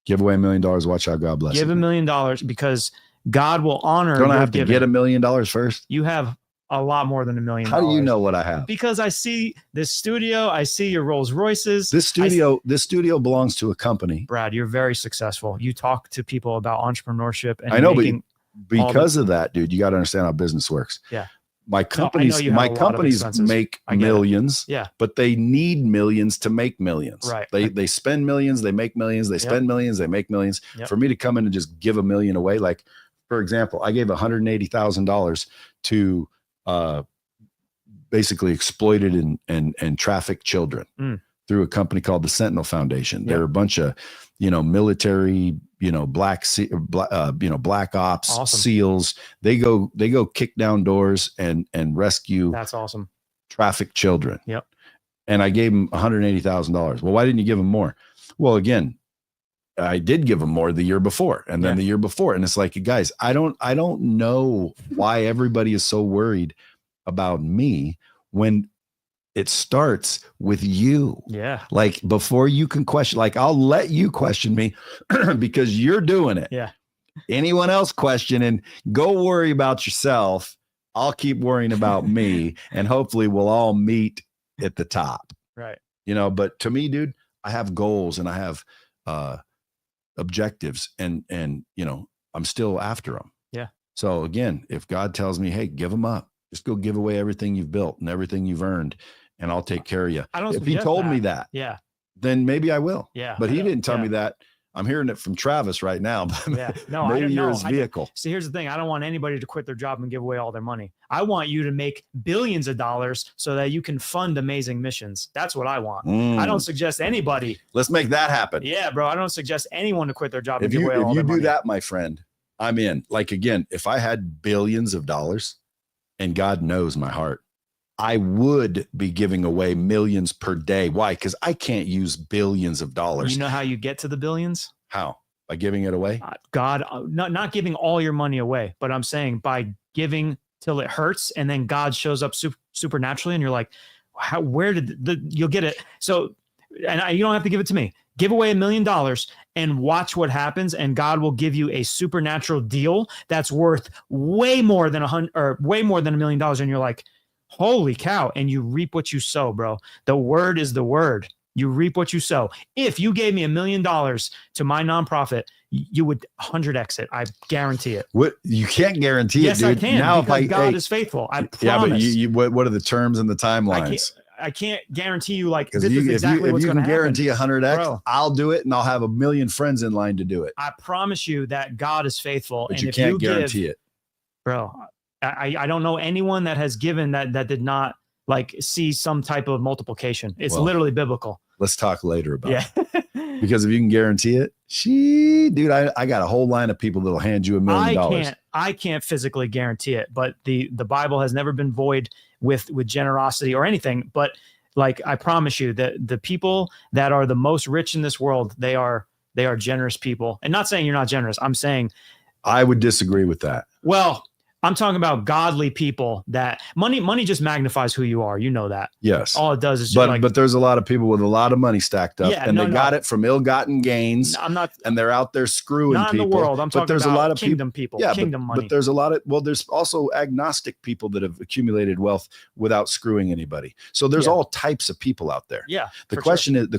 Speaker 1: Give away $1 million. Watch how God blesses.
Speaker 2: Give $1 million because God will honor.
Speaker 1: Don't I
Speaker 2: your
Speaker 1: have to
Speaker 2: giving.
Speaker 1: get $1 million first?
Speaker 2: You have a lot more than $1 million.
Speaker 1: How do you know what I have?
Speaker 2: Because I see this studio, I see your Rolls Royces.
Speaker 1: This studio belongs to a company.
Speaker 2: Brad, you're very successful. You talk to people about entrepreneurship and
Speaker 1: I know,
Speaker 2: making,
Speaker 1: because of that, dude, you got to understand how business works.
Speaker 2: Yeah.
Speaker 1: My companies,
Speaker 2: you have a lot of
Speaker 1: companies
Speaker 2: expenses.
Speaker 1: make
Speaker 2: I get it.
Speaker 1: millions,
Speaker 2: Yeah.
Speaker 1: but they need millions to make millions.
Speaker 2: Right.
Speaker 1: They spend millions, they make millions, they spend millions, they make millions.
Speaker 2: Yep.
Speaker 1: For me to come in and just give $1 million away, like for example, I gave $180,000 to basically exploited and trafficked children through a company called the Sentinel Foundation. They're a bunch of, military, black ops,
Speaker 2: Awesome.
Speaker 1: SEALs. They go kick down doors and rescue
Speaker 2: that's awesome.
Speaker 1: trafficked children.
Speaker 2: Yep.
Speaker 1: And I gave them $180,000. Well, why didn't you give them more? Well, again, I did give them more the year before and then the year before. And it's like, guys, I don't know why everybody is so worried about me when it starts with you.
Speaker 2: Yeah.
Speaker 1: Like before you can question, like I'll let you question me because you're doing it.
Speaker 2: Yeah.
Speaker 1: Anyone else questioning, go worry about yourself. I'll keep worrying about me and hopefully we'll all meet at the top.
Speaker 2: Right.
Speaker 1: But to me, dude, I have goals and I have objectives and I'm still after them.
Speaker 2: Yeah.
Speaker 1: So again, if God tells me, hey, give them up, just go give away everything you've built and everything you've earned and I'll take care of you. If he told me that,
Speaker 2: yeah,
Speaker 1: then maybe I will.
Speaker 2: Yeah.
Speaker 1: But he didn't tell me that. I'm hearing it from Travis right now. But
Speaker 2: Yeah. No,
Speaker 1: maybe
Speaker 2: I don't
Speaker 1: you're
Speaker 2: know.
Speaker 1: his vehicle.
Speaker 2: See, here's the thing. I don't want anybody to quit their job and give away all their money. I want you to make billions of dollars so that you can fund amazing missions. That's what I want. I don't suggest anybody.
Speaker 1: Let's make that happen.
Speaker 2: Yeah, bro. I don't suggest anyone to quit their job and
Speaker 1: If
Speaker 2: give
Speaker 1: you
Speaker 2: away all their money.
Speaker 1: do that, my friend, I'm in. Like again, if I had billions of dollars, and God knows my heart, I would be giving away millions per day. Why? Because I can't use billions of dollars.
Speaker 2: You know how you get to the billions?
Speaker 1: How? By giving it away?
Speaker 2: God, not giving all your money away, but I'm saying by giving till it hurts, and then God shows up supernaturally, and you're like, where did you'll get it? So, and you don't have to give it to me. Give away $1 million and watch what happens, and God will give you a supernatural deal that's worth way more than $1 million. And you're like, holy cow! And you reap what you sow, bro. The word is the word. You reap what you sow. If you gave me $1 million to my nonprofit, you would 100x it. I guarantee it.
Speaker 1: What you can't guarantee it, dude.
Speaker 2: Yes, I can.
Speaker 1: Now,
Speaker 2: because God is faithful. I promise.
Speaker 1: Yeah, but what are the terms and the timelines?
Speaker 2: I can't guarantee you like this
Speaker 1: Because
Speaker 2: is exactly what's
Speaker 1: if you
Speaker 2: going to
Speaker 1: can
Speaker 2: happen.
Speaker 1: guarantee 100x,
Speaker 2: Bro.
Speaker 1: I'll do it, and I'll have 1 million friends in line to do it.
Speaker 2: I promise you that God is faithful.
Speaker 1: But
Speaker 2: and
Speaker 1: you
Speaker 2: if
Speaker 1: can't
Speaker 2: you
Speaker 1: guarantee it,
Speaker 2: bro. I don't know anyone that has given that did not like see some type of multiplication. It's literally biblical.
Speaker 1: Let's talk later about it.
Speaker 2: Yeah.
Speaker 1: Because if you can guarantee it, dude, I got a whole line of people that'll hand you $1 million.
Speaker 2: I can't physically guarantee it, but the Bible has never been void with generosity or anything. But like I promise you that the people that are the most rich in this world, they are generous people. And not saying you're not generous. I'm saying
Speaker 1: I would disagree with that.
Speaker 2: Well, I'm talking about godly people that money just magnifies who you are. You know that.
Speaker 1: Yes.
Speaker 2: All it does is just
Speaker 1: but there's a lot of people with a lot of money stacked up,
Speaker 2: Yeah,
Speaker 1: and
Speaker 2: no,
Speaker 1: they got it from ill-gotten gains.
Speaker 2: I'm not.
Speaker 1: And they're out there screwing
Speaker 2: Not in
Speaker 1: people.
Speaker 2: the world. I'm talking
Speaker 1: but there's
Speaker 2: about
Speaker 1: a lot of
Speaker 2: kingdom people.
Speaker 1: Yeah,
Speaker 2: Kingdom money.
Speaker 1: But there's a lot of there's also agnostic people that have accumulated wealth without screwing anybody. So there's all types of people out there.
Speaker 2: Yeah.
Speaker 1: The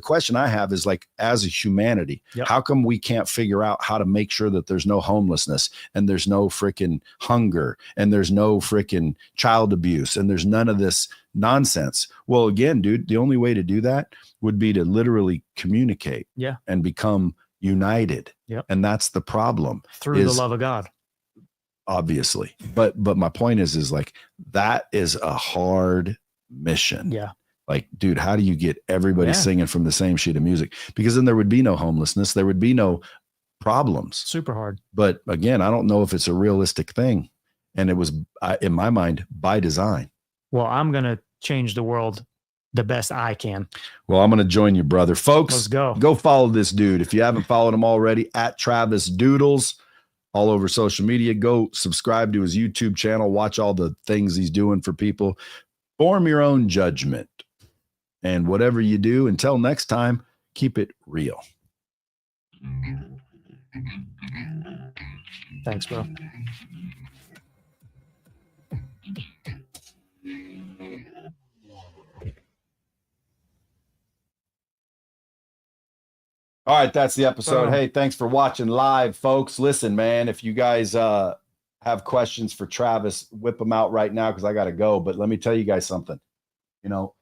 Speaker 1: question I have is like, as a humanity, how come we can't figure out how to make sure that there's no homelessness and there's no freaking hunger and there's no freaking child abuse and there's none of this nonsense? Well, again, dude, the only way to do that would be to literally communicate and become united.
Speaker 2: Yep.
Speaker 1: And that's the problem.
Speaker 2: Through the love of God.
Speaker 1: Obviously. But my point is like, that is a hard mission.
Speaker 2: Yeah.
Speaker 1: Like, dude, how do you get everybody singing from the same sheet of music? Because then there would be no homelessness. There would be no problems.
Speaker 2: Super hard.
Speaker 1: But again, I don't know if it's a realistic thing. And it was, in my mind, by design.
Speaker 2: Well, I'm going to change the world the best I can.
Speaker 1: Well, I'm going to join you, brother. Folks,
Speaker 2: Let's go.
Speaker 1: Go follow this dude. If you haven't followed him already, at Travis Doodles, all over social media. Go subscribe to his YouTube channel. Watch all the things he's doing for people. Form your own judgment. And whatever you do, until next time, keep it real.
Speaker 2: Thanks, bro.
Speaker 1: All right, that's the episode.
Speaker 2: Boom.
Speaker 1: Hey, thanks for watching live, folks. Listen, man, if you guys have questions for Travis, whip them out right now because I got to go. But let me tell you guys something. You know,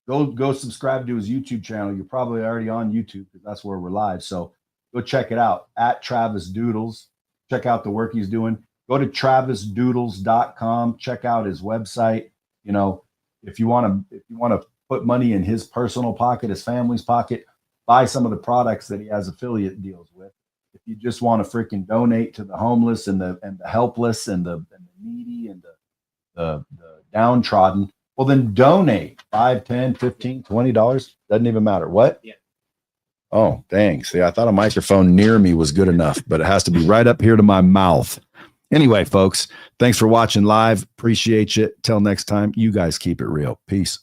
Speaker 1: go subscribe to his YouTube channel. You're probably already on YouTube because that's where we're live. So go check it out at Travis Doodles. Check out the work he's doing. Go to travisdoodles.com. Check out his website. You know, if you want to put money in his personal pocket, his family's pocket, buy some of the products that he has affiliate deals with. If you just want to freaking donate to the homeless and the helpless and the needy and the downtrodden, well, then donate $5, $10, $15, $20. Doesn't even matter. What?
Speaker 2: Yeah.
Speaker 1: Oh, dang. See, I thought a microphone near me was good enough, but it has to be right up here to my mouth. Anyway, folks, thanks for watching live. Appreciate you. Till next time, you guys keep it real. Peace.